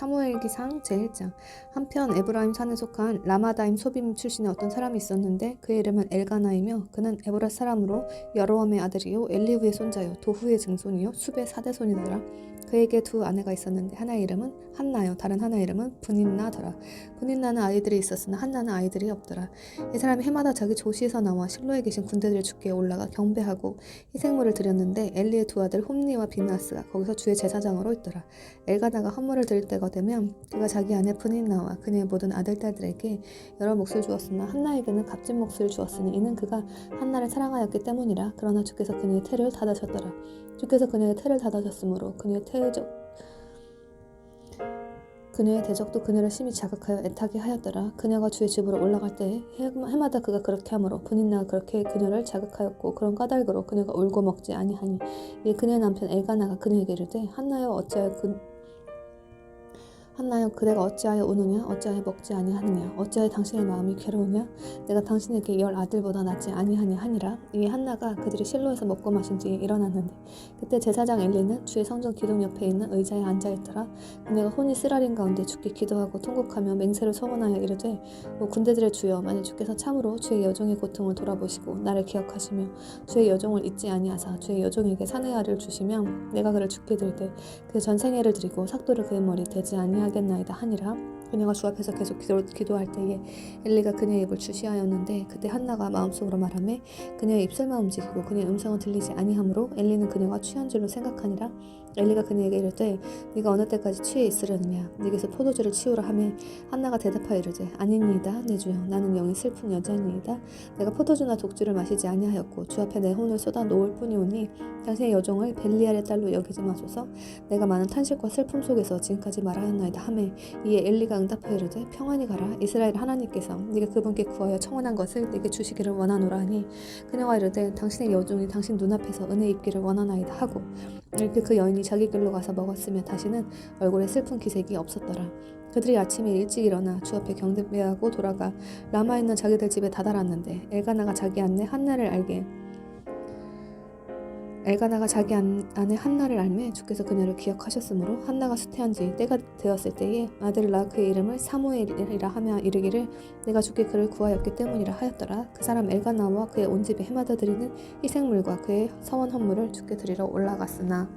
사무엘기상 제1장. 한편 에브라임 산에 속한 라마다임 소빔 출신의 어떤 사람이 있었는데 그의 이름은 엘가나이며 그는 에브라 사람으로 여로함의 아들이요 엘리후의 손자요 도후의 증손이요 숲의 사대손이더라. 그에게 두 아내가 있었는데 하나의 이름은 한나요 다른 하나의 이름은 브닌나더라. 브닌나는 아이들이 있었으나 한나는 아이들이 없더라. 이 사람이 해마다 자기 조시에서 나와 실로에 계신 군대들의 주께에 올라가 경배하고 희생물을 드렸는데 엘리의 두 아들 홈니와 비나스가 거기서 주의 제사장으로 있더라. 엘가나가 헌물을 드릴 때가 되면 그가 자기 아내 브닌나와 그녀의 모든 아들 딸들에게 여러 몫을 주었으나 한나에게는 값진 몫을 주었으니 이는 그가 한나를 사랑하였기 때문이라. 그러나 주께서 그녀의 태를 닫으셨더라. 주께서 그녀의 태를 닫으셨으므로 그녀의 대적도 그녀를 심히 자극하여 애타게 하였더라. 그녀가 주의 집으로 올라갈 때에 해마다 그가 그렇게 하므로 브닌나가 그렇게 그녀를 자극하였고 그런 까닭으로 그녀가 울고 먹지 아니하니 이에 그녀의 남편 엘가나가 그녀에게 이르되 한나여 그대가 어찌하여 우느냐 어찌하여 먹지 아니하느냐 어찌하여 당신의 마음이 괴로우냐 내가 당신에게 10 아들보다 낫지 아니하니 하니라. 이에 한나가 그들이 실로에서 먹고 마신 뒤에 일어났는데 그때 제사장 엘리는 주의 성전 기둥 옆에 있는 의자에 앉아있더라. 그네가 혼이 쓰라린 가운데 주께 기도하고 통곡하며 맹세를 서원하여 이르되 오 군대들의 주여 만일 주께서 참으로 주의 여종의 고통을 돌아보시고 나를 기억하시며 주의 여종을 잊지 아니하사 주의 여종에게 사내 아를 주시면 내가 그를 죽게 드리되 그 전생애를 드리고 삭도를 그의 머리 대지 아니하겠나이다 하니라. 그녀가 주 앞에서 계속 기도할 때에 엘리가 그녀의 입을 주시하였는데 그때 한나가 마음속으로 말하매 그녀의 입술만 움직이고 그녀의 음성은 들리지 아니하므로 엘리는 그녀가 취한 줄로 생각하니라. 엘리가 그녀에게 이르되 네가 어느 때까지 취해 있으려느냐 네게서 포도주를 치우라 하매 한나가 대답하여 이르되 아니니이다 내 주여 나는 영이 슬픈 여자니이다. 내가 포도주나 독주를 마시지 아니하였고 주 앞에 내 혼을 쏟아 놓을 뿐이오니 당신의 여종을 벨리알의 딸로 여기지 마소서. 내가 많은 탄식과 슬픔 속에서 지금까지 말하였나이다 하매 이에 엘리가 응답하여 이르되 평안히 가라. 이스라엘 하나님께서 네가 그분께 구하여 청원한 것을 내게 주시기를 원하노라 하니 그녀가 이르되 당신의 여종이 당신 눈앞에서 은혜 입기를 원하나이다 하고 이렇게 그 여인이 자기 길로 가서 먹었으며 다시는 얼굴에 슬픈 기색이 없었더라. 그들이 아침에 일찍 일어나 주 앞에 경배하고 돌아가 라마에 있는 자기들 집에 다다랐는데 엘가나가 자기 아내 한나를 알매 주께서 그녀를 기억하셨으므로 한나가 수태한 지 때가 되었을 때에 아들을 낳아 그의 이름을 사무엘이라 하며 이르기를 내가 주께 그를 구하였기 때문이라 하였더라. 그 사람 엘가나와 그의 온 집에 해마다 드리는 희생물과 그의 서원 헌물을 주께 드리러 올라갔으나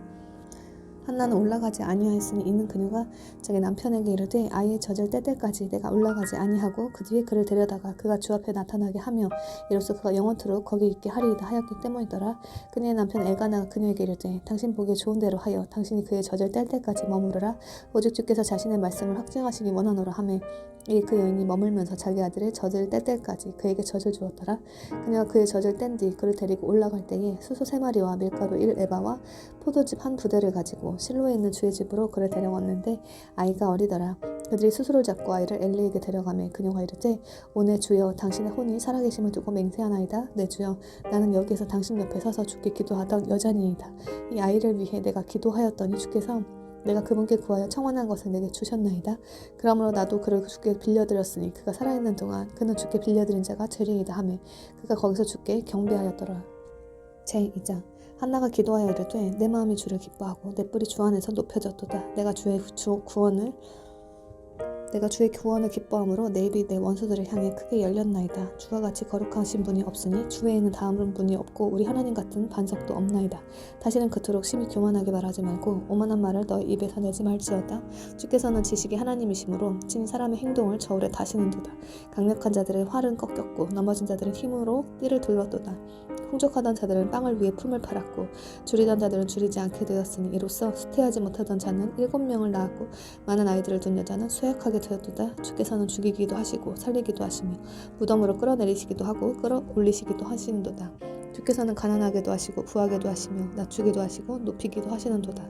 한나는 올라가지 아니하였으니 이는 그녀가 자기 남편에게 이르되 아이의 젖을 때때까지 내가 올라가지 아니하고 그 뒤에 그를 데려다가 그가 주 앞에 나타나게 하며 이로써 그가 영원토록 거기 있게 하리이다 하였기 때문이더라. 그녀의 남편 엘가나가 그녀에게 이르되 당신 보기에 좋은 대로 하여 당신이 그의 젖을 뗄 때까지 머무르라. 오직 주께서 자신의 말씀을 확증하시기 원하노라 하매 이에 그 여인이 머물면서 자기 아들의 젖을 뗄 때까지 그에게 젖을 주었더라. 그녀가 그의 젖을 뗀 뒤 그를 데리고 올라갈 때에 수소 3마리와 밀가루 1에바와 포도즙 1부대를 가지고 실로에 있는 주의 집으로 그를 데려왔는데 아이가 어리더라. 그들이 수소를 잡고 아이를 엘리에게 데려가매 그녀가 이르되 오내 주여 당신의 혼이 살아계심을 두고 맹세하나이다. 내 주여 나는 여기에서 당신 옆에 서서 주께 기도하던 여자니이다. 이 아이를 위해 내가 기도하였더니 주께서 내가 그분께 구하여 청원한 것을 내게 주셨나이다. 그러므로 나도 그를 주께 빌려드렸으니 그가 살아있는 동안 그는 주께 빌려드린 자가 죄리이다 하매 그가 거기서 주께 경배하였더라. 제2장. 한나가 기도하여 이르되 내 마음이 주를 기뻐하고 내 뿔이 주 안에서 높여졌도다. 내가 주의 구원을 기뻐함으로 내 입이 내 원수들을 향해 크게 열렸나이다. 주와 같이 거룩하신 분이 없으니 주 외에는 다음은 분이 없고 우리 하나님 같은 반석도 없나이다. 다시는 그토록 심히 교만하게 말하지 말고 오만한 말을 너의 입에서 내지 말지어다. 주께서는 지식의 하나님이시므로 친히 사람의 행동을 저울에 다시는도다. 강력한 자들의 활은 꺾였고 넘어진 자들의 힘으로 띠를 둘렀도다. 풍족하던 자들은 빵을 위해 품을 팔았고 줄이던 자들은 줄이지 않게 되었으니 이로써 수태하지 못하던 자는 7명을 낳았고 많은 아이들을 둔 여자는 쇠약하게 되었도다. 주께서는 죽이기도 하시고 살리기도 하시며 무덤으로 끌어내리시기도 하고 끌어올리시기도 하시는도다. 주께서는 가난하게도 하시고 부하게도 하시며 낮추기도 하시고 높이기도 하시는도다.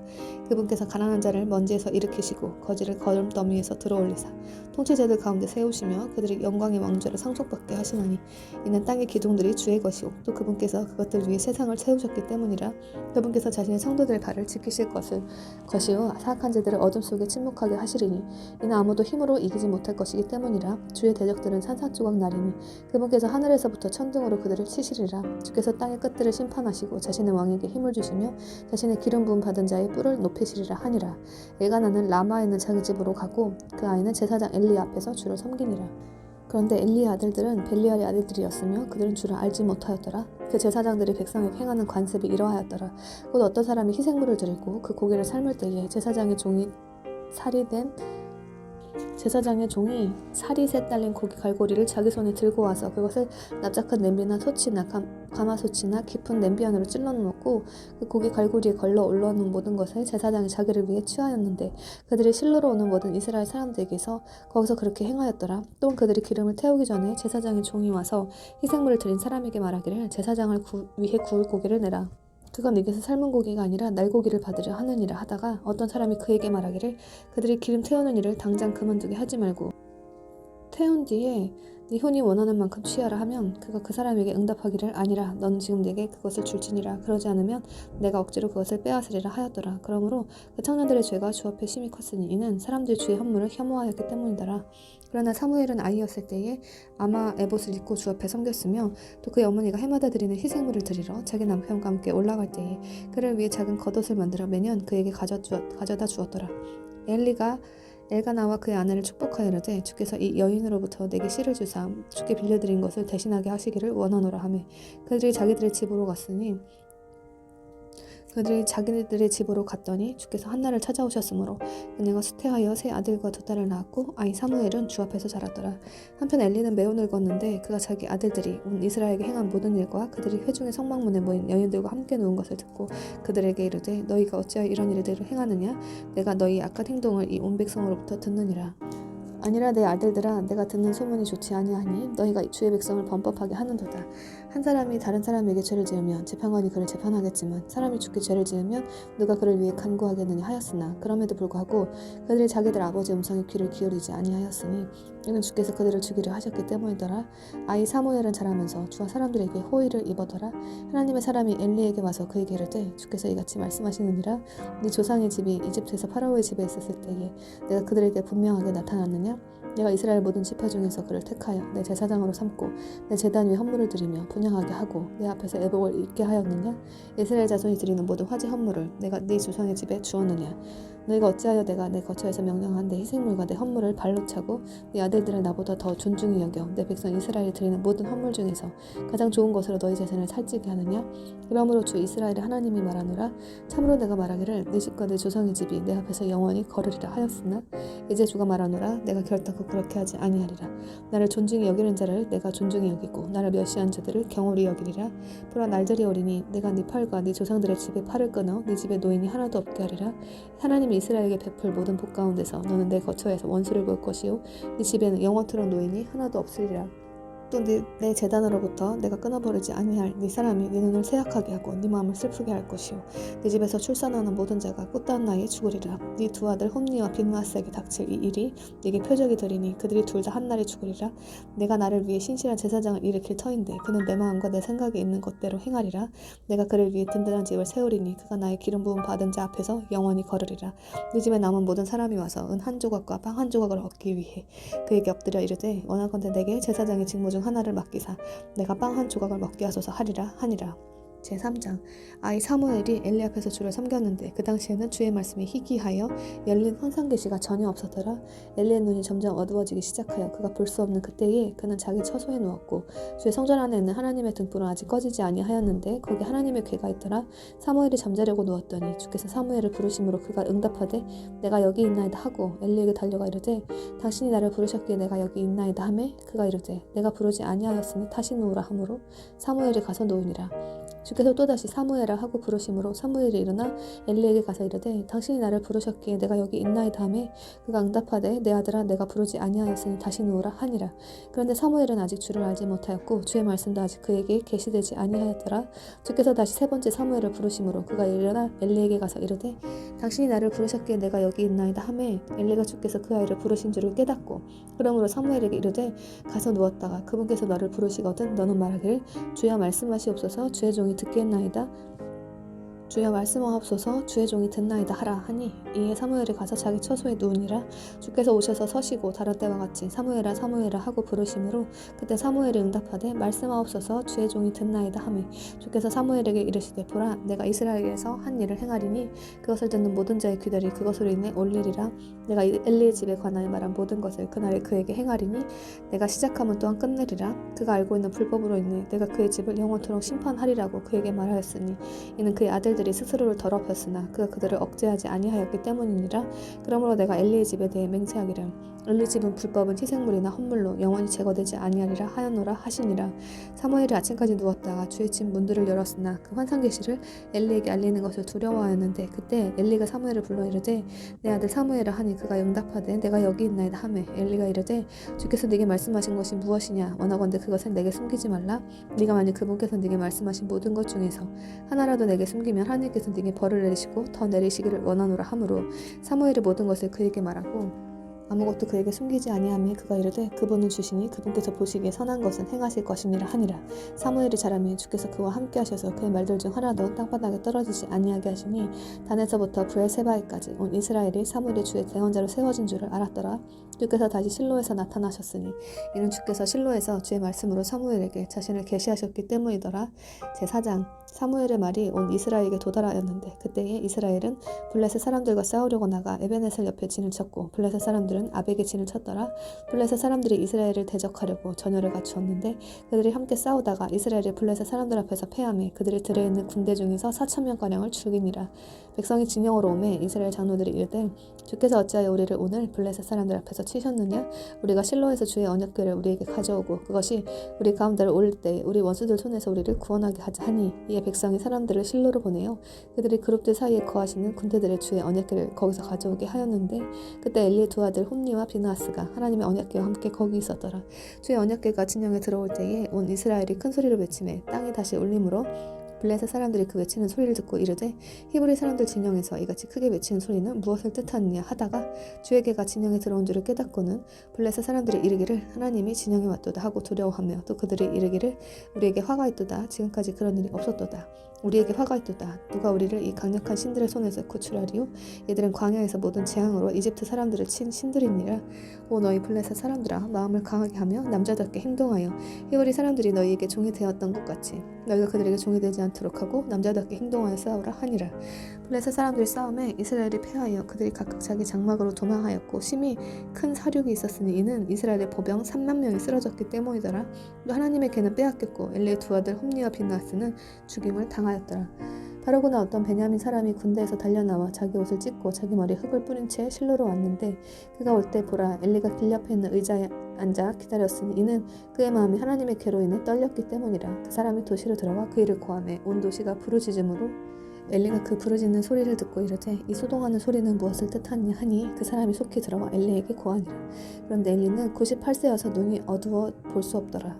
그분께서 가난한 자를 먼지에서 일으키시고 거지를 거름더미에서 들어올리사 통치자들 가운데 세우시며 그들이 영광의 왕좌를 상속받게 하시나니 이는 땅의 기둥들이 주의 것이요 또 그분께서 그것들 위에 세상을 세우셨기 때문이라. 그분께서 자신의 성도들의 발을 지키실 것이요 사악한 자들을 어둠 속에 침묵하게 하시리니 이는 아무도 힘으로 힘으로 이기지 못할 것이기 때문이라. 주의 대적들은 산산조각 나리니 그분께서 하늘에서부터 천둥으로 그들을 치시리라. 주께서 땅의 끝들을 심판하시고 자신의 왕에게 힘을 주시며 자신의 기름 부음 받은 자의 뿔을 높이시리라 하니라. 엘가나는 라마에 있는 자기 집으로 가고 그 아이는 제사장 엘리 앞에서 주를 섬기니라. 그런데 엘리의 아들들은 벨리알의 아들들이었으며 그들은 주를 알지 못하였더라. 그 제사장들이 백성에게 행하는 관습이 이러하였더라. 곧 어떤 사람이 희생물을 드리고 그 고기를 삶을 때에 제사장의 종이 살이 셋 달린 고기 갈고리를 자기 손에 들고 와서 그것을 납작한 냄비나 소치나 가마솥이나 깊은 냄비 안으로 찔러 넣고 그 고기 갈고리에 걸러 올라오는 모든 것을 제사장이 자기를 위해 취하였는데 그들이 실로로 오는 모든 이스라엘 사람들에게서 거기서 그렇게 행하였더라. 또한 그들이 기름을 태우기 전에 제사장의 종이 와서 희생물을 드린 사람에게 말하기를 제사장을 위해 구울 고기를 내라. 그가 네게서 삶은 고기가 아니라 날고기를 받으려 하느니라 하다가 어떤 사람이 그에게 말하기를 그들이 기름 태우는 일을 당장 그만두게 하지 말고 태운 뒤에 네 혼이 원하는 만큼 취하라 하면 그가 그 사람에게 응답하기를 아니라 넌 지금 내게 그것을 줄지니라. 그러지 않으면 내가 억지로 그것을 빼앗으리라 하였더라. 그러므로 그 청년들의 죄가 주 앞에 심히 컸으니 이는 사람들이 주의 헌물을 혐오하였기 때문이더라. 그러나 사무엘은 아이였을 때에 아마 에봇을 입고 주 앞에 섬겼으며 또 그의 어머니가 해마다 드리는 희생물을 드리러 자기 남편과 함께 올라갈 때에 그를 위해 작은 겉옷을 만들어 매년 그에게 가져다 주었더라. 엘가나와 그의 아내를 축복하여 이르되 주께서 이 여인으로부터 내게 씨를 주사 주께 빌려드린 것을 대신하게 하시기를 원하노라 하매 그들이 자기들의 집으로 갔더니 주께서 한나를 찾아오셨으므로 그녀가 수태하여 세 아들과 두 딸을 낳았고 아이 사무엘은 주 앞에서 자랐더라. 한편 엘리는 매우 늙었는데 그가 자기 아들들이 온 이스라엘에게 행한 모든 일과 그들이 회중의 성막문에 모인 여인들과 함께 누운 것을 듣고 그들에게 이르되 너희가 어찌하여 이런 일들을 행하느냐 내가 너희의 악한 행동을 이 온 백성으로부터 듣느니라. 아니라 내 아들들아 내가 듣는 소문이 좋지 아니하니 너희가 주의 백성을 범법하게 하는도다. 한 사람이 다른 사람에게 죄를 지으면 재판관이 그를 재판하겠지만 사람이 죽게 죄를 지으면 누가 그를 위해 간구하겠느냐 하였으나 그럼에도 불구하고 그들이 자기들 아버지 음성에 귀를 기울이지 아니하였으니 이는 주께서 그들을 죽이려 하셨기 때문이더라. 아이 사무엘은 자라면서 주와 사람들에게 호의를 입었더라. 하나님의 사람이 엘리에게 와서 그에게 이르되 주께서 이같이 말씀하시느니라. 네 조상의 집이 이집트에서 파라오의 집에 있었을 때에 내가 그들에게 분명하게 나타났느냐. 내가 이스라엘 모든 지파 중에서 그를 택하여 내 제사장으로 삼고 내 제단 위에 헌물을 드리며 분향하게 하고 내 앞에서 애복을 입게 하였느냐. 이스라엘 자손이 드리는 모든 화제 헌물을 내가 네 조상의 집에 주었느냐. 너희가 어찌하여 내가 내 거처에서 명령한 내 희생물과 내 헌물을 발로 차고 네 아들들을 나보다 더 존중히 여겨 내 백성 이스라엘이 드리는 모든 헌물 중에서 가장 좋은 것으로 너희 재산을 살찌게 하느냐. 그러므로 주 이스라엘의 하나님이 말하노라. 참으로 내가 말하기를 네 집과 내 조상의 집이 내 앞에서 영원히 거르리라 하였으나 이제 주가 말하노라. 내가 결단코 그렇게 하지 아니하리라. 나를 존중히 여기는 자를 내가 존중히 여기고 나를 멸시한 자들을 경홀히 여기리라. 보라 날들이 오리니 내가 네 팔과 네 조상들의 집에 팔을 끊어 네 집에 노인이 하나도 없게 하리라. 하나님이 이스라엘에게 베풀 모든 복 가운데서 너는 내 거처에서 원수를 볼 것이요 네 집에는 영원토록 노인이 하나도 없으리라. 또 내 제단으로부터 내가 끊어버리지 아니할 네 사람이 네 눈을 새약하게 하고 네 마음을 슬프게 할 것이요 네 집에서 출산하는 모든 자가 꽃다운 나이에 죽으리라. 네 두 아들 홈니와 빈므아스에게 닥칠 이 일이 네게 표적이 되리니 그들이 둘 다 한날에 죽으리라. 내가 나를 위해 신실한 제사장을 일으킬 터인데 그는 내 마음과 내 생각에 있는 것대로 행하리라. 내가 그를 위해 든든한 집을 세우리니 그가 나의 기름 부음 받은 자 앞에서 영원히 걸으리라. 네 집에 남은 모든 사람이 와서 은 한 조각과 빵 한 조각을 얻기 위해 그에게 엎드려 이르되 원하건대 내게 제사장의 직무 중 하나를 맡기사 내가 빵 한 조각을 먹게 하소서 하니라. 제3장. 아이 사무엘이 엘리 앞에서 주를 섬겼는데 그 당시에는 주의 말씀이 희귀하여 열린 환상 계시가 전혀 없었더라. 엘리의 눈이 점점 어두워지기 시작하여 그가 볼 수 없는 그때에 그는 자기 처소에 누웠고 주의 성전 안에 있는 하나님의 등불은 아직 꺼지지 아니하였는데 거기 하나님의 궤가 있더라. 사무엘이 잠자려고 누웠더니 주께서 사무엘을 부르심으로 그가 응답하되 내가 여기 있나이다 하고 엘리에게 달려가 이르되 당신이 나를 부르셨기에 내가 여기 있나이다 하매 그가 이르되 내가 부르지 아니하였으니 다시 누우라 하므로 사무엘이 가서 누우니라. 주께서 또다시 사무엘아 하고 부르심으로 사무엘이 일어나 엘리에게 가서 이르되 당신이 나를 부르셨기에 내가 여기 있나이다 하매 그가 응답하되 내 아들아 내가 부르지 아니하였으니 다시 누우라 하니라. 그런데 사무엘은 아직 주를 알지 못하였고 주의 말씀도 아직 그에게 계시되지 아니하였더라. 주께서 다시 세 번째 사무엘을 부르심으로 그가 일어나 엘리에게 가서 이르되 당신이 나를 부르셨기에 내가 여기 있나이다 하매 엘리가 주께서 그 아이를 부르신 줄을 깨닫고 그러므로 사무엘에게 이르되 가서 누웠다가 그분께서 너를 부르시거든 너는 말하기를 주여 말씀하시옵소서 주의 종이 듣겠나이다. 주여 말씀하옵소서 주의 종이 듣나이다 하라 하니 이에 사무엘이 가서 자기 처소에 누우니라. 주께서 오셔서 서시고 다른 때와 같이 사무엘아 사무엘아 하고 부르심으로 그때 사무엘이 응답하되 말씀하옵소서 주의 종이 듣나이다 하매 주께서 사무엘에게 이르시되 보라 내가 이스라엘에서 한 일을 행하리니 그것을 듣는 모든 자의 귀들이 그것으로 인해 올리리라. 내가 엘리의 집에 관하여 말한 모든 것을 그날에 그에게 행하리니 내가 시작하면 또한 끝내리라. 그가 알고 있는 불법으로 인해 내가 그의 집을 영원토록 심판하리라고 그에게 말하였으니 이는 그의 아들들이 스스로를 더럽혔으나 그가 그들을 억제하지 아니하였기 때문이니라. 그러므로 내가 엘리의 집에 대해 맹세하기를 엘리 집은 불법은 희생물이나 헌물로 영원히 제거되지 아니하리라 하였노라 하시니라. 사무엘이 아침까지 누웠다가 주의 집 문들을 열었으나 그 환상 계시를 엘리에게 알리는 것을 두려워하였는데 그때 엘리가 사무엘을 불러 이르되 내 아들 사무엘아 하니 그가 응답하되 내가 여기 있나이다 하매 엘리가 이르되 주께서 네게 말씀하신 것이 무엇이냐 원하건대 그것을 내게 숨기지 말라. 네가 만일 그분께서 네게 말씀하신 모든 것 중에서 하나라도 내게 숨기면 하나님께서 네게 벌을 내리시고 더 내리시기를 원하노라 하므로 사무엘이 모든 것을 그에게 말하고 아무것도 그에게 숨기지 아니하며 그가 이르되 그분은 주시니 그분께서 보시기에 선한 것은 행하실 것이니라 하니라. 사무엘이 자라매 주께서 그와 함께 하셔서 그의 말들 중 하나도 땅바닥에 떨어지지 아니하게 하시니 단에서부터 브엘세바에까지 온 이스라엘이 사무엘의 주의 대언자로 세워진 줄을 알았더라. 주께서 다시 실로에서 나타나셨으니 이는 주께서 실로에서 주의 말씀으로 사무엘에게 자신을 계시하셨기 때문이더라. 제4장 사무엘의 말이 온 이스라엘에게 도달하였는데 그때에 이스라엘은 블레셋 사람들과 싸우려고 나가 에베네셀 옆에 진을 쳤고 블레셋 사람들은 아벡에 진을 쳤더라. 블레셋 사람들이 이스라엘을 대적하려고 전열을 갖추었는데 그들이 함께 싸우다가 이스라엘이 블레셋 사람들 앞에서 패하며 그들이 들에 있는 군대 중에서 4,000명가량을 죽이니라. 백성이 진영으로 오매 이스라엘 장로들이 이르되 주께서 어찌하여 우리를 오늘 블레셋 사람들 앞에서 치셨느냐. 우리가 실로에서 주의 언약궤를 우리에게 가져오고 그것이 우리 가운데를 올릴 때 우리 원수들 손에서 우리를 구원하게 하자 하니 이에 백성이 사람들을 실로로 보내요. 그들이 그룹들 사이에 거하시는 군대들의 주의 언약궤를 거기서 가져오게 하였는데 그때 엘리의 두 아들 홈니와 비느하스가 하나님의 언약궤와 함께 거기 있었더라. 주의 언약궤가 진영에 들어올 때에 온 이스라엘이 큰 소리로 외치매 땅이 다시 울림으로 블레셋 사람들이 그 외치는 소리를 듣고 이르되 히브리 사람들 진영에서 이같이 크게 외치는 소리는 무엇을 뜻하느냐 하다가 주의 궤가 진영에 들어온 줄을 깨닫고는 블레셋 사람들이 이르기를 하나님이 진영에 왔도다 하고 두려워하며 또 그들이 이르기를 우리에게 화가 있도다 지금까지 그런 일이 없었도다. 우리에게 화가 있도다. 누가 우리를 이 강력한 신들의 손에서 구출하리요? 이들은 광야에서 모든 재앙으로 이집트 사람들을 친 신들이니라. 오 너희 블레셋 사람들아 마음을 강하게 하며 남자답게 행동하여 히브리 사람들이 너희에게 종이 되었던 것 같이 너희가 그들에게 종이 되지 않도록 하고 남자답게 행동하여 싸우라 하니라. 블레셋 사람들이 싸움에 이스라엘이 패하여 그들이 각각 자기 장막으로 도망하였고 심히 큰 사륙이 있었으니 이는 이스라엘의 보병 3만 명이 쓰러졌기 때문이더라. 또 하나님의 궤는 빼앗겼고 엘리의 두 아들 홈니와 비느하스는 죽임을 당하였더라. 바로 그날 어떤 베냐민 사람이 군대에서 달려나와 자기 옷을 찢고 자기 머리에 흙을 뿌린 채 실로로 왔는데 그가 올 때 보라 엘리가 길 옆에 있는 의자에 앉아 기다렸으니 이는 그의 마음이 하나님의 궤로 인해 떨렸기 때문이라. 그 사람이 도시로 들어가 그 일을 고하매 온 도시가 부르짖음으로 엘리가 그 부르짖는 소리를 듣고 이르되 이 소동하는 소리는 무엇을 뜻하느냐 하니 그 사람이 속히 들어와 엘리에게 고하니라. 그런데 엘리는 98세여서 눈이 어두워 볼 수 없더라.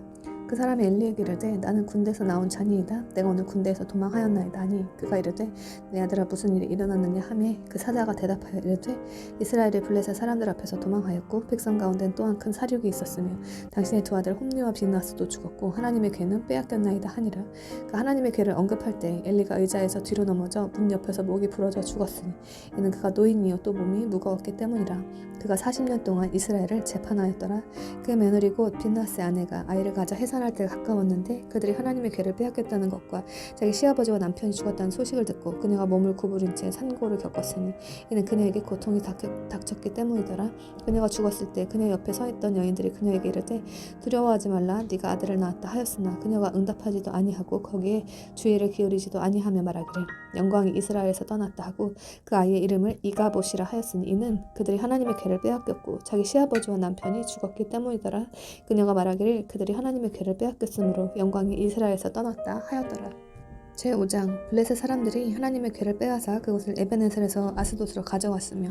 그 사람이 엘리에게 이르되 나는 군대에서 나온 자니이다. 내가 오늘 군대에서 도망하였나이다 하니 그가 이르되 내 아들아 무슨 일이 일어났느냐 하매 그 사자가 대답하여 이르되 이스라엘의 블레셋 사람들 앞에서 도망하였고 백성 가운데는 또한 큰 사륙이 있었으며 당신의 두 아들 홈리와 비느하스도 죽었고 하나님의 궤는 빼앗겼나이다 하니라. 그 하나님의 궤를 언급할 때 엘리가 의자에서 뒤로 넘어져 문 옆에서 목이 부러져 죽었으니 이는 그가 노인이요 또 몸이 무거웠기 때문이라. 그가 40년 동안 이스라엘을 재판하였더라. 그의 며느리 곧 비느하스의 아내가 아이를 가져 해산할 때가 가까웠는데 그들이 하나님의 궤를 빼앗겼다는 것과 자기 시아버지와 남편이 죽었다는 소식을 듣고 그녀가 몸을 구부린 채 산고를 겪었으니 이는 그녀에게 고통이 닥쳤기 때문이더라. 그녀가 죽었을 때 그녀 옆에 서 있던 여인들이 그녀에게 이르되 두려워하지 말라 네가 아들을 낳았다 하였으나 그녀가 응답하지도 아니하고 거기에 주의를 기울이지도 아니하며 말하기를 영광이 이스라엘에서 떠났다 하고 그 아이의 이름을 이가봇이라 하였으니 이는 그들이 하나님의 궤를 빼앗겼고 자기 시아버지와 남편이 죽었기 때문이더라. 그녀가 말하기를 그들이 하나님의 궤를 빼앗겼으므로 영광이 이스라엘에서 떠났다 하였더라. 제5장 블레셋 사람들이 하나님의 궤를 빼앗아 그것을 에베네셀에서 아스돗으로 가져왔으며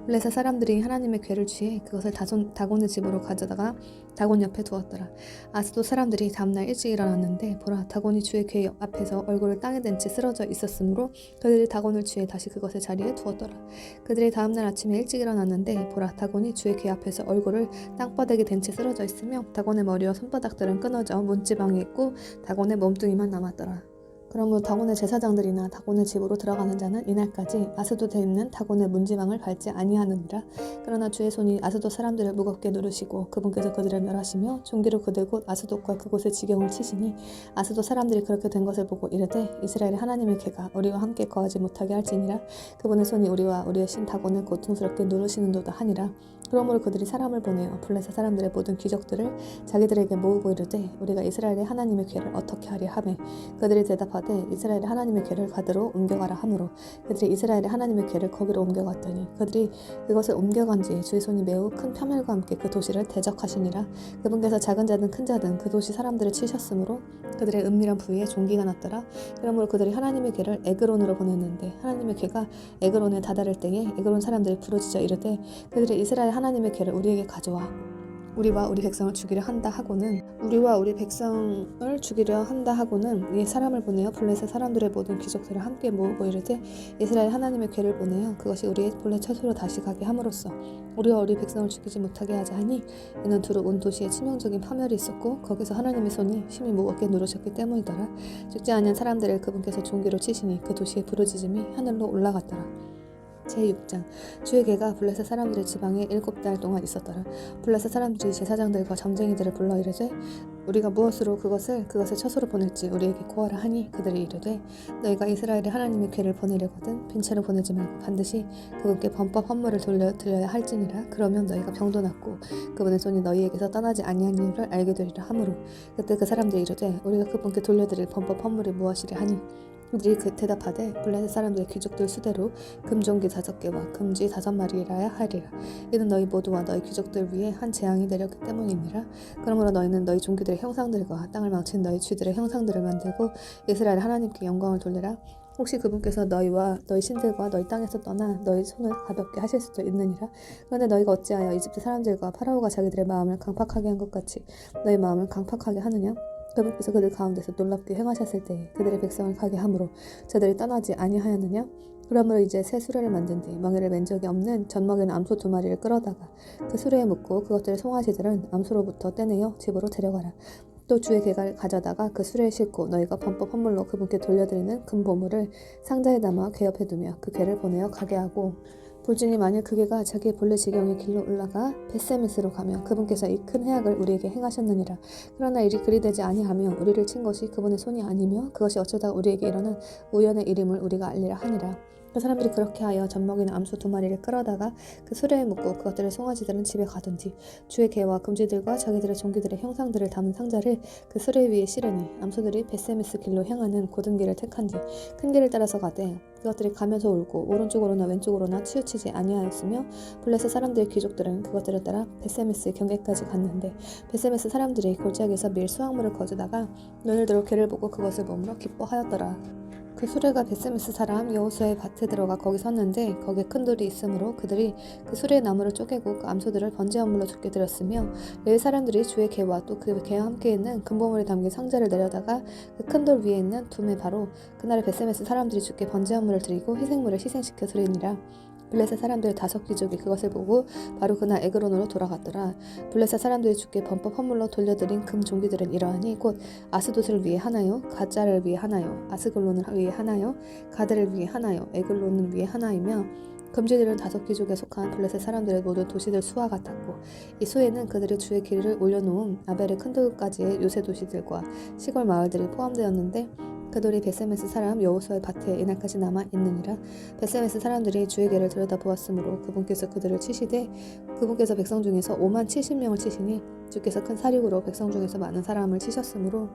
블레셋 사람들이 하나님의 궤를 취해 그것을 다곤의 집으로 가져다가 다곤 옆에 두었더라. 아스돗 사람들이 다음날 일찍 일어났는데 보라 다곤이 주의 궤 앞에서 얼굴을 땅에 댄 채 쓰러져 있었으므로 그들이 다곤을 취해 다시 그것의 자리에 두었더라. 그들이 다음날 아침에 일찍 일어났는데 보라 다곤이 주의 궤 앞에서 얼굴을 땅바닥에 댄 채 쓰러져 있으며 다곤의 머리와 손바닥들은 끊어져 문지방에 있고 다곤의 몸뚱이만 남았더라. 그러므로 다곤의 제사장들이나 다곤의 집으로 들어가는 자는 이날까지 아스돗에 있는 다곤의 문지방을 밟지 아니하느니라. 그러나 주의 손이 아스돗 사람들을 무겁게 누르시고 그분께서 그들을 멸하시며 종기로 그들 곧 아스돗과 그곳의 지경을 치시니 아스돗 사람들이 그렇게 된 것을 보고 이르되 이스라엘의 하나님의 궤가 우리와 함께 거하지 못하게 할지니라. 그분의 손이 우리와 우리의 신 다곤을 고통스럽게 누르시는도다 하니라. 그러므로 그들이 사람을 보내어 블레셋 사람들의 모든 기적들을 자기들에게 모으고 이르되 우리가 이스라엘의 하나님의 궤를 어떻게 하리 하매 그들이 대답하되 이스라엘의 하나님의 궤를 가드로 옮겨가라 하므로 그들이 이스라엘의 하나님의 궤를 거기로 옮겨갔더니 그들이 그것을 옮겨간 뒤에 주의 손이 매우 큰 파멸과 함께 그 도시를 대적하시니라. 그분께서 작은 자든 큰 자든 그 도시 사람들을 치셨으므로 그들의 은밀한 부위에 종기가 났더라. 그러므로 그들이 하나님의 궤를 에그론으로 보냈는데 하나님의 궤가 에그론에 다다를 때에 에그론 사람들이 부르짖어 이르되 그들이 이스라엘 하나님의 궤를 우리에게 가져와 우리와 우리 백성을 죽이려 한다 하고는 이 사람을 보내어 블레셋 사람들의 모든 귀족들을 함께 모으고 이르되 이스라엘 하나님의 궤를 보내어 그것이 우리의 본래 처소로 다시 가게 함으로써 우리와 우리 백성을 죽이지 못하게 하자 하니 이는 두루 온 도시에 치명적인 파멸이 있었고 거기서 하나님의 손이 심히 무겁게 누르셨기 때문이더라. 죽지 아니한 사람들을 그분께서 종기로 치시니 그 도시의 부르짖음이 하늘로 올라갔더라. 제6장 주의 궤가 블레셋 사람들의 지방에 7달 동안 있었더라. 블레셋 사람들이 제사장들과 점쟁이들을 불러 이르되 우리가 무엇으로 그것을 처소로 보낼지 우리에게 고하라 하니 그들이 이르되 너희가 이스라엘의 하나님의 궤를 보내려거든 빈채로 보내지 말고 반드시 그분께 범법 헌물을 드려야 할지니라. 그러면 너희가 병도 낫고 그분의 손이 너희에게서 떠나지 아니한 이유를 알게 되리라 하므로 그때 그 사람들이 이르되 우리가 그분께 돌려드릴 범법 헌물이 무엇이랴 하니 그들이 대답하되 블레셋 사람들의 귀족들 수대로 금종기 5개와 금쥐 5마리라야 하리라. 이는 너희 모두와 너희 귀족들 위에 한 재앙이 내렸기 때문이니라. 그러므로 너희는 너희 종기들의 형상들과 땅을 망친 너희 쥐들의 형상들을 만들고 이스라엘 하나님께 영광을 돌리라. 혹시 그분께서 너희와 너희 신들과 너희 땅에서 떠나 너희 손을 가볍게 하실 수도 있느니라. 그런데 너희가 어찌하여 이집트 사람들과 파라오가 자기들의 마음을 강팍하게 한 것 같이 너희 마음을 강팍하게 하느냐. 그분께서 그들 가운데서 놀랍게 행하셨을 때 그들의 백성을 가게 함으로 저들이 떠나지 아니하였느냐. 그러므로 이제 새 수레를 만든 뒤 멍에를 맨 적이 없는 젖먹이는 암소 2마리를 끌어다가 그 수레에 묻고 그것들의 송아지들은 암소로부터 떼내어 집으로 데려가라. 또 주의 궤를 가져다가 그 수레에 싣고 너희가 범법 헌물로 그분께 돌려드리는 금 보물을 상자에 담아 궤 옆에 두며 그 궤를 보내어 가게 하고 볼지니 만일 그 궤가 자기의 본래 지경의 길로 올라가 벳세메스로 가면 그분께서 이 큰 해악을 우리에게 행하셨느니라. 그러나 일이 그리 되지 아니하며 우리를 친 것이 그분의 손이 아니며 그것이 어쩌다 우리에게 일어난 우연의 일임을 우리가 알리라 하니라. 그 사람들이 그렇게 하여 젖먹이는 암소 2마리를 끌어다가 그 수레에 묻고 그것들의 송아지들은 집에 가던 뒤 주의 궤와 금쥐들과 자기들의 종기들의 형상들을 담은 상자를 그 수레 위에 실으니 암소들이 벳세메스 길로 향하는 고든 길을 택한 뒤 큰 길을 따라서 가되 그것들이 가면서 울고 오른쪽으로나 왼쪽으로나 치우치지 아니하였으며 블레셋 사람들의 귀족들은 그것들을 따라 벳세메스의 경계까지 갔는데 벳세메스 사람들이 골짜기에서 밀 수확물을 거두다가 눈을 들어 궤를 보고 그것을 보므로 기뻐하였더라. 그 수레가 벳세메스 사람 여호수아의 밭에 들어가 거기 섰는데 거기에 큰 돌이 있으므로 그들이 그 수레의 나무를 쪼개고 그 암소들을 번제 헌물로 죽게 드렸으며 레위 사람들이 주의 궤와 또 그 궤와 함께 있는 금보물이 담긴 상자를 내려다가 그 큰 돌 위에 있는 둠에 바로 그날에 벳세메스 사람들이 주께 번제 헌물을 드리고 희생물을 희생시켜 드리니라. 블레셋 사람들 5귀족이 그것을 보고 바로 그날 에그론으로 돌아갔더라. 블레셋 사람들이 주께 범법 헌물로 돌려드린 금 종기들은 이러하니 곧 아스돗을 위해 하나요, 가짜를 위해 하나요, 아스글론을 위해 하나요, 가드를 위해 하나요, 에글론을 위해 하나이며 금쥐들은 5귀족에 속한 블레셋 사람들의 모든 도시들 수와 같았고 이 수에는 그들이 주의 길을 올려놓은 아벨의 큰 돌까지의 요새 도시들과 시골 마을들이 포함되었는데 그 돌이 벳세메스 사람 여호수아의 밭에 이날까지 남아 있느니라. 벳세메스 사람들이 주의 궤를 들여다보았으므로 그분께서 그들을 치시되 그분께서 백성 중에서 570명을 치시니 주께서 큰 사륙으로 백성 중에서 많은 사람을 치셨으므로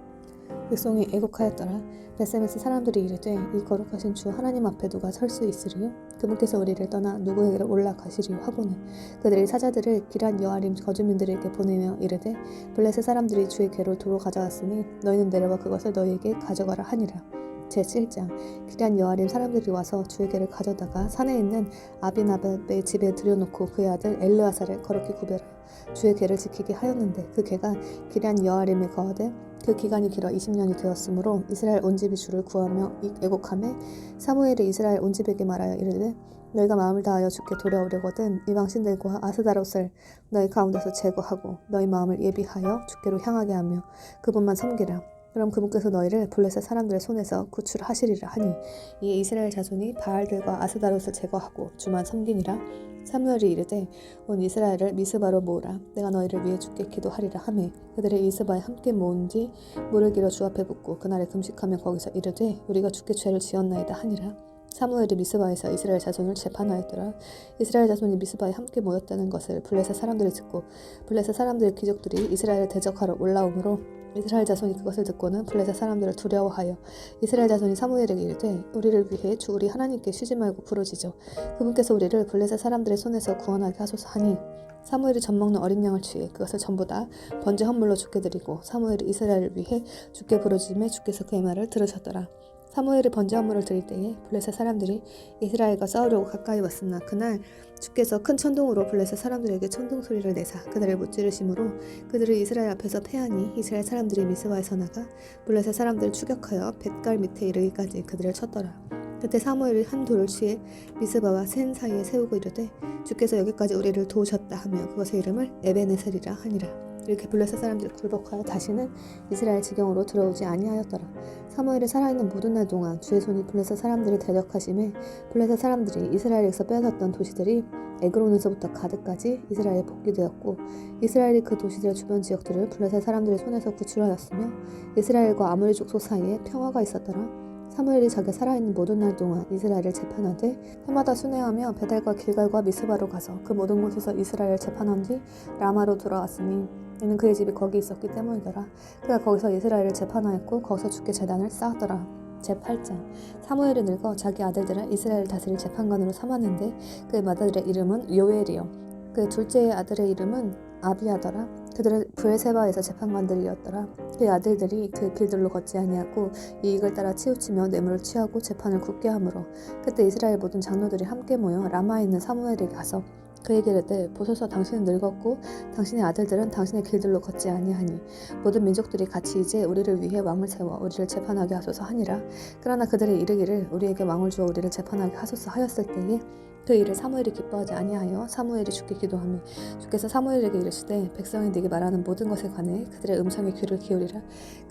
백성이 애곡하였더라. 벳세메스 사람들이 이르되 이 거룩하신 주 하나님 앞에 누가 설 수 있으리요? 그분께서 우리를 떠나 누구에게로 올라가시리요? 하고는 그들이 사자들을 기럇 여아림 거주민들에게 보내며 이르되 블레셋 사람들이 주의 궤를 도로 가져왔으니 너희는 내려와 그것을 너희에게 가져가라 하니라. 제7장 기럇 여아림 사람들이 와서 주의 궤를 가져다가 산에 있는 아비나답의 집에 들여놓고 그의 아들 엘르아사를 거룩히 구별하여 주의 궤를 지키게 하였는데 그 궤가 기럇 여아림에 거하되 그 기간이 길어 20년이 되었으므로 이스라엘 온 집이 주를 구하며 애곡하매 사무엘이 이스라엘 온 집에게 말하여 이르되 너희가 마음을 다하여 주께 돌아오려거든 이방 신들과 아스다롯을 너희 가운데서 제거하고 너희 마음을 예비하여 주께로 향하게 하며 그분만 섬기라. 그럼 그분께서 너희를 블레셋 사람들의 손에서 구출하시리라 하니 이에 이스라엘 자손이 바알들과 아스다롯을 제거하고 주만 섬기니라. 사무엘이 이르되 온 이스라엘을 미스바로 모으라. 내가 너희를 위해 주께 기도하리라 하매 그들의 미스바에 함께 모은 뒤 물을 길어 주 앞에 붓고 그날에 금식하며 거기서 이르되 우리가 주께 죄를 지었나이다 하니라. 사무엘이 미스바에서 이스라엘 자손을 재판하였더라. 이스라엘 자손이 미스바에 함께 모였다는 것을 블레셋 사람들이 듣고 블레셋 사람들의 귀족들이 이스라엘을 대적하러 올라오므로 이스라엘 자손이 그것을 듣고는 블레셋 사람들을 두려워하여 이스라엘 자손이 사무엘에게 이르되 우리를 위해 주 우리 하나님께 쉬지 말고 부르짖어 그분께서 우리를 블레셋 사람들의 손에서 구원하게 하소서 하니 사무엘이 젖먹는 어린 양을 취해 그것을 전부 다 번제 헌물로 주께 드리고 사무엘이 이스라엘을 위해 주께 부르짖음에 주께서 그의 말을 들으셨더라. 사무엘이 번제 헌물을 드릴 때에 블레셋 사람들이 이스라엘과 싸우려고 가까이 왔으나 그날 주께서 큰 천둥으로 블레셋 사람들에게 천둥 소리를 내사 그들을 무찌르심으로 그들을 이스라엘 앞에서 패하니 이스라엘 사람들이 미스바에서 나가 블레셋 사람들을 추격하여 벳갈 밑에 이르기까지 그들을 쳤더라. 그때 사무엘이 한 돌을 취해 미스바와 센 사이에 세우고 이르되 주께서 여기까지 우리를 도우셨다 하며 그것의 이름을 에베네셀이라 하니라. 이렇게 블레셋 사람들이 굴복하여 다시는 이스라엘 지경으로 들어오지 아니하였더라. 사무엘이 살아있는 모든 날 동안 주의 손이 블레셋 사람들을 대적하심에 블레셋 사람들이 이스라엘에서 빼앗았던 도시들이 에그론에서부터 가드까지 이스라엘에 복귀되었고 이스라엘이 그 도시들의 주변 지역들을 블레셋 사람들의 손에서 구출하였으며 이스라엘과 아모리 족속 사이에 평화가 있었더라. 사무엘이 자기 살아있는 모든 날 동안 이스라엘을 재판하되 해마다 순회하며 베델과 길갈과 미스바로 가서 그 모든 곳에서 이스라엘을 재판한 뒤 라마로 돌아왔으니 이는 그의 집이 거기 있었기 때문이더라. 그가 거기서 이스라엘을 재판하였고 거기서 주께 제단을 쌓았더라. 제8장 사무엘이 늙어 자기 아들들을 이스라엘 다스릴 재판관으로 삼았는데 그의 맏아들의 이름은 요엘이요 그의 둘째의 아들의 이름은 아비야더라. 그들은 브엘세바에서 재판관들이었더라. 그의 아들들이 그의 길들로 걷지 아니하고 이익을 따라 치우치며 뇌물을 취하고 재판을 굳게 하므로 그때 이스라엘 모든 장로들이 함께 모여 라마에 있는 사무엘에게 가서 그에게 이르되 보소서 당신은 늙었고 당신의 아들들은 당신의 길들로 걷지 아니하니 모든 민족들이 같이 이제 우리를 위해 왕을 세워 우리를 재판하게 하소서 하니라. 그러나 그들이 이르기를 우리에게 왕을 주어 우리를 재판하게 하소서 하였을 때에 그 일을 사무엘이 기뻐하지 아니하여 사무엘이 주께 기도하며 주께서 사무엘에게 이르시되 백성이 네게 말하는 모든 것에 관해 그들의 음성에 귀를 기울이라.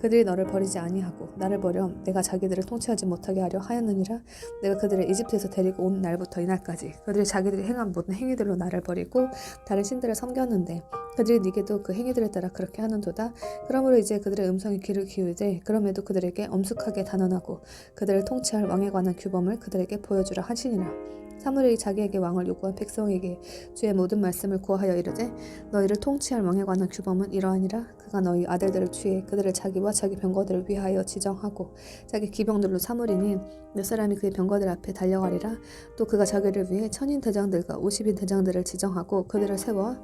그들이 너를 버리지 아니하고 나를 버려 내가 자기들을 통치하지 못하게 하려 하였느니라. 내가 그들을 이집트에서 데리고 온 날부터 이날까지 그들이 자기들이 행한 모든 행위들로 나를 버리고 다른 신들을 섬겼는데 그들이 네게도 그 행위들에 따라 그렇게 하는도다. 그러므로 이제 그들의 음성에 귀를 기울이되 그럼에도 그들에게 엄숙하게 단언하고 그들을 통치할 왕에 관한 규범을 그들에게 보여주라 하시니라. 사무엘이 자기에게 왕을 요구한 백성에게 주의 모든 말씀을 고하여 이르되 너희를 통치할 왕에 관한 규범은 이러하니라. 그가 너희 아들들을 취해 그들을 자기와 자기 병거들을 위하여 지정하고 자기 기병들로 삼으리니 몇 사람이 그의 병거들 앞에 달려가리라. 또 그가 자기를 위해 1000인 대장들과 50인 대장들을 지정하고 그들을 세워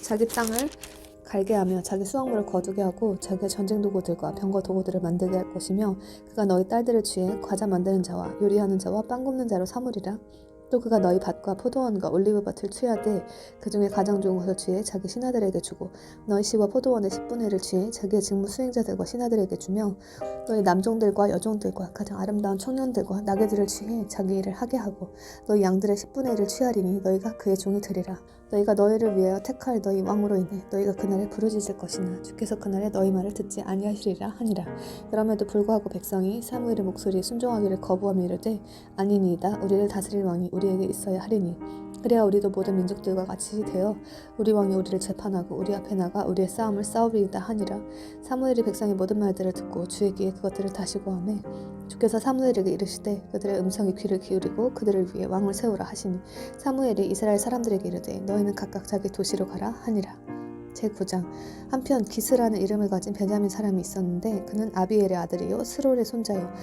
자기 땅을 갈게 하며 자기 수확물을 거두게 하고 자기의 전쟁 도구들과 병거 도구들을 만들게 할 것이며 그가 너희 딸들을 취해 과자 만드는 자와 요리하는 자와 빵 굽는 자로 삼으리라. 또 그가 너희 밭과 포도원과 올리브밭을 취하되 그 중에 가장 좋은 것을 취해 자기 신하들에게 주고 너희 씨와 포도원의 10분의 1을 취해 자기의 직무 수행자들과 신하들에게 주며 너희 남종들과 여종들과 가장 아름다운 청년들과 나귀들을 취해 자기 일을 하게 하고 너희 양들의 10분의 1을 취하리니 너희가 그의 종이 되리라. 너희가 너희를 위하여 택할 너희 왕으로 인해 너희가 그날에 부르짖을 것이나 주께서 그날에 너희 말을 듣지 아니하시리라 하니라. 그럼에도 불구하고 백성이 사무엘의 목소리에 순종하기를 거부하며 이르되 아니니이다. 우리를 다스릴 왕이 우리에게 있어야 하리니 그래야 우리도 모든 민족들과 같이 되어 우리 왕이 우리를 재판하고 우리 앞에 나가 우리의 싸움을 싸우리이다 하니라. 사무엘이 백성의 모든 말들을 듣고 주의 귀에 그것들을 다시 고하매 주께서 사무엘에게 이르시되 그들의 음성에 귀를 기울이고 그들을 위해 왕을 세우라 하시니 사무엘이 이스라엘 사람들에게 이르되 너희는 각각 자기 도시로 가라 하니라. 제9장 한편 기스라는 이름을 가진 베냐민 사람이 있었는데 그는 아비엘의 아들이요 스롤의 손자요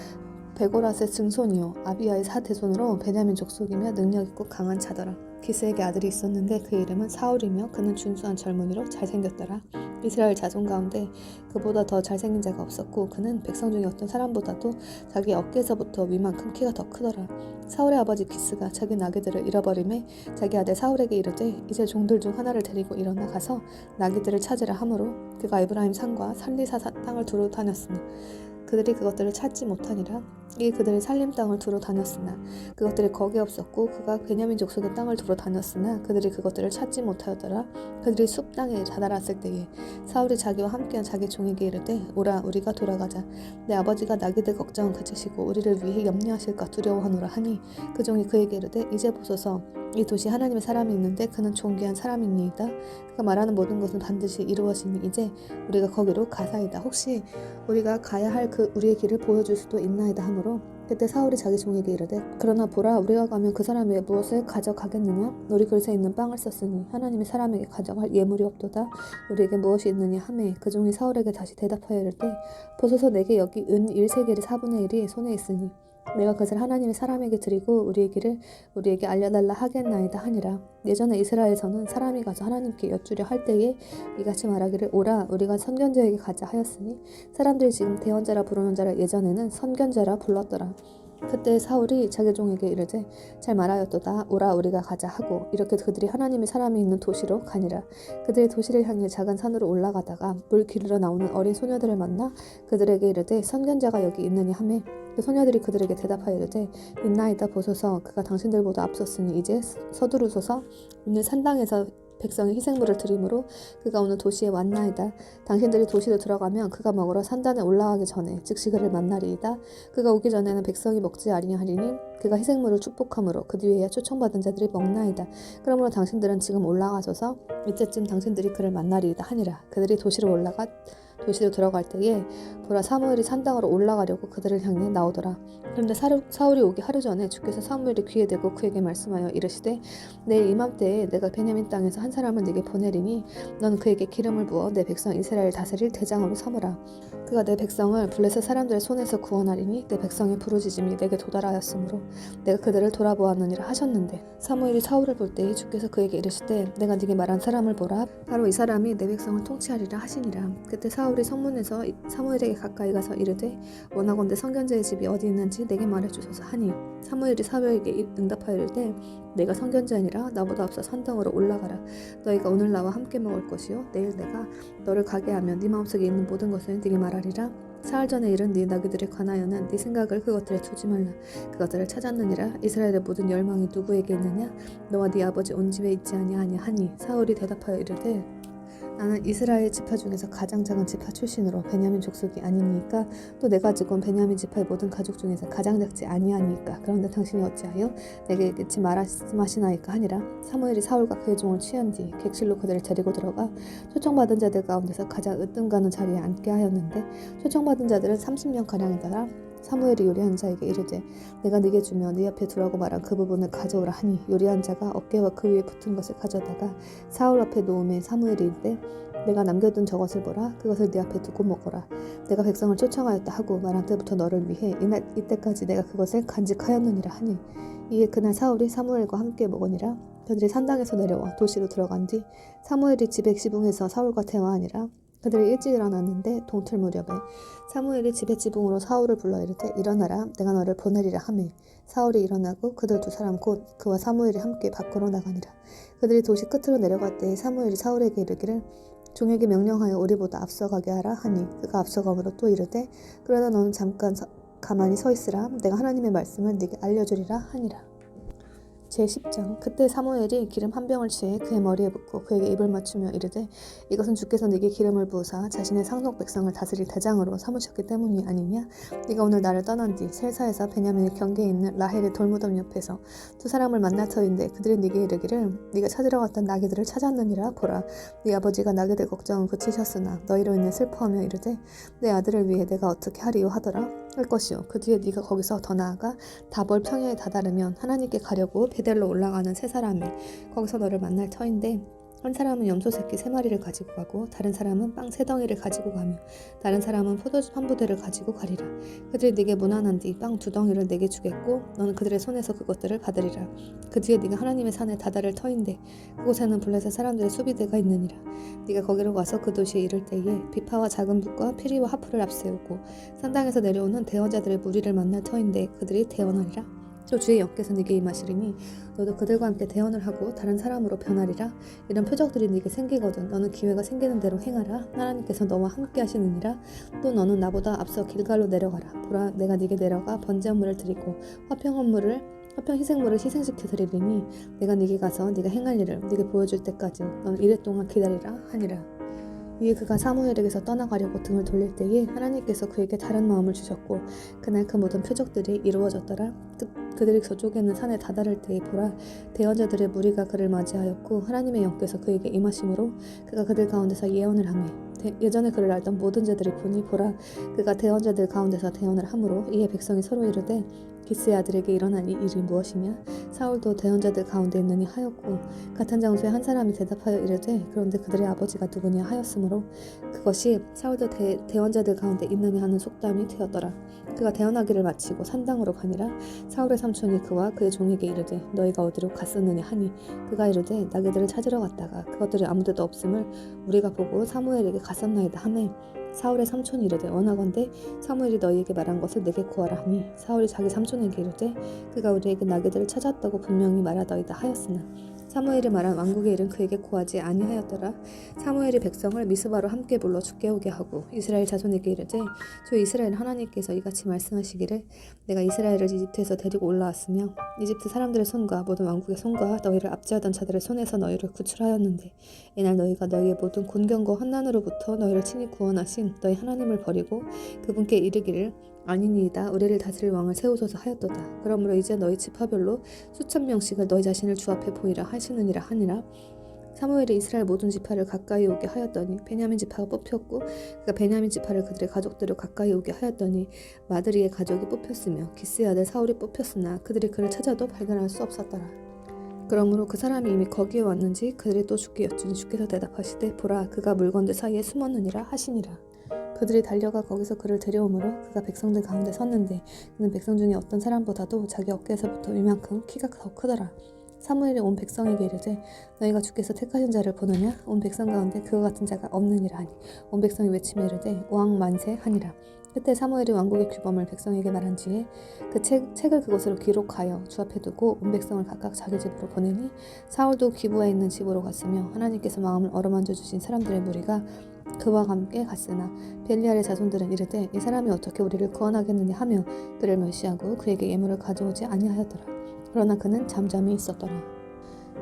베고랏의 증손이요 아비야의 사대손으로 베냐민 족속이며 능력있고 강한 자더라. 기스에게 아들이 있었는데 그 이름은 사울이며 그는 준수한 젊은이로 잘생겼더라. 이스라엘 자손 가운데 그보다 더 잘생긴 자가 없었고 그는 백성 중에 어떤 사람보다도 자기 어깨에서부터 위만큼 키가 더 크더라. 사울의 아버지 기스가 자기 나귀들을 잃어버림에 자기 아들 사울에게 이르되 이제 종들 중 하나를 데리고 일어나 가서 나귀들을 찾으라 하므로 그가 에브라임 산과 살리사 땅을 두루 다녔으나 그들이 그것들을 찾지 못하니라. 이 그들의 살림 땅을 두루 다녔으나 그것들이 거기 없었고 그가 베냐민 족속의 땅을 두루 다녔으나 그들이 그것들을 찾지 못하였더라. 그들이 숲 땅에 다다랐을 때에 사울이 자기와 함께한 자기 종에게 이르되 오라 우리가 돌아가자. 내 아버지가 나귀들 걱정은 그치시고 우리를 위해 염려하실까 두려워하노라 하니 그 종이 그에게 이르되 이제 보소서 이 도시에 하나님의 사람이 있는데 그는 존귀한 사람이니이다. 그가 말하는 모든 것은 반드시 이루어지니 이제 우리가 거기로 가사이다. 혹시 우리가 가야 할 그 우리의 길을 보여줄 수도 있나이다 하므로 그때 사울이 자기 종에게 이르되 그러나 보라 우리가 가면 그 사람에게 무엇을 가져가겠느냐 우리 그릇에 있는 빵을 썼으니 하나님의 사람에게 가져갈 예물이 없도다. 우리에게 무엇이 있느냐 하매 그 종이 사울에게 다시 대답하여 이르되 보소서 내게 여기 은 1세겔의 4분의 1이 손에 있으니 내가 그것을 하나님의 사람에게 드리고 우리의 길을 우리에게 알려달라 하겠나이다 하니라. 예전에 이스라엘에서는 사람이 가서 하나님께 여쭈려 할 때에 이같이 말하기를 오라 우리가 선견자에게 가자 하였으니 사람들이 지금 대언자라 부르는 자를 예전에는 선견자라 불렀더라. 그때 사울이 자기 종에게 이르되 잘 말하였도다. 오라 우리가 가자 하고 이렇게 그들이 하나님의 사람이 있는 도시로 가니라. 그들이 도시를 향해 작은 산으로 올라가다가 물 기르러 나오는 어린 소녀들을 만나 그들에게 이르되 선견자가 여기 있느냐 하매 그 소녀들이 그들에게 대답하여 이르되 있나이다. 보소서 그가 당신들보다 앞섰으니 이제 서두르소서. 오늘 산당에서 백성이 희생물을 드림으로 그가 오늘 도시에 왔나이다. 당신들이 도시로 들어가면 그가 먹으러 산단에 올라가기 전에 즉시 그를 만나리이다. 그가 오기 전에는 백성이 먹지 아니하리니 그가 희생물을 축복함으로 그 뒤에야 초청받은 자들이 먹나이다. 그러므로 당신들은 지금 올라가소서. 이때쯤 당신들이 그를 만나리이다 하니라. 그들이 도시로 들어갈 때에 보라 사무엘이 산당으로 올라가려고 그들을 향해 나오더라. 그런데 사울이 오기 하루 전에 주께서 사무엘의 귀에 대고 그에게 말씀하여 이르시되 내일 이맘때에 내가 베냐민 땅에서 한 사람을 네게 보내리니 너는 그에게 기름을 부어 내 백성 이스라엘을 다스릴 대장으로 삼으라. 그가 내 백성을 블레셋 사람들의 손에서 구원하리니 내 백성의 부르짖음이 내게 도달하였으므로 내가 그들을 돌아보았느니라 하셨는데 사무엘이 사울을 볼 때에 주께서 그에게 이르시되 내가 네게 말한 사람을 보라. 바로 이 사람이 내 백성을 통치하리라 하시니라. 그때 사울이 성문에서 사무엘에게 가까이 가서 이르되 원하건대 선견자의 집이 어디 있는지 내게 말해주소서 하니 사무엘이 사울에게 응답하여 이르되 내가 선견자니라. 나보다 앞서 산당으로 올라가라. 너희가 오늘 나와 함께 먹을 것이요 내일 내가 너를 가게 하면 네 마음속에 있는 모든 것을 네게 말하리라. 사흘 전에 이른 네 나귀들에 관하여는 네 생각을 그것들에 두지 말라. 그것들을 찾았느니라. 이스라엘의 모든 열망이 누구에게 있느냐? 너와 네 아버지 온 집에 있지 아니하냐 하니 사울이 대답하여 이르되 나는 이스라엘 지파 중에서 가장 작은 지파 출신으로 베냐민 족속이 아니니까 또 내가 지금 베냐민 지파의 모든 가족 중에서 가장 작지 아니하니까 그런데 당신이 어찌하여 내게 이렇게 말씀하시나이까 하니라. 사무엘이 사울과 그의 종을 취한 뒤 객실로 그들을 데리고 들어가 초청받은 자들 가운데서 가장 으뜸 가는 자리에 앉게 하였는데 초청받은 자들은 30명가량이더라. 사무엘이 요리한 자에게 이르되 내가 네게 주며 네 옆에 두라고 말한 그 부분을 가져오라 하니 요리한 자가 어깨와 그 위에 붙은 것을 가져다가 사울 앞에 놓음에 사무엘이 이르되 내가 남겨둔 저것을 보라. 그것을 네 앞에 두고 먹어라. 내가 백성을 초청하였다 하고 말한 때부터 너를 위해 이때까지 내가 그것을 간직하였느니라 하니 이에 그날 사울이 사무엘과 함께 먹으니라. 그들이 산당에서 내려와 도시로 들어간 뒤 사무엘이 집에 지붕에서 사울과 대화하니라. 그들이 일찍 일어났는데 동틀 무렵에 사무엘이 집의 지붕으로 사울을 불러 이르되 일어나라. 내가 너를 보내리라 하매 사울이 일어나고 그들 두 사람 곧 그와 사무엘이 함께 밖으로 나가니라. 그들이 도시 끝으로 내려갈 때에 사무엘이 사울에게 이르기를 종에게 명령하여 우리보다 앞서가게 하라 하니 그가 앞서가므로 또 이르되 그러나 너는 잠깐 가만히 서 있으라. 내가 하나님의 말씀을 네게 알려주리라 하니라. 제10장 그때 사무엘이 기름 한 병을 취해 그의 머리에 붓고 그에게 입을 맞추며 이르되 이것은 주께서 네게 기름을 부으사 자신의 상속 백성을 다스릴 대장으로 삼으셨기 때문이 아니냐. 네가 오늘 나를 떠난 뒤 셀사에서 베냐민의 경계에 있는 라헬의 돌무덤 옆에서 두 사람을 만날 터인데 그들이 네게 이르기를 네가 찾으러 갔던 나귀들을 찾았느니라. 보라 네 아버지가 나귀들 걱정은 그치셨으나 너희로 인해 슬퍼하며 이르되 내 아들을 위해 내가 어떻게 하리요 하더라 할 것이요. 그 뒤에 네가 거기서 더 나아가 다볼 평야에 다다르면 하나님께 가려고 베델로 올라가는 세 사람이 거기서 너를 만날 터인데 한 사람은 염소 새끼 3마리를 가지고 가고 다른 사람은 빵 3덩이를 가지고 가며 다른 사람은 포도즙 한 부대를 가지고 가리라. 그들이 네게 문안한 뒤 빵 2덩이를 네게 주겠고 너는 그들의 손에서 그것들을 받으리라. 그 뒤에 네가 하나님의 산에 다다를 터인데 그곳에는 블레셋 사람들의 수비대가 있느니라. 네가 거기로 가서 그 도시에 이를 때에 비파와 작은 붓과 피리와 하프를 앞세우고 산당에서 내려오는 대원자들의 무리를 만날 터인데 그들이 대원하리라. 또 주의 영께서 네게 임하시리니 너도 그들과 함께 대언을 하고 다른 사람으로 변하리라. 이런 표적들이 네게 생기거든 너는 기회가 생기는 대로 행하라. 하나님께서 너와 함께 하시느니라. 또 너는 나보다 앞서 길갈로 내려가라. 보라 내가 네게 내려가 번제 헌물을 드리고 화평 희생물을 희생시켜 드리리니 내가 네게 가서 네가 행할 일을 네게 보여줄 때까지 너는 이래 동안 기다리라 하니라. 이에 그가 사무엘에게서 떠나가려고 등을 돌릴 때에 하나님께서 그에게 다른 마음을 주셨고 그날 그 모든 표적들이 이루어졌더라. 그들이 저쪽에 있는 산에 다다를 때에 보라 대언자들의 무리가 그를 맞이하였고 하나님의 영께서 그에게 임하심으로 그가 그들 가운데서 예언을 하매 예전에 그를 알던 모든 자들이 보니 보라 그가 대언자들 가운데서 대언을 하므로 이에 백성이 서로 이르되 기스의 아들에게 일어난 이 일이 무엇이냐 사울도 대언자들 가운데 있느니 하였고 같은 장소에 한 사람이 대답하여 이르되 그런데 그들의 아버지가 누구냐 하였으므로 그것이 사울도 대언자들 가운데 있느냐 하는 속담이 되었더라. 그가 대언하기를 마치고 산당으로 가니라. 사울의 삼촌이 그와 그의 종에게 이르되 너희가 어디로 갔었느냐 하니 그가 이르되 나그들을 찾으러 갔다가 그것들이 아무데도 없음을 우리가 보고 사무엘에게 갔었나이다 하매 사울의 삼촌이 이르되 원하건대 사무엘이 너희에게 말한 것을 내게 구하라 하니 사울이 자기 삼촌에게 이르되 그가 우리에게 나그들을 찾았다고 분명히 말하더이다 하였으나 사무엘이 말한 왕국의 일은 그에게 구하지 아니하였더라. 사무엘이 백성을 미스바로 함께 불러 죽게 오게 하고 이스라엘 자손에게 이르되 주 이스라엘 하나님께서 이같이 말씀하시기를 내가 이스라엘을 이집트에서 데리고 올라왔으며 이집트 사람들의 손과 모든 왕국의 손과 너희를 압제하던 자들의 손에서 너희를 구출하였는데 이날 너희가 너희의 모든 곤경과 환난으로부터 너희를 친히 구원하신 너희 하나님을 버리고 그분께 이르기를 아니니이다 우리를 다스릴 왕을 세우소서 하였도다. 그러므로 이제 너희 지파별로 수천 명씩을 너희 자신을 주 앞에 보이라 하시느니라 하니라. 사무엘이 이스라엘 모든 지파를 가까이 오게 하였더니 베냐민 지파가 뽑혔고 그가 베냐민 지파를 그들의 가족들을 가까이 오게 하였더니 마드리의 가족이 뽑혔으며 기스의 아들 사울이 뽑혔으나 그들이 그를 찾아도 발견할 수 없었더라. 그러므로 그 사람이 이미 거기에 왔는지 그들이 또 죽게 여쭈니 주께서 대답하시되 보라 그가 물건들 사이에 숨었느니라 하시니라. 그들이 달려가 거기서 그를 데려오므로 그가 백성들 가운데 섰는데 그는 백성 중에 어떤 사람보다도 자기 어깨에서부터 이만큼 키가 더 크더라. 사무엘이 온 백성에게 이르되 너희가 주께서 택하신 자를 보느냐 온 백성 가운데 그와 같은 자가 없느니라 하니 온 백성이 외치며 이르되 왕 만세 하니라. 그때 사무엘이 왕국의 규범을 백성에게 말한 뒤에 그 책을 그곳으로 기록하여 주 앞에 두고 온 백성을 각각 자기 집으로 보내니 사울도 기부에 있는 집으로 갔으며 하나님께서 마음을 어루만져 주신 사람들의 무리가 그와 함께 갔으나 벨리알의 자손들은 이르되 이 사람이 어떻게 우리를 구원하겠느냐 하며 그를 멸시하고 그에게 예물을 가져오지 아니하였더라. 그러나 그는 잠잠히 있었더라.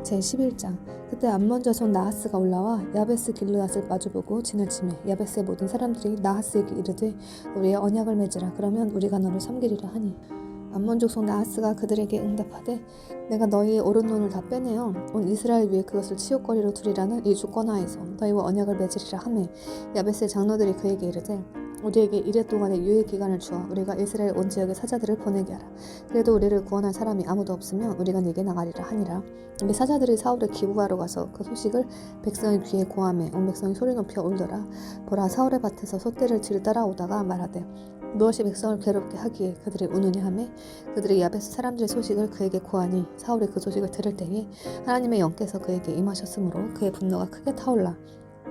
제11장 그때 암몬 자손 나하스가 올라와 야베스 길르앗을 마주보고 진을 치매 야베스의 모든 사람들이 나하스에게 이르되 우리의 언약을 맺으라 그러면 우리가 너를 섬기리라 하니 암몬 족속 나하스가 그들에게 응답하되 내가 너희의 오른눈을 다 빼내어 온 이스라엘 위에 그것을 치욕거리로 두리라는 이 주권하에서 너희와 언약을 맺으리라 하매 야베스의 장로들이 그에게 이르되 우리에게 이래 동안의 유예 기간을 주어 우리가 이스라엘 온 지역의 사자들을 보내게 하라. 그래도 우리를 구원할 사람이 아무도 없으면 우리가 네게 나가리라 하니라. 이게 사자들이 사울의 기부하러 가서 그 소식을 백성의 귀에 고하매 온 백성이 소리 높여 울더라. 보라 사울의 밭에서 소떼를 질 따라오다가 말하되 무엇이 백성을 괴롭게 하기에 그들이 우느냐 하매 그들이 야베스 사람들의 소식을 그에게 고하니 사울이 그 소식을 들을 때에 하나님의 영께서 그에게 임하셨으므로 그의 분노가 크게 타올라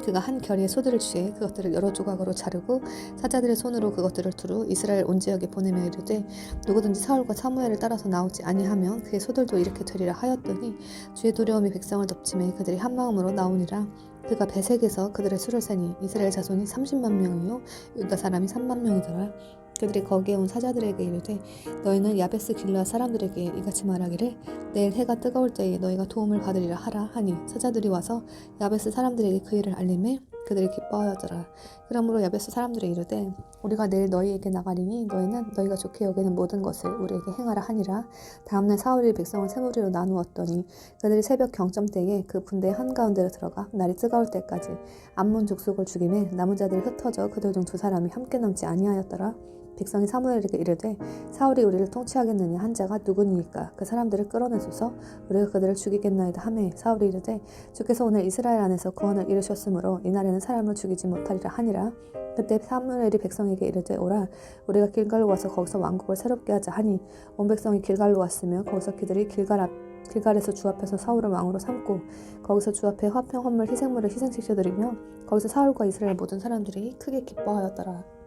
그가 한 결의의 소들을 취해 그것들을 여러 조각으로 자르고 사자들의 손으로 그것들을 두루 이스라엘 온 지역에 보내며 이르되 누구든지 사울과 사무엘을 따라서 나오지 아니하면 그의 소들도 이렇게 되리라 하였더니 주의 두려움이 백성을 덮치매 그들이 한 마음으로 나오니라. 그가 베색에서 그들의 수를 세니 이스라엘 자손이 30만 명이요 유다 사람이 3만 명이더라. 그들이 거기에 온 사자들에게 이르되 너희는 야베스 길르앗 사람들에게 이같이 말하기를 내일 해가 뜨거울 때에 너희가 도움을 받으리라 하라 하니 사자들이 와서 야베스 사람들에게 그 일을 알림해 그들이 기뻐하였더라. 그러므로 야베스 사람들이 이르되 우리가 내일 너희에게 나가리니 너희는 너희가 좋게 여기는 모든 것을 우리에게 행하라 하니라. 다음날 사울이 백성을 세 무리로 나누었더니 그들이 새벽 경점 때에 그 군대의 한가운데로 들어가 날이 뜨거울 때까지 암몬 족속을 죽이매 남은 자들이 흩어져 그들 중 두 사람이 함께 남지 아니하였더라. 백성이 사무엘에게 이르되 사울이 우리를 통치하겠느냐 한 자가 누구니이까 그 사람들을 끌어내소서 우리가 그들을 죽이겠나이다 하매 사울이 이르되 주께서 오늘 이스라엘 안에서 구원을 이루셨으므로 이날에는 사람을 죽이지 못하리라 하니라. 그때 사무엘이 백성에게 이르되 오라 우리가 길갈로 와서 거기서 왕국을 새롭게 하자 하니 온 백성이 길갈로 왔으며 거기서 그들이 길갈에서 주 앞에서 사울을 왕으로 삼고 거기서 주 앞에 화평 헌물 희생물을 희생시켜드리며 거기서 사울과 이스라엘 모든 사람들이 크게 기뻐하였더라.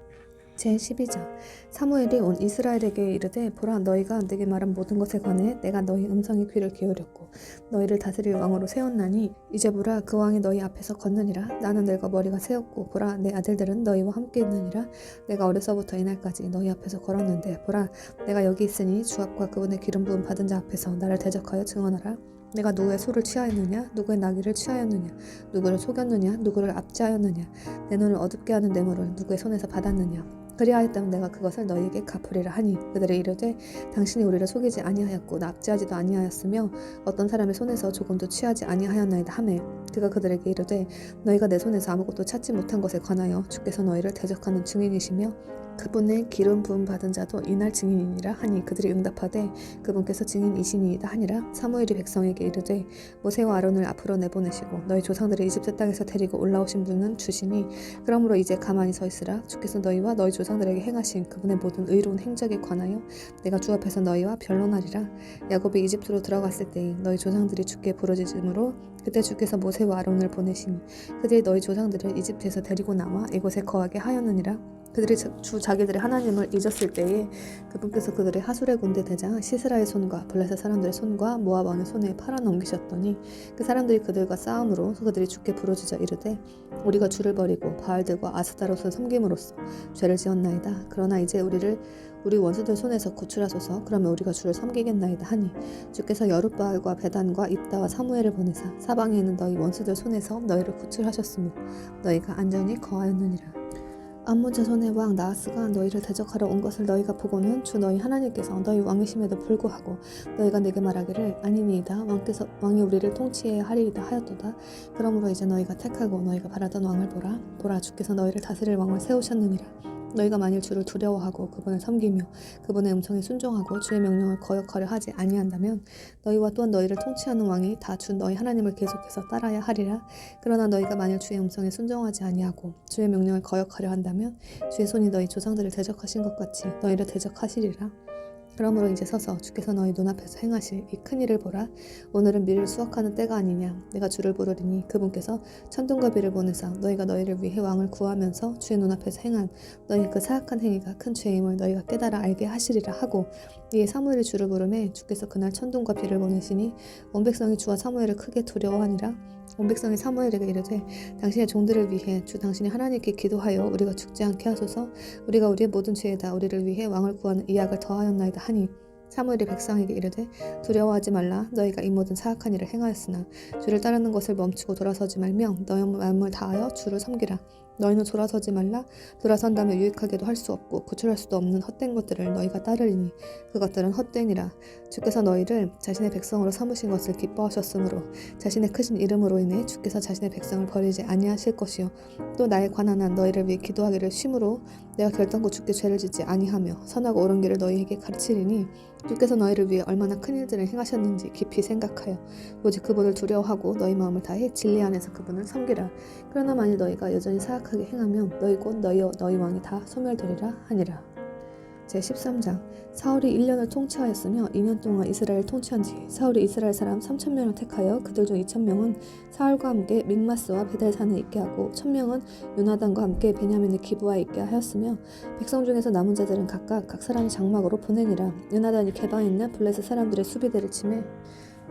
제12장 사무엘이 온 이스라엘에게 이르되 보라 너희가 내게 말한 모든 것에 관해 내가 너희 음성에 귀를 기울였고 너희를 다스릴 왕으로 세웠나니 이제 보라 그 왕이 너희 앞에서 걷느니라. 나는 늙어 머리가 새었고 보라 내 아들들은 너희와 함께 있느니라. 내가 어려서부터 이날까지 너희 앞에서 걸었는데 보라 내가 여기 있으니 주 앞과 그분의 기름 부음 받은 자 앞에서 나를 대적하여 증언하라. 내가 누구의 소를 취하였느냐 누구의 나귀를 취하였느냐 누구를 속였느냐 누구를 압제하였느냐 내 눈을 어둡게 하는 뇌물을 누구의 손에서 받았느냐 그리하였다면 내가 그것을 너희에게 갚으리라 하니 그들이 이르되 당신이 우리를 속이지 아니하였고 납치하지도 아니하였으며 어떤 사람의 손에서 조금도 취하지 아니하였나이다 하매 그가 그들에게 이르되 너희가 내 손에서 아무것도 찾지 못한 것에 관하여 주께서 너희를 대적하는 증인이시며 그분의 기름 부음 받은 자도 이날 증인이니라 하니 그들이 응답하되 그분께서 증인이시니이다 하니라. 사무엘이 백성에게 이르되 모세와 아론을 앞으로 내보내시고 너희 조상들을 이집트 땅에서 데리고 올라오신 분은 주시니 그러므로 이제 가만히 서 있으라. 주께서 너희와 너희 조상들에게 행하신 그분의 모든 의로운 행적에 관하여 내가 주 앞에서 너희와 변론하리라. 야곱이 이집트로 들어갔을 때에 너희 조상들이 주께 부르짖음으로 그때 주께서 모세와 아론을 보내시니 그들이 너희 조상들을 이집트에서 데리고 나와 이곳에 거하게 하였느니라. 그들이 자기들의 하나님을 잊었을 때에 그분께서 그들의 하술의 군대 대장 시스라의 손과 블레셋 사람들의 손과 모압 왕의 손에 팔아넘기셨더니 그 사람들이 그들과 싸움으로 그들이 주께 부르짖어 이르되 우리가 주를 버리고 바알들과 아스타롯을 섬김으로써 죄를 지었나이다. 그러나 이제 우리 원수들 손에서 구출하소서. 그러면 우리가 주를 섬기겠나이다 하니 주께서 여룻바알과 베단과 입다와 사무엘을 보내사 사방에 있는 너희 원수들 손에서 너희를 구출하셨으므로 너희가 안전히 거하였느니라. 암몬 자손의 왕 나하스가 너희를 대적하러 온 것을 너희가 보고는 주 너희 하나님께서 너희 왕이심에도 불구하고 너희가 내게 말하기를 아니니이다 왕이 우리를 통치해야 하리이다 하였도다. 그러므로 이제 너희가 택하고 너희가 바라던 왕을 보라 주께서 너희를 다스릴 왕을 세우셨느니라. 너희가 만일 주를 두려워하고 그분을 섬기며 그분의 음성에 순종하고 주의 명령을 거역하려 하지 아니한다면 너희와 또한 너희를 통치하는 왕이 다 주 너희 하나님을 계속해서 따라야 하리라. 그러나 너희가 만일 주의 음성에 순종하지 아니하고 주의 명령을 거역하려 한다면 주의 손이 너희 조상들을 대적하신 것 같이 너희를 대적하시리라. 그러므로 이제 서서 주께서 너희 눈앞에서 행하실 이 큰일을 보라. 오늘은 밀을 수확하는 때가 아니냐. 내가 주를 부르리니 그분께서 천둥과 비를 보내사 너희가 너희를 위해 왕을 구하면서 주의 눈앞에서 행한 너희 그 사악한 행위가 큰 죄임을 너희가 깨달아 알게 하시리라 하고 이에 사무엘이 주를 부르매 주께서 그날 천둥과 비를 보내시니 온 백성이 주와 사무엘을 크게 두려워하니라. 온 백성이 사무엘에게 이르되 당신의 종들을 위해 주 당신의 하나님께 기도하여 우리가 죽지 않게 하소서. 우리가 우리의 모든 죄에다 우리를 위해 왕을 구하는 이 악을 더하였나이다 하니 사무엘이 백성에게 이르되 두려워하지 말라. 너희가 이 모든 사악한 일을 행하였으나 주를 따르는 것을 멈추고 돌아서지 말며 너희 마음을 다하여 주를 섬기라. 너희는 돌아서지 말라. 돌아선다면 유익하게도 할 수 없고 구출할 수도 없는 헛된 것들을 너희가 따르리니 그것들은 헛되니라. 주께서 너희를 자신의 백성으로 삼으신 것을 기뻐하셨으므로 자신의 크신 이름으로 인해 주께서 자신의 백성을 버리지 아니하실 것이요 또 나의 관한 한 너희를 위해 기도하기를 쉼으로 내가 결단코 주께 죄를 짓지 아니하며 선하고 옳은 길을 너희에게 가르치리니 주께서 너희를 위해 얼마나 큰 일들을 행하셨는지 깊이 생각하여 오직 그분을 두려워하고 너희 마음을 다해 진리 안에서 그분을 섬기라. 그러나 만일 너희가 여전히 사악하게 행하면 너희 곧 너희 왕이 다 소멸되리라 하니라. 제13장 사울이 1년을 통치하였으며 2년 동안 이스라엘을 통치한 뒤 사울이 이스라엘 사람 3,000명을 택하여 그들 중 2,000명은 사울과 함께 믹마스와 베델산에 있게 하고 1,000명은 요나단과 함께 베냐민의 기브아에 있게 하였으며 백성 중에서 남은 자들은 각각 각 사람의 장막으로 보내니라. 요나단이 개방에 있는 블레셋 사람들의 수비대를 치매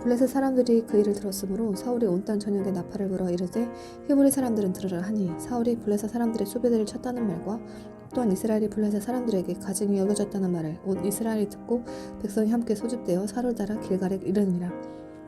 블레셋 사람들이 그 일을 들었으므로 사울이 온 땅 전역에 나팔을 불어 이르되 히브리 사람들은 들으라 하니 사울이 블레셋 사람들의 수비대를 쳤다는 말과 또한 이스라엘이 블레셋 사람들에게 가증히 여겨졌다는 말을 온 이스라엘이 듣고 백성이 함께 소집되어 사를 따라 길갈에 이르니라.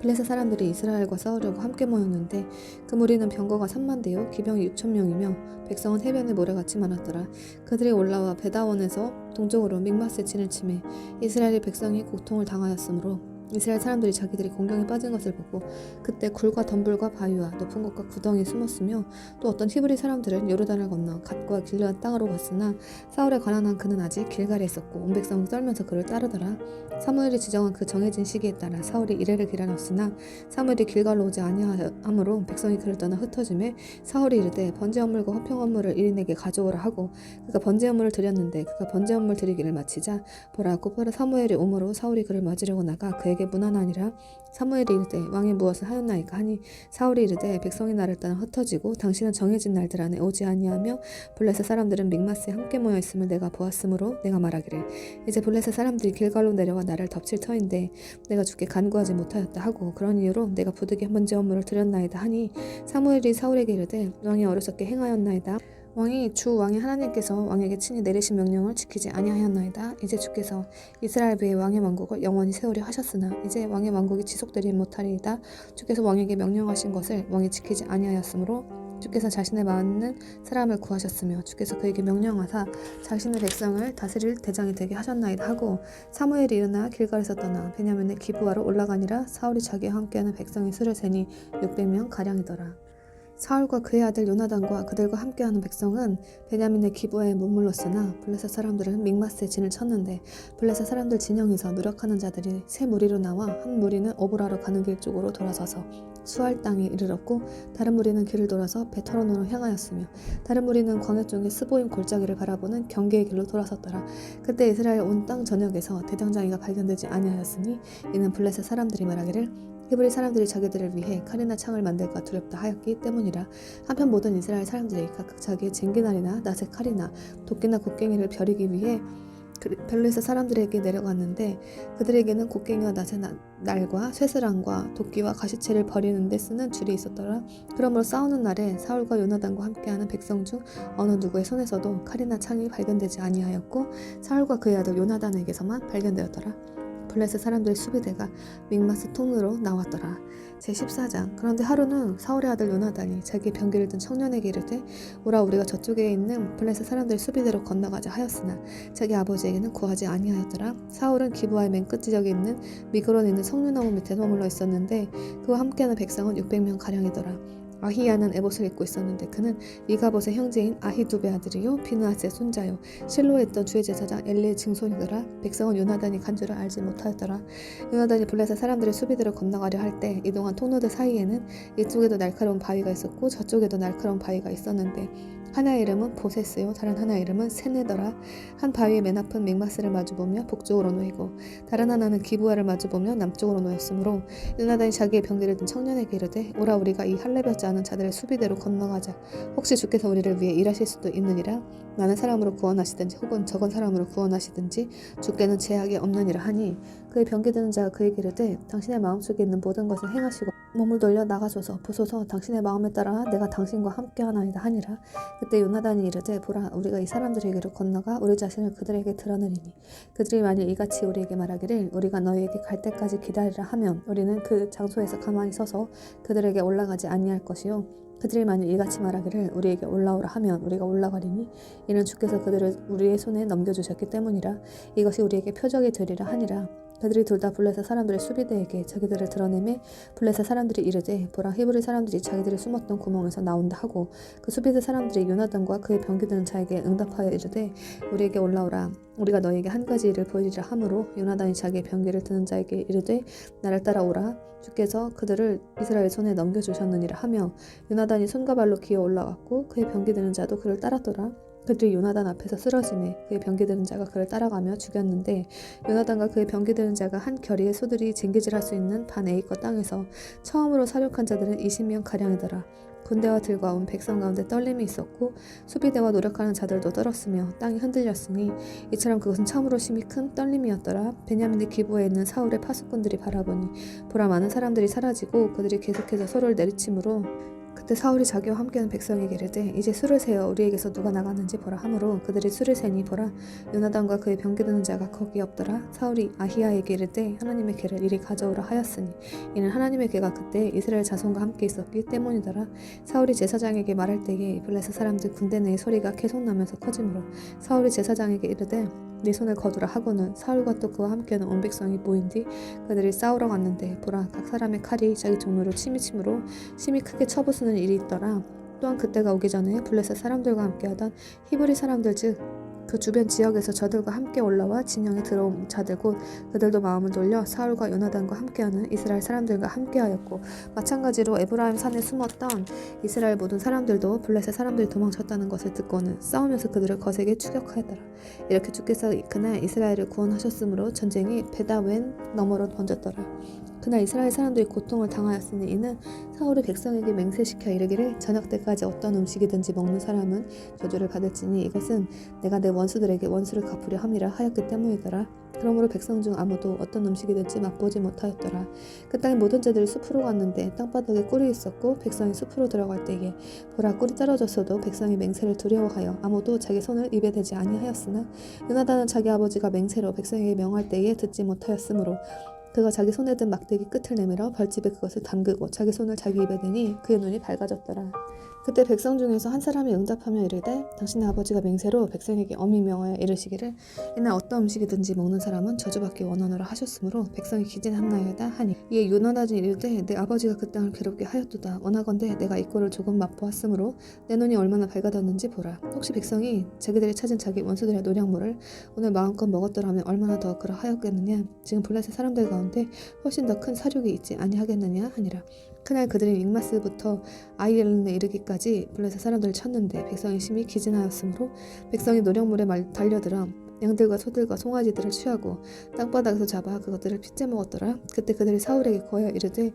블레셋 사람들이 이스라엘과 싸우려고 함께 모였는데 그 무리는 병거가 30,000대요 기병이 6,000명이며 백성은 해변에 모래같이 많았더라. 그들이 올라와 베다원에서 동쪽으로 믹마스에 진을 치매 이스라엘의 백성이 고통을 당하였으므로 이스라엘 사람들이 자기들이 공경에 빠진 것을 보고 그때 굴과 덤불과 바위와 높은 곳과 구덩이에 숨었으며 또 어떤 히브리 사람들은 요르단을 건너 갓과 길르앗 땅으로 갔으나 사울에 관한 한 그는 아직 길갈에 있었고 온 백성은 떨면서 그를 따르더라. 사무엘이 지정한 그 정해진 시기에 따라 사울이 이레를 길어놨으나 사무엘이 길갈로 오지 아니하므로 백성이 그를 떠나 흩어지매 사울이 이르되 번제 헌물과 화평 헌물을 1인에게 가져오라 하고 그가 번제 헌물을 드렸는데 그가 번제 헌물 드리기를 마치자 보라 곧바로 사무엘이 오므로 사울이 그를 맞으려고 나가 그에게 문안하니라. 사무엘이 이르되 왕이 무엇을 하였나이까 하니 사울이 이르되 백성이 나를 떠나 흩어지고 당신은 정해진 날들 안에 오지 아니하며 블레셋 사람들은 믹마스에 함께 모여 있음을 내가 보았으므로 내가 말하기를 이제 블레셋 사람들이 길갈로 내려와 나를 덮칠 터인데 내가 주께 간구하지 못하였다 하고 그런 이유로 내가 부득이 번제 업무를 드렸나이다 하니 사무엘이 사울에게 이르되 왕이 어리석게 행하였나이다. 왕이 주 왕의 하나님께서 왕에게 친히 내리신 명령을 지키지 아니하였나이다. 이제 주께서 이스라엘 외에 왕의 왕국을 영원히 세우려 하셨으나 이제 왕의 왕국이 지속되지 못하리이다. 주께서 왕에게 명령하신 것을 왕이 지키지 아니하였으므로 주께서 자신에 맞는 사람을 구하셨으며 주께서 그에게 명령하사 자신의 백성을 다스릴 대장이 되게 하셨나이다 하고 사무엘이 일어나 길갈에서 떠나 베냐민의 기브아로 올라가니라. 사울이 자기와 함께하는 백성의 수를 세니 600명 가량이더라. 사울과 그의 아들 요나단과 그들과 함께하는 백성은 베냐민의 기브아에 머물렀으나 블레셋 사람들은 믹마스에 진을 쳤는데 블레셋 사람들 진영에서 누락하는 자들이 세 무리로 나와 한 무리는 오보라로 가는 길 쪽으로 돌아서서 수알 땅에 이르렀고 다른 무리는 길을 돌아서 베토론으로 향하였으며 다른 무리는 광야 쪽의 스보임 골짜기를 바라보는 경계의 길로 돌아섰더라. 그때 이스라엘 온 땅 전역에서 대장장이가 발견되지 아니하였으니 이는 블레셋 사람들이 말하기를 히브리 사람들이 자기들을 위해 칼이나 창을 만들까 두렵다 하였기 때문이라. 한편 모든 이스라엘 사람들이 각각 자기의 쟁기날이나 낫의 칼이나 도끼나 곡괭이를 벼리기 위해 블레셋 사람들에게 내려갔는데 그들에게는 곡괭이와 낫의 날과 쇠스랑과 도끼와 가시채를 버리는 데 쓰는 줄이 있었더라. 그러므로 싸우는 날에 사울과 요나단과 함께하는 백성 중 어느 누구의 손에서도 칼이나 창이 발견되지 아니하였고 사울과 그의 아들 요나단에게서만 발견되었더라. 블레셋 사람들의 수비대가 믹마스 통로로 나왔더라. 제14장. 그런데 하루는 사울의 아들 요나단이 자기 병기를 든 청년에게 이르되 오라 우리가 저쪽에 있는 블레셋 사람들의 수비대로 건너가자 하였으나 자기 아버지에게는 구하지 아니하였더라. 사울은 기브아의 맨 끝지역에 있는 미그론에 있는 석류나무 밑에 머물러 있었는데 그와 함께하는 백성은 600명 가량이더라. 아히야는 에봇을 입고 있었는데 그는 이가봇의 형제인 아히두베 아들이요 비느하스의 손자요 실로에 있던 주의 제사장 엘리의 증손이더라. 백성은 요나단이 간 줄을 알지 못하였더라. 요나단이 블레셋 사람들의 수비대로 건너가려 할 때 이동한 통로들 사이에는 이쪽에도 날카로운 바위가 있었고 저쪽에도 날카로운 바위가 있었는데 하나의 이름은 보세스요 다른 하나의 이름은 세네더라. 한 바위의 맨 앞은 믹마스를 마주보며 북쪽으로 놓이고 다른 하나는 기브아를 마주보며 남쪽으로 놓였으므로 요나단이 자기의 병기를 든 청년에게 이르되 오라 우리가 이 할례받지 않은 자들의 수비대로 건너가자. 혹시 주께서 우리를 위해 일하실 수도 있느니라. 많은 사람으로 구원하시든지 혹은 적은 사람으로 구원하시든지 주께는 제약이 없느니라 하니 그의 병기 드는 자가 그에게 이르되 당신의 마음속에 있는 모든 것을 행하시고 몸을 돌려 나가소서 보소서 당신의 마음에 따라 내가 당신과 함께하나이다 하니라. 그때 요나단이 이르되 보라 우리가 이 사람들에게로 건너가 우리 자신을 그들에게 드러내리니 그들이 만일 이같이 우리에게 말하기를 우리가 너희에게 갈 때까지 기다리라 하면 우리는 그 장소에서 가만히 서서 그들에게 올라가지 아니할 것이요 그들이 만일 이같이 말하기를 우리에게 올라오라 하면 우리가 올라가리니 이는 주께서 그들을 우리의 손에 넘겨주셨기 때문이라. 이것이 우리에게 표적이 되리라 하니라. 그들이 둘 다 블레셋 사람들의 수비대에게 자기들을 드러내매 블레셋 사람들이 이르되 보라 히브리 사람들이 자기들이 숨었던 구멍에서 나온다 하고 그 수비대 사람들이 요나단과 그의 병기 드는 자에게 응답하여 이르되 우리에게 올라오라 우리가 너에게 한 가지 일을 보이리라 하므로 요나단이 자기의 병기를 드는 자에게 이르되 나를 따라오라 주께서 그들을 이스라엘 손에 넘겨주셨느니라 하며 요나단이 손과 발로 기어 올라갔고 그의 병기 드는 자도 그를 따랐더라. 그들이 요나단 앞에서 쓰러지매 그의 병기 드는 자가 그를 따라가며 죽였는데 요나단과 그의 병기 드는 자가 한 겨리의 소들이 쟁기질할 수 있는 반 A거 땅에서 처음으로 사륙한 자들은 20명 가량이더라. 군대와 들과 온 백성 가운데 떨림이 있었고 수비대와 노력하는 자들도 떨었으며 땅이 흔들렸으니 이처럼 그것은 참으로 심히 큰 떨림이었더라. 베냐민의 기브아에 있는 사울의 파수꾼들이 바라보니 보라 많은 사람들이 사라지고 그들이 계속해서 서로를 내리치므로 그때 사울이 자기와 함께하는 백성에게 이르되 이제 수를 세어 우리에게서 누가 나갔는지 보라 하므로 그들이 수를 세니 보라 요나단과 그의 병기 드는 자가 거기 없더라. 사울이 아히야에게 이르되 하나님의 괴를 이리 가져오라 하였으니 이는 하나님의 괴가 그때 이스라엘 자손과 함께 있었기 때문이더라. 사울이 제사장에게 말할 때에 블레셋 사람들 군대 내의 소리가 계속 나면서 커지므로 사울이 제사장에게 이르되 네 손을 거두라 하고는 사울과 또 그와 함께하는 온 백성이 모인 뒤 그들이 싸우러 갔는데 보라 각 사람의 칼이 자기 종로를 침이 침으로 심히 크게 쳐부수는 일이 있더라. 또한 그때가 오기 전에 블레셋 사람들과 함께하던 히브리 사람들 즉 그 주변 지역에서 저들과 함께 올라와 진영에 들어온 자들 곧 그들도 마음을 돌려 사울과 요나단과 함께하는 이스라엘 사람들과 함께하였고 마찬가지로 에브라임 산에 숨었던 이스라엘 모든 사람들도 블레셋 사람들이 도망쳤다는 것을 듣고는 싸우면서 그들을 거세게 추격하였더라. 이렇게 주께서 그날 이스라엘을 구원하셨으므로 전쟁이 베다웬 너머로 번졌더라. 그날 이스라엘 사람들이 고통을 당하였으니 이는 사울이 백성에게 맹세시켜 이르기를 저녁 때까지 어떤 음식이든지 먹는 사람은 저주를 받을지니 이것은 내가 내 원수들에게 원수를 갚으려 함이라 하였기 때문이더라. 그러므로 백성 중 아무도 어떤 음식이든지 맛보지 못하였더라. 그 땅의 모든 자들이 숲으로 갔는데 땅바닥에 꿀이 있었고 백성이 숲으로 들어갈 때에 보라 꿀이 떨어졌어도 백성이 맹세를 두려워하여 아무도 자기 손을 입에 대지 아니하였으나 요나단은 자기 아버지가 맹세로 백성에게 명할 때에 듣지 못하였으므로 그가 자기 손에 든 막대기 끝을 내밀어 벌집에 그것을 담그고 자기 손을 자기 입에 대니 그의 눈이 밝아졌더라. 그때 백성 중에서 한 사람이 응답하며 이르되 당신의 아버지가 맹세로 백성에게 엄히 명하여 이르시기를 이날 어떤 음식이든지 먹는 사람은 저주받기 원하노라 하셨으므로 백성이 기진하나이다 하니 이에 요나단이 이르되 내 아버지가 그 땅을 괴롭게 하였도다. 원하건대 내가 이 꼴을 조금 맛보았으므로 내 눈이 얼마나 밝아졌는지 보라. 혹시 백성이 자기들이 찾은 자기 원수들의 노량물을 오늘 마음껏 먹었더라면 얼마나 더 그러하였겠느냐. 지금 블레셋 사람들 가운데 훨씬 더 큰 사륙이 있지 아니하겠느냐 하니라. 그날 그들이 믹마스부터 아이엘론에 이르기까지 블레셋 사람들을 쳤는데 백성이 심히 기진하였으므로 백성이 노량물에 달려들어 양들과 소들과 송아지들을 취하고 땅바닥에서 잡아 그것들을 핏째 먹었더라. 그때 그들이 사울에게 거하여 이르되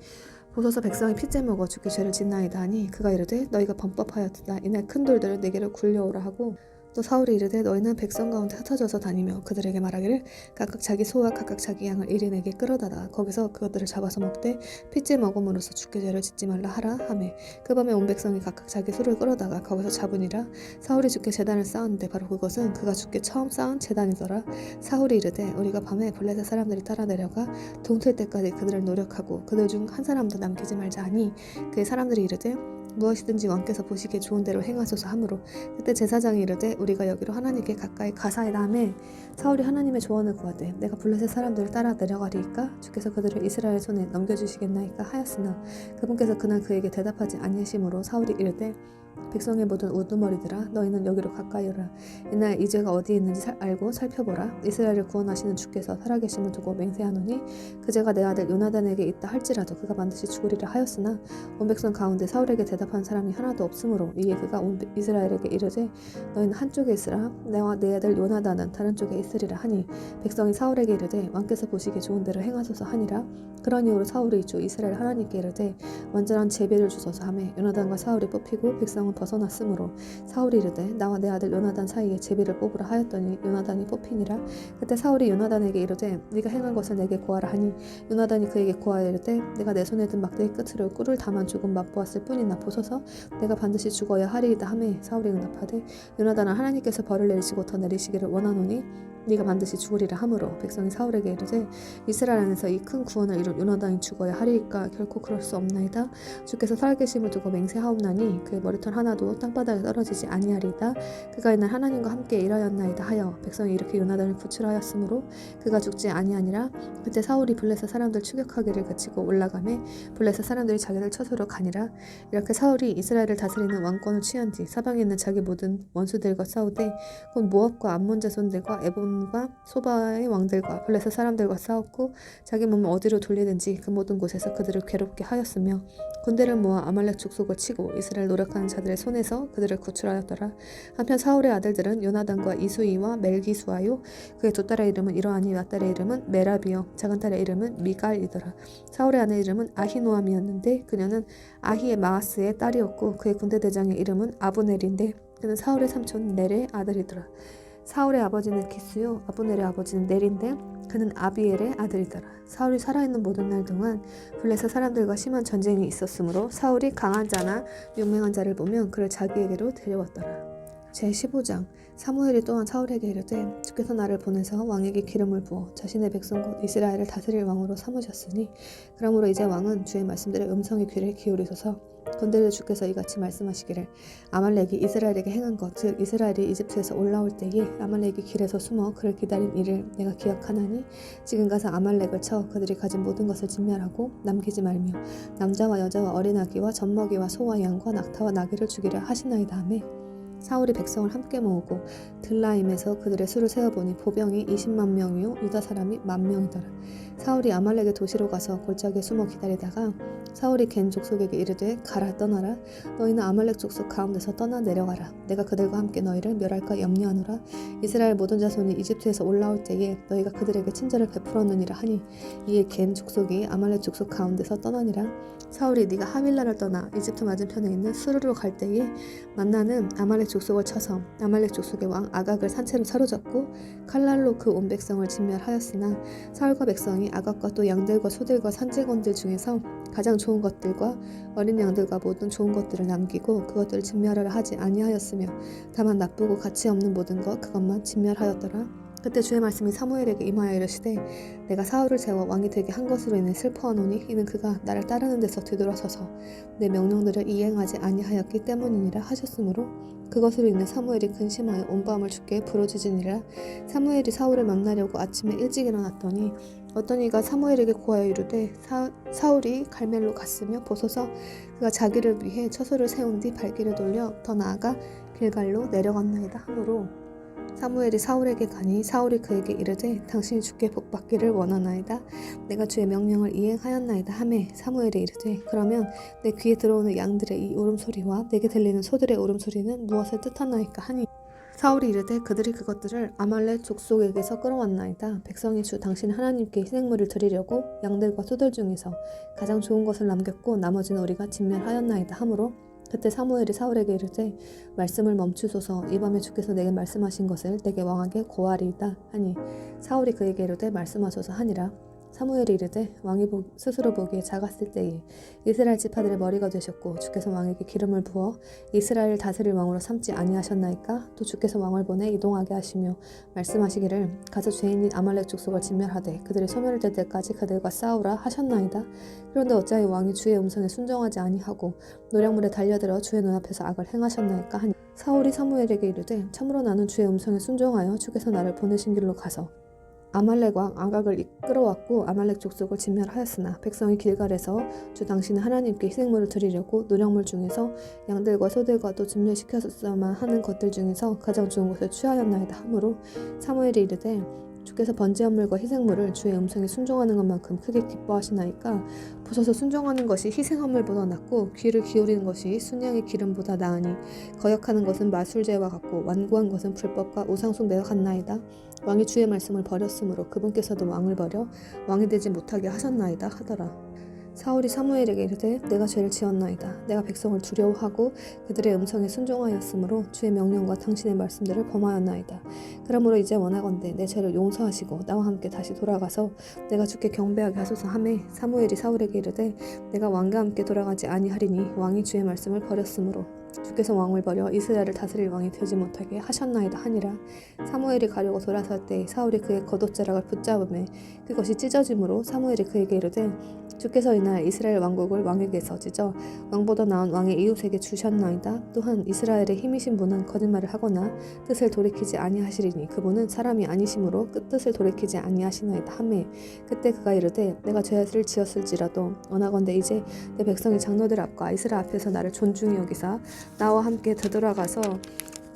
보소서 백성이 핏째 먹어 죽게 죄를 짓나이다 하니 그가 이르되 너희가 범법하였도다. 이날 큰 돌들을 내게로 굴려오라 하고 또 사울이 이르되 너희는 백성 가운데 흩어져서 다니며 그들에게 말하기를 각각 자기 소와 각각 자기 양을 1인에게 끌어다가 거기서 그것들을 잡아서 먹되 핏째 먹음으로써 죽게 죄를 짓지 말라 하라 하매 그 밤에 온 백성이 각각 자기 소를 끌어다가 거기서 잡으니라. 사울이 죽게 제단을 쌓았는데 바로 그것은 그가 죽게 처음 쌓은 제단이더라. 사울이 이르되 우리가 밤에 블레셋 사람들이 따라 내려가 동틀 때까지 그들을 노력하고 그들 중 한 사람도 남기지 말자 하니 그의 사람들이 이르되 무엇이든지 왕께서 보시기에 좋은 대로 행하소서 하므로 그때 제사장이 이르되 우리가 여기로 하나님께 가까이 가사이다 하매 사울이 하나님의 조언을 구하되 내가 블레셋 사람들을 따라 내려가리이까 주께서 그들을 이스라엘 손에 넘겨주시겠나이까 하였으나 그분께서 그날 그에게 대답하지 아니하심으로 사울이 이르되 백성의 모든 우두머리들아 너희는 여기로 가까이 오라. 이날 이 죄가 어디에 있는지 알고 살펴보라. 이스라엘을 구원하시는 주께서 살아계심을 두고 맹세하노니 그 죄가 내 아들 요나단에게 있다 할지라도 그가 반드시 죽으리라 하였으나 온 백성 가운데 사울에게 대답한 사람이 하나도 없으므로 이에 그가 온 이스라엘에게 이르되 너희는 한쪽에 있으라. 내와 내 아들 요나단은 다른 쪽에 있으리라 하니 백성이 사울에게 이르되 왕께서 보시기에 좋은 대로 행하소서 하니라. 그런 이후로 사울이 주 이스라엘 하나님께 이르되 완전한 제비를 주소서 하매 요나단과 사울이 뽑히고 백성은 벗어났으므로 사울이 이르되 나와 내 아들 요나단 사이에 제비를 뽑으라 하였더니 요나단이 뽑히니라. 그때 사울이 요나단에게 이르되 네가 행한 것을 내게 고하라 하니 요나단이 그에게 고하여 이르되 내가 내 손에 든 막대기 끝으로 꿀을 다만 조금 맛보았을 뿐이나 보소서 내가 반드시 죽어야 하리이다 하매 사울이 응답하되 요나단은 하나님께서 벌을 내리시고 더 내리시기를 원하노니 네가 반드시 죽으리라 하므로 백성이 사울에게 이르되 이스라엘 안에서 이 큰 구원을 이룬 요나단이 죽어야 하리이까 결코 그럴 수 없나이다. 주께서 살아계심을 두고 맹세하옵나니 그의 머리털 하나도 땅바닥에 떨어지지 아니하리이다. 그가 이날 하나님과 함께 일하였나이다 하여 백성이 이렇게 요나단을 구출하였으므로 그가 죽지 아니하니라. 그때 사울이 블레셋 사람들 추격하기를 그치고 올라가매 블레셋 사람들이 자기들 처소로 가니라. 이렇게 사울이 이스라엘을 다스리는 왕권을 취한 뒤 사방에 있는 자기 모든 원수들과 싸우되 곧 모압과 암몬 자손들과 에본과 소바의 왕들과 블레셋 사람들과 싸웠고 자기 몸을 어디로 돌리든지 그 모든 곳에서 그들을 괴롭게 하였으며 군대를 모아 아말렉 족속을 치고 이스라엘 노력하는 자들의 손에서 그들을 구출하였더라. 한편 사울의 아들들은 요나단과 이수이와 멜기수아요 그의 두 딸의 이름은 이러하니 맏딸의 이름은 메라비요 작은 딸의 이름은 미갈이더라. 사울의 아내 이름은 아히노암이었는데 그녀는 아히의 마아스의 딸이었고 그의 군대 대장의 이름은 아브넬인데 그는 사울의 삼촌 넬의 아들이더라. 사울의 아버지는 기스요 아브넬의 아버지는 넬인데 그는 아비엘의 아들이더라. 사울이 살아있는 모든 날 동안 블레셋 사람들과 심한 전쟁이 있었으므로 사울이 강한 자나 용맹한 자를 보면 그를 자기에게로 데려왔더라. 제15장 사무엘이 또한 사울에게 이르되 주께서 나를 보내서 왕에게 기름을 부어 자신의 백성 곧 이스라엘을 다스릴 왕으로 삼으셨으니 그러므로 이제 왕은 주의 말씀들의 음성에 귀를 기울이소서. 건들려 주께서 이같이 말씀하시기를 아말렉이 이스라엘에게 행한 것 즉 이스라엘이 이집트에서 올라올 때에 아말렉이 길에서 숨어 그를 기다린 일을 내가 기억하나니 지금 가서 아말렉을 쳐 그들이 가진 모든 것을 진멸하고 남기지 말며 남자와 여자와 어린아기와 젖먹이와 소와 양과 낙타와 나귀를 죽이려 하시나이다 하매 사울이 백성을 함께 모으고 들라임에서 그들의 수를 세어보니 보병이 20만 명이요 유다 사람이 10,000명이더라. 사울이 아말렉의 도시로 가서 골짜기에 숨어 기다리다가 사울이 겐 족속에게 이르되 가라 떠나라 너희는 아말렉 족속 가운데서 떠나 내려가라 내가 그들과 함께 너희를 멸할까 염려하노라 이스라엘 모든 자손이 이집트에서 올라올 때에 너희가 그들에게 친절을 베풀었느니라 하니 이에 겐 족속이 아말렉 족속 가운데서 떠나니라. 사울이 네가 하윌라를 떠나 이집트 맞은편에 있는 수르로 갈 때에 만나는 아말렉 족속을 쳐서 아말렉 족속의 왕 아각을 산채로 사로잡고 칼날로 그 온 백성을 진멸하였으나 사울과 백성이 아각과 또 양들과 소들과 산재건들 중에서 가장 좋은 것들과 어린 양들과 모든 좋은 것들을 남기고 그것들을 진멸하려 하지 아니하였으며 다만 나쁘고 가치 없는 모든 것 그것만 진멸하였더라. 그때 주의 말씀이 사무엘에게 임하여 이르시되 내가 사울을 세워 왕이 되게 한 것으로 인해 슬퍼하노니 이는 그가 나를 따르는 데서 뒤돌아서서 내 명령들을 이행하지 아니하였기 때문이니라 하셨으므로 그것으로 인해 사무엘이 근심하여 온 밤을 주께 부르짖으니라. 사무엘이 사울을 만나려고 아침에 일찍 일어났더니 어떤 이가 사무엘에게 고하여 이르되 사울이 갈멜로 갔으며 보소서 그가 자기를 위해 처소를 세운 뒤 발길을 돌려 더 나아가 길갈로 내려갔나이다 하므로 사무엘이 사울에게 가니 사울이 그에게 이르되 당신이 주께 복받기를 원하나이다. 내가 주의 명령을 이행하였나이다 하매 사무엘이 이르되 그러면 내 귀에 들어오는 양들의 이 울음소리와 내게 들리는 소들의 울음소리는 무엇을 뜻하나이까 하니 사울이 이르되 그들이 그것들을 아말렉 족속에게서 끌어왔나이다. 백성이 주 당신 하나님께 희생물을 드리려고 양들과 소들 중에서 가장 좋은 것을 남겼고 나머지는 우리가 진멸하였나이다 하므로 그때 사무엘이 사울에게 이르되 말씀을 멈추소서 이 밤에 주께서 내게 말씀하신 것을 내게 왕에게 고하리이다 하니 사울이 그에게 이르되 말씀하소서 하니라. 사무엘이 이르되 왕이 스스로 보기에 작았을 때에 이스라엘 지파들의 머리가 되셨고 주께서 왕에게 기름을 부어 이스라엘을 다스릴 왕으로 삼지 아니하셨나이까. 또 주께서 왕을 보내 이동하게 하시며 말씀하시기를 가서 죄인인 아말렉 족속을 진멸하되 그들이 소멸될 때까지 그들과 싸우라 하셨나이다. 그런데 어찌하여 왕이 주의 음성에 순종하지 아니하고 노략물에 달려들어 주의 눈앞에서 악을 행하셨나이까 하니 사울이 사무엘에게 이르되 참으로 나는 주의 음성에 순종하여 주께서 나를 보내신 길로 가서 아말렉 왕 아각을 이끌어왔고 아말렉 족속을 진멸하였으나 백성이 길갈에서 주 당신의 하나님께 희생물을 드리려고 노략물 중에서 양들과 소들과 또 진멸시켰어야만 하는 것들 중에서 가장 좋은 것을 취하였나이다 하므로 사무엘이 이르되 주께서 번제물과 희생물을 주의 음성에 순종하는 것만큼 크게 기뻐하시나이까. 보소서 순종하는 것이 희생화물보다 낫고 귀를 기울이는 것이 순양의 기름보다 나으니 거역하는 것은 마술제와 같고 완고한 것은 불법과 우상숭배와 같나이다. 왕이 주의 말씀을 버렸으므로 그분께서도 왕을 버려 왕이 되지 못하게 하셨나이다 하더라. 사울이 사무엘에게 이르되 내가 죄를 지었나이다. 내가 백성을 두려워하고 그들의 음성에 순종하였으므로 주의 명령과 당신의 말씀들을 범하였나이다. 그러므로 이제 원하건대 내 죄를 용서하시고 나와 함께 다시 돌아가서 내가 주께 경배하게 하소서 하매 사무엘이 사울에게 이르되 내가 왕과 함께 돌아가지 아니하리니 왕이 주의 말씀을 버렸으므로 주께서 왕을 버려 이스라엘을 다스릴 왕이 되지 못하게 하셨나이다 하니라. 사무엘이 가려고 돌아설 때 사울이 그의 겉옷자락을 붙잡으매 그것이 찢어짐으로 사무엘이 그에게 이르되 주께서 이날 이스라엘 왕국을 왕에게서 찢어 왕보다 나은 왕의 이웃에게 주셨나이다. 또한 이스라엘의 힘이신 분은 거짓말을 하거나 뜻을 돌이키지 아니하시리니 그분은 사람이 아니심으로 뜻을 돌이키지 아니하시나이다 하매 그때 그가 이르되 내가 죄를 지었을지라도 원하건대 이제 내 백성이 장로들 앞과 이스라엘 앞에서 나를 존중히 여기사 나와 함께 되돌아가서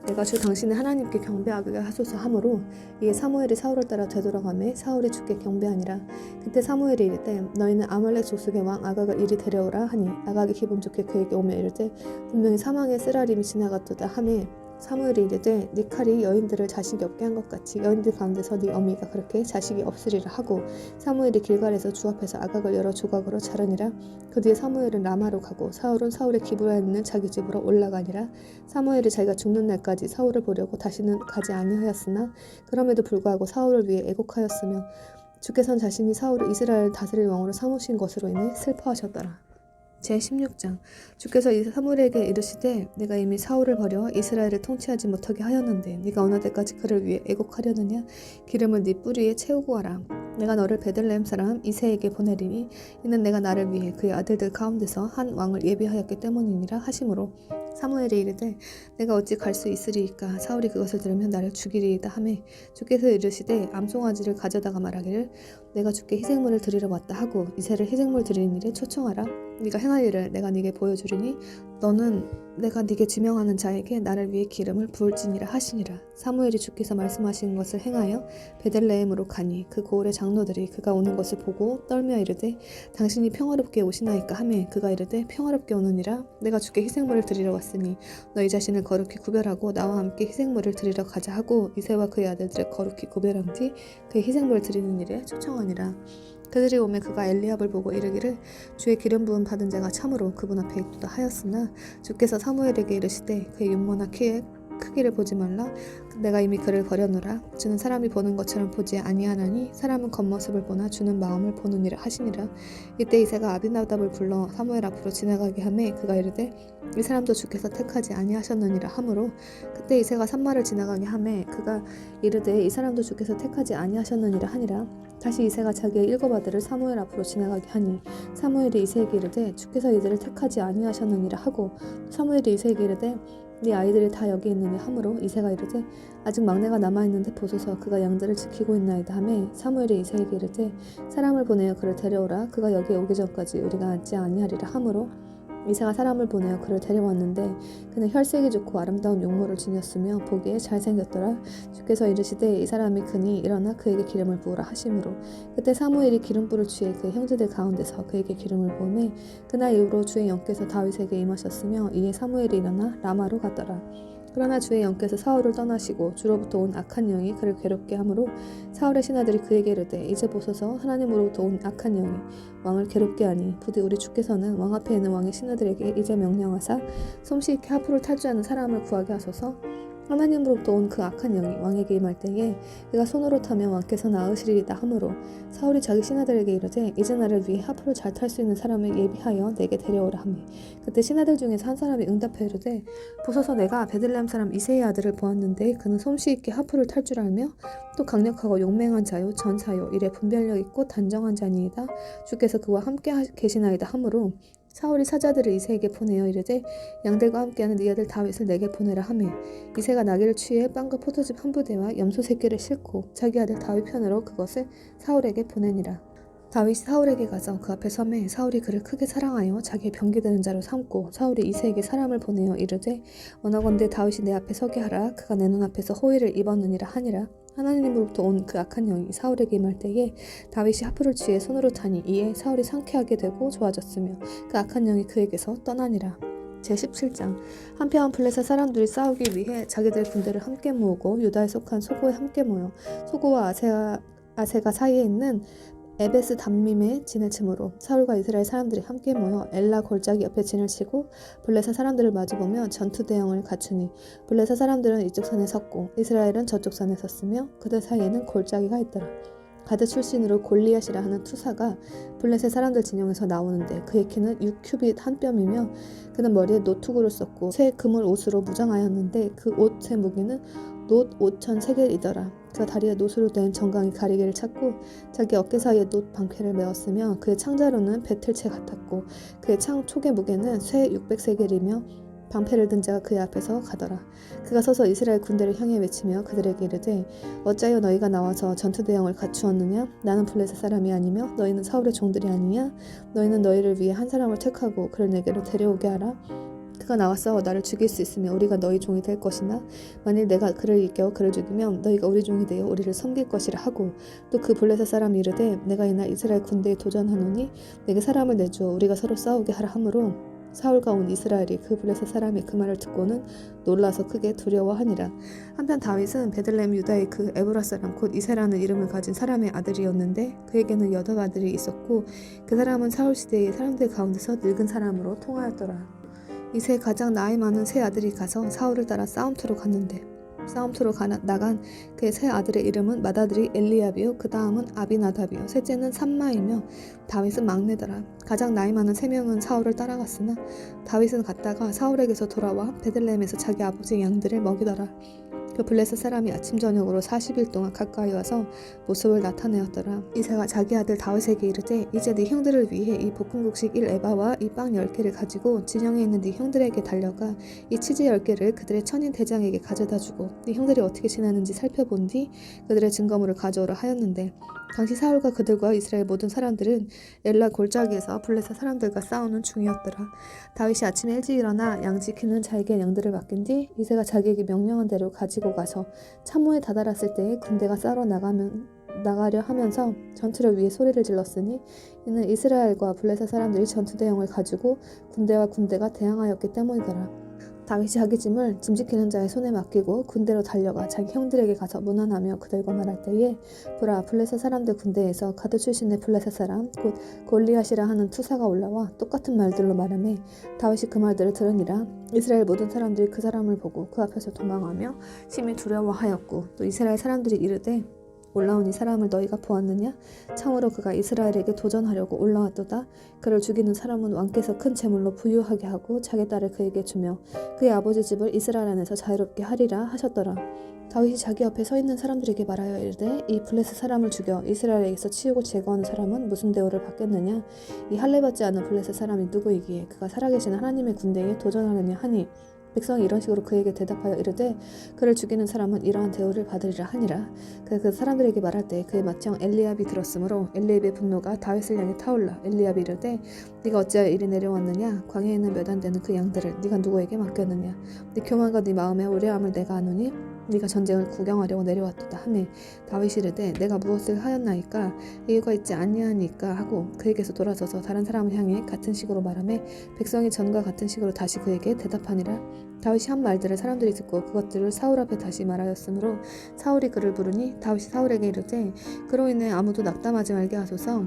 내가 주 당신의 하나님께 경배하게 하소서 하므로 이에 사무엘이 사울을 따라 되돌아가매 사울이 주께 경배하니라. 그때 사무엘이 이르되 너희는 아말렉 족속의 왕 아각을 이리 데려오라 하니 아각이 기분 좋게 그에게 오며 이르되 분명히 사망의 쓰라림이 지나갔도다 하매 사무엘이 이르되 네 칼이 여인들을 자식이 없게 한 것 같이 여인들 가운데서 네 어미가 그렇게 자식이 없으리라 하고 사무엘이 길갈에서 주 앞에서 아각을 여러 조각으로 자르니라. 그 뒤에 사무엘은 라마로 가고 사울은 사울의 기브라에 있는 자기 집으로 올라가니라. 사무엘이 자기가 죽는 날까지 사울을 보려고 다시는 가지 아니하였으나 그럼에도 불구하고 사울을 위해 애곡하였으며 주께서는 자신이 사울을 이스라엘 다스릴 왕으로 삼으신 것으로 인해 슬퍼하셨더라. 제16장 주께서 사무엘에게 이르시되 내가 이미 사울을 버려 이스라엘을 통치하지 못하게 하였는데 네가 어느 때까지 그를 위해 애곡하려느냐. 기름을 네 뿌리에 채우고 와라. 내가 너를 베들레헴 사람 이새에게 보내리니 이는 내가 나를 위해 그의 아들들 가운데서 한 왕을 예비하였기 때문이니라 하시므로 사무엘이 이르되 내가 어찌 갈 수 있으리이까. 사울이 그것을 들으면 나를 죽이리이다 하매 주께서 이르시되 암송아지를 가져다가 말하기를 내가 주께 희생물을 드리러 왔다 하고 이새를 희생물 드리는 일에 초청하라. 네가 행할 일을 내가 네게 보여주리니 너는 내가 네게 지명하는 자에게 나를 위해 기름을 부을지니라 하시니라. 사무엘이 주께서 말씀하신 것을 행하여 베들레헴으로 가니 그 고을의 장로들이 그가 오는 것을 보고 떨며 이르되 당신이 평화롭게 오시나이까 하매 그가 이르되 평화롭게 오느니라. 내가 주께 희생물을 드리러 왔으니 너희 자신을 거룩히 구별하고 나와 함께 희생물을 드리러 가자 하고 이새와 그의 아들들을 거룩히 구별한 뒤 그의 희생물을 드리는 일에 초청하니라. 그들이 오매 그가 엘리압을 보고 이르기를 주의 기름 부음 받은 자가 참으로 그분 앞에 있도다 하였으나 주께서 사무엘에게 이르시되 그의 윤모나 키의 크기를 보지 말라. 내가 이미 그를 버려노라. 주는 사람이 보는 것처럼 보지 아니하나니 사람은 겉모습을 보나 주는 마음을 보느니라 하시니라. 이때 이새가 아비나답을 불러 사무엘 앞으로 지나가게 하매 그가 이르되 이 사람도 주께서 택하지 아니하셨느니라 하므로 그때 이새가 산마를 지나가게 하매 그가 이르되 이 사람도 주께서 택하지 아니하셨느니라 하니라. 다시 이새가 자기의 7 아들을 사무엘 앞으로 지나가게 하니 사무엘이 이새에게 이르되 주께서 이들을 택하지 아니하셨느니라 하고 사무엘이 이새에게 이르되 네 아이들이 다 여기 있느냐 하므로 이새가 이르되 아직 막내가 남아있는데 보소서 그가 양들을 지키고 있나이다 하매 사무엘이 이새에게 이르되 사람을 보내어 그를 데려오라. 그가 여기에 오기 전까지 우리가 앉지 아니하리라 하므로 이새가 사람을 보내어 그를 데려왔는데 그는 혈색이 좋고 아름다운 용모를 지녔으며 보기에 잘생겼더라. 주께서 이르시되 이 사람이 크니 일어나 그에게 기름을 부으라 하심으로 그때 사무엘이 기름불을 취해 그의 형제들 가운데서 그에게 기름을 부으매 그날 이후로 주의 영께서 다윗에게 임하셨으며 이에 사무엘이 일어나 라마로 갔더라. 그러나 주의 영께서 사울을 떠나시고 주로부터 온 악한 영이 그를 괴롭게 하므로 사울의 신하들이 그에게 이르되 이제 보소서 하나님으로부터 온 악한 영이 왕을 괴롭게 하니 부디 우리 주께서는 왕 앞에 있는 왕의 신하들에게 이제 명령하사 솜씨 있게 하프를 탈주하는 사람을 구하게 하소서. 하나님으로부터 온 그 악한 영이 왕에게 임할 때에 그가 손으로 타면 왕께서 나으시리이다 하므로 사울이 자기 신하들에게 이르되 이제 나를 위해 하프를 잘 탈 수 있는 사람을 예비하여 내게 데려오라 하매 그때 신하들 중에서 한 사람이 응답하여 이르되 보소서 내가 베들레헴 사람 이새의 아들을 보았는데 그는 솜씨 있게 하프를 탈 줄 알며 또 강력하고 용맹한 자요 전사요 일에 분별력 있고 단정한 자니이다. 주께서 그와 함께 계시나이다 하므로 사울이 사자들을 이새에게 보내어 이르되 양들과 함께하는 네 아들 다윗을 내게 보내라 하매 이새가 나귀를 취해 빵과 포도즙 한 부대와 염소 새끼를 싣고 자기 아들 다윗 편으로 그것을 사울에게 보내니라. 다윗이 사울에게 가서 그 앞에 서매 사울이 그를 크게 사랑하여 자기의 병기되는 자로 삼고 사울이 이새에게 사람을 보내어 이르되 원하건대 다윗이 내 앞에 서게 하라. 그가 내 눈앞에서 호의를 입었느니라 하니라. 하나님으로부터 온 그 악한 영이 사울에게 임할 때에 다윗이 하프를 취해 손으로 타니 이에 사울이 상쾌하게 되고 좋아졌으며 그 악한 영이 그에게서 떠나니라. 제17장 한편 블레셋 사람들이 싸우기 위해 자기들 군대를 함께 모으고 유다에 속한 소고에 함께 모여 소고와 아세가 사이에 있는 에베스 담밈에 진을 치므로 사울과 이스라엘 사람들이 함께 모여 엘라 골짜기 옆에 진을 치고 블레셋 사람들을 마주보며 전투 대형을 갖추니 블레셋 사람들은 이쪽 산에 섰고 이스라엘은 저쪽 산에 섰으며 그들 사이에는 골짜기가 있더라. 가드 출신으로 골리앗이라 하는 투사가 블레셋 사람들 진영에서 나오는데 그의 키는 6큐빗 한 뼘이며 그는 머리에 노투구를 썼고 새 그물 옷으로 무장하였는데 그 옷의 무게는 놋 5,000세겔이더라. 그가 다리에 노수로 된 정강이 가리개를 찾고 자기 어깨 사이에 놋 방패를 메었으며 그의 창자루는 배틀채 같았고 그의 창 촉의 무게는 쇠 600세겔이며 방패를 든 자가 그의 앞에서 가더라. 그가 서서 이스라엘 군대를 향해 외치며 그들에게 이르되 어찌하여 너희가 나와서 전투 대형을 갖추었느냐? 나는 블레셋 사람이 아니며 너희는 사울의 종들이 아니냐? 너희는 너희를 위해 한 사람을 택하고 그를 내게로 데려오게 하라. 그가 나와서 나를 죽일 수 있으면 우리가 너희 종이 될 것이나 만일 내가 그를 이겨 그를 죽이면 너희가 우리 종이 되어 우리를 섬길 것이라 하고 또 그 블레셋 사람이 이르되 내가 이날 이스라엘 군대에 도전하노니 내게 사람을 내주어 우리가 서로 싸우게 하라 하므로 사울과 온 이스라엘이 그 블레셋 사람이 그 말을 듣고는 놀라서 크게 두려워하니라. 한편 다윗은 베들레헴 유다의 그 에브라 사람 곧 이새라는 이름을 가진 사람의 아들이었는데 그에게는 8 아들이 있었고 그 사람은 사울 시대의 사람들 가운데서 늙은 사람으로 통하였더라. 이새 가장 나이 많은 세 아들이 가서 사울을 따라 싸움터로 갔는데 싸움터로 나간 그의 세 아들의 이름은 맏아들이 엘리압이요 그 다음은 아비나답이요 셋째는 삼마이며 다윗은 막내더라. 가장 나이 많은 3명은 사울을 따라갔으나 다윗은 갔다가 사울에게서 돌아와 베들레헴에서 자기 아버지 양들을 먹이더라. 그 블레셋 사람이 아침 저녁으로 40일 동안 가까이 와서 모습을 나타내었더라. 이새가 자기 아들 다윗에게 이르되 이제 네 형들을 위해 이 볶음국식 1에바와 이 빵 10개를 가지고 진영에 있는 네 형들에게 달려가 이 치즈 10개를 그들의 천인 대장에게 가져다 주고 네 형들이 어떻게 지내는지 살펴본 뒤 그들의 증거물을 가져오라 하였는데 당시 사울과 그들과 이스라엘 모든 사람들은 엘라 골짜기에서 블레셋 사람들과 싸우는 중이었더라. 다윗이 아침에 일찍 일어나 양 지키는 자에게 양들을 맡긴 뒤 이새가 자기에게 명령한 대로 가지고 가서 참호에 다다랐을 때에 군대가 싸러 나가려 하면서 전투를 위해 소리를 질렀으니 이는 이스라엘과 블레셋 사람들이 전투 대형을 가지고 군대와 군대가 대항하였기 때문이더라. 다윗이 자기 짐을 짐 지키는 자의 손에 맡기고 군대로 달려가 자기 형들에게 가서 문안하며 그들과 말할 때에 보라 블레셋 사람들 군대에서 가드 출신의 블레셋 사람 곧 골리앗이라 하는 투사가 올라와 똑같은 말들로 말하매 다윗이 그 말들을 들으니라. 이스라엘 모든 사람들이 그 사람을 보고 그 앞에서 도망하며 심히 두려워하였고 또 이스라엘 사람들이 이르되 올라온 이 사람을 너희가 보았느냐? 참으로 그가 이스라엘에게 도전하려고 올라왔도다. 그를 죽이는 사람은 왕께서 큰 재물로 부유하게 하고 자기 딸을 그에게 주며 그의 아버지 집을 이스라엘 안에서 자유롭게 하리라 하셨더라. 다윗이 자기 옆에 서 있는 사람들에게 말하여 이르되 이 블레셋 사람을 죽여 이스라엘에게서 치우고 제거하는 사람은 무슨 대우를 받겠느냐? 이 할례받지 않은 블레셋 사람이 누구이기에 그가 살아계신 하나님의 군대에 도전하느냐 하니 백성이 이런 식으로 그에게 대답하여 이르되 그를 죽이는 사람은 이러한 대우를 받으리라 하니라. 그 사람들에게 말할 때 그의 맏형 엘리압이 들었으므로 엘리압의 분노가 다윗을 향해 타올라 엘리압이 이르되 네가 어찌하여 이리 내려왔느냐? 광야에 있는 몇 안 되는 그 양들을 네가 누구에게 맡겼느냐? 네 교만과 네 마음의 우려함을 내가 아노니 네가 전쟁을 구경하려고 내려왔도다 하매 다윗이 이르되 내가 무엇을 하였나이까? 이유가 있지 아니하니까 하고 그에게서 돌아서서 다른 사람을 향해 같은 식으로 말하매 백성이 전과 같은 식으로 다시 그에게 대답하니라. 다윗이 한 말들을 사람들이 듣고 그것들을 사울 앞에 다시 말하였으므로 사울이 그를 부르니 다윗이 사울에게 이르되 그로 인해 아무도 낙담하지 말게 하소서.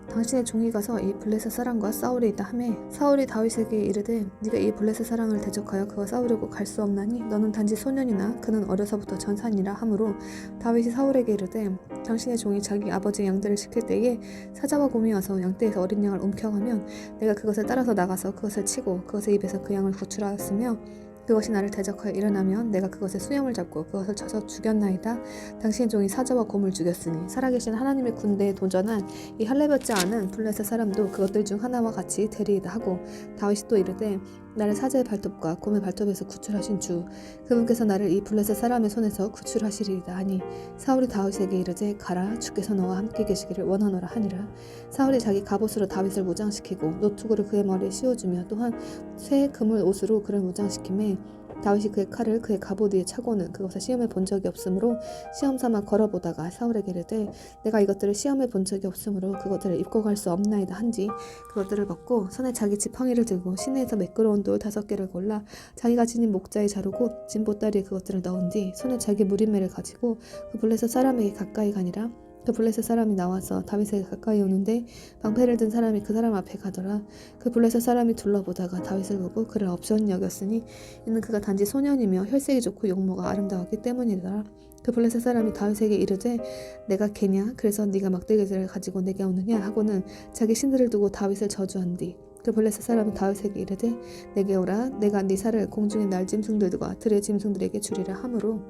당신의 종이 가서 이 블레셋 사람과 싸우려 있다 하매 사울이 다윗에게 이르되 네가 이 블레셋 사람을 대적하여 그와 싸우려고 갈 수 없나니 너는 단지 소년이나 그는 어려서부터 전산이라 하므로 다윗이 사울에게 이르되 당신의 종이 자기 아버지의 양들을 지킬 때에 사자와 곰이 와서 양떼에서 어린 양을 움켜가면 내가 그것을 따라서 나가서 그것을 치고 그것의 입에서 그 양을 구출하였으며 그것이 나를 대적하여 일어나면 내가 그것의 수염을 잡고 그것을 쳐서 죽였나이다. 당신의 종이 사자와 곰을 죽였으니 살아계신 하나님의 군대에 도전한 이 할례받지 않은 블레셋 사람도 그것들 중 하나와 같이 되리이다 하고 다윗이 또 이르되 나를 사자의 발톱과 곰의 발톱에서 구출하신 주 그분께서 나를 이 블레셋 사람의 손에서 구출하시리이다 하니 사울이 다윗에게 이르되 가라 주께서 너와 함께 계시기를 원하노라 하니라. 사울이 자기 갑옷으로 다윗을 무장시키고 노투구를 그의 머리에 씌워주며 또한 새 그물 옷으로 그를 무장시키매 다윗이 그의 칼을 그의 갑옷 위에 차고는 그것을 시험해 본 적이 없으므로 시험삼아 걸어보다가 사울에게 이르되 내가 이것들을 시험해 본 적이 없으므로 그것들을 입고 갈 수 없나이다 한지 그것들을 벗고 손에 자기 지팡이를 들고 시내에서 매끄러운 돌 5개를 골라 자기가 지닌 목자의 자루고 진 보따리에 그것들을 넣은 뒤 손에 자기 무림매를 가지고 그 블레셋 사람에게 가까이 가니라. 그 블레셋 사람이 나와서 다윗에게 가까이 오는데 방패를 든 사람이 그 사람 앞에 가더라. 그 블레셋 사람이 둘러보다가 다윗을 보고 그를 없이는 여겼으니 이는 그가 단지 소년이며 혈색이 좋고 용모가 아름다웠기 때문이더라. 그 블레셋 사람이 다윗에게 이르되 내가 개냐? 그래서 네가 막대기를 가지고 내게 오느냐? 하고는 자기 신들을 두고 다윗을 저주한 뒤 그 블레셋 사람은 다윗에게 이르되 내게 오라 내가 네 살을 공중의 날 짐승들과 들의 짐승들에게 주리라 하므로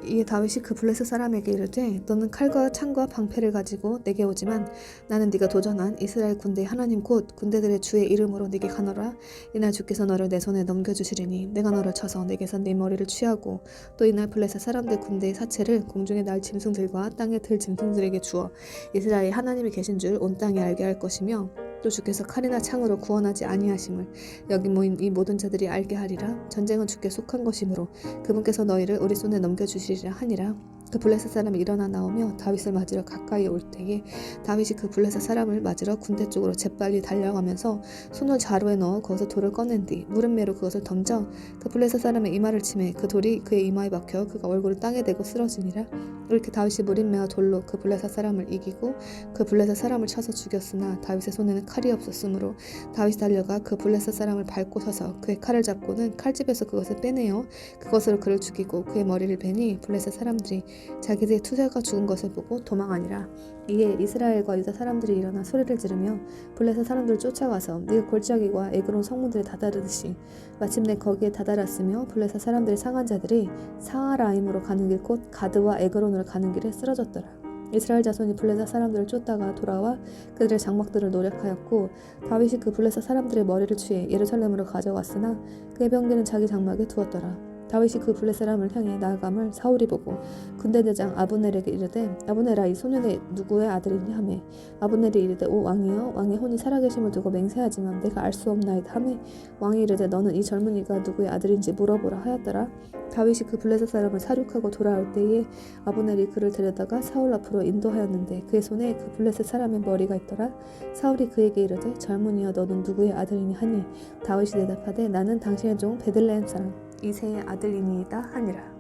이에 다윗이 그 블레셋 사람에게 이르되 너는 칼과 창과 방패를 가지고 내게 오지만 나는 네가 도전한 이스라엘 군대의 하나님 곧 군대들의 주의 이름으로 네게 가노라. 이날 주께서 너를 내 손에 넘겨주시리니 내가 너를 쳐서 내게서 네 머리를 취하고 또 이날 블레셋 사람들 군대의 사체를 공중의 날 짐승들과 땅의 들 짐승들에게 주어 이스라엘 하나님이 계신 줄 온 땅에 알게 할 것이며 또 주께서 칼이나 창으로 구원하지 아니하심을 여기 모인 이 모든 자들이 알게 하리라. 전쟁은 주께 속한 것이므로 그분께서 너희를 우리 손에 넘겨주시리라 하니라. 그 블레셋 사람이 일어나 나오며 다윗을 맞으러 가까이 올 때에 다윗이 그 블레셋 사람을 맞으러 군대 쪽으로 재빨리 달려가면서 손을 자루에 넣어 거기서 돌을 꺼낸 뒤 무릎매로 그것을 던져 그 블레셋 사람의 이마를 치매 그 돌이 그의 이마에 박혀 그가 얼굴을 땅에 대고 쓰러지니라. 이렇게 다윗이 무릎매와 돌로 그 블레셋 사람을 이기고 그 블레셋 사람을 쳐서 죽였으나 다윗의 손에는 칼이 없었으므로 다윗이 달려가 그 블레셋 사람을 밟고 서서 그의 칼을 잡고는 칼집에서 그것을 빼내어 그것으로 그를 죽이고 그의 머리를 베니 블레셋 사람들이 자기들의 투사가 죽은 것을 보고 도망하니라. 이에 이스라엘과 유다 사람들이 일어나 소리를 지르며 블레셋 사람들을 쫓아가서 네가 골짜기와 에그론 성문들에 다다르듯이 마침내 거기에 다다랐으며 블레셋 사람들의 상한 자들이 사하라임으로 가는 길 곧 가드와 에그론으로 가는 길에 쓰러졌더라. 이스라엘 자손이 블레셋 사람들을 쫓다가 돌아와 그들의 장막들을 노력하였고 다윗이 그 블레셋 사람들의 머리를 취해 예루살렘으로 가져갔으나 그의 병기는 자기 장막에 두었더라. 다윗이 그 블레 사람을 향해 나아감을 사울이 보고 군대 대장 아브넬에게 이르되 아브넬아 이 소년의 누구의 아들이냐 하매 아브넬이 이르되 오 왕이여 왕의 혼이 살아계심을 두고 맹세하지만 내가 알 수 없나이다 하매 왕이 이르되 너는 이 젊은이가 누구의 아들인지 물어보라 하였더라. 다윗이 그 블레셋 사람을 사륙하고 돌아올 때에 아브넬이 그를 데려다가 사울 앞으로 인도하였는데 그의 손에 그 블레셋 사람의 머리가 있더라. 사울이 그에게 이르되 젊은이여 너는 누구의 아들이니 하니 다윗이 대답하되 나는 당신의 종 베들레헴 사람 이새의 아들이니이다 하니라.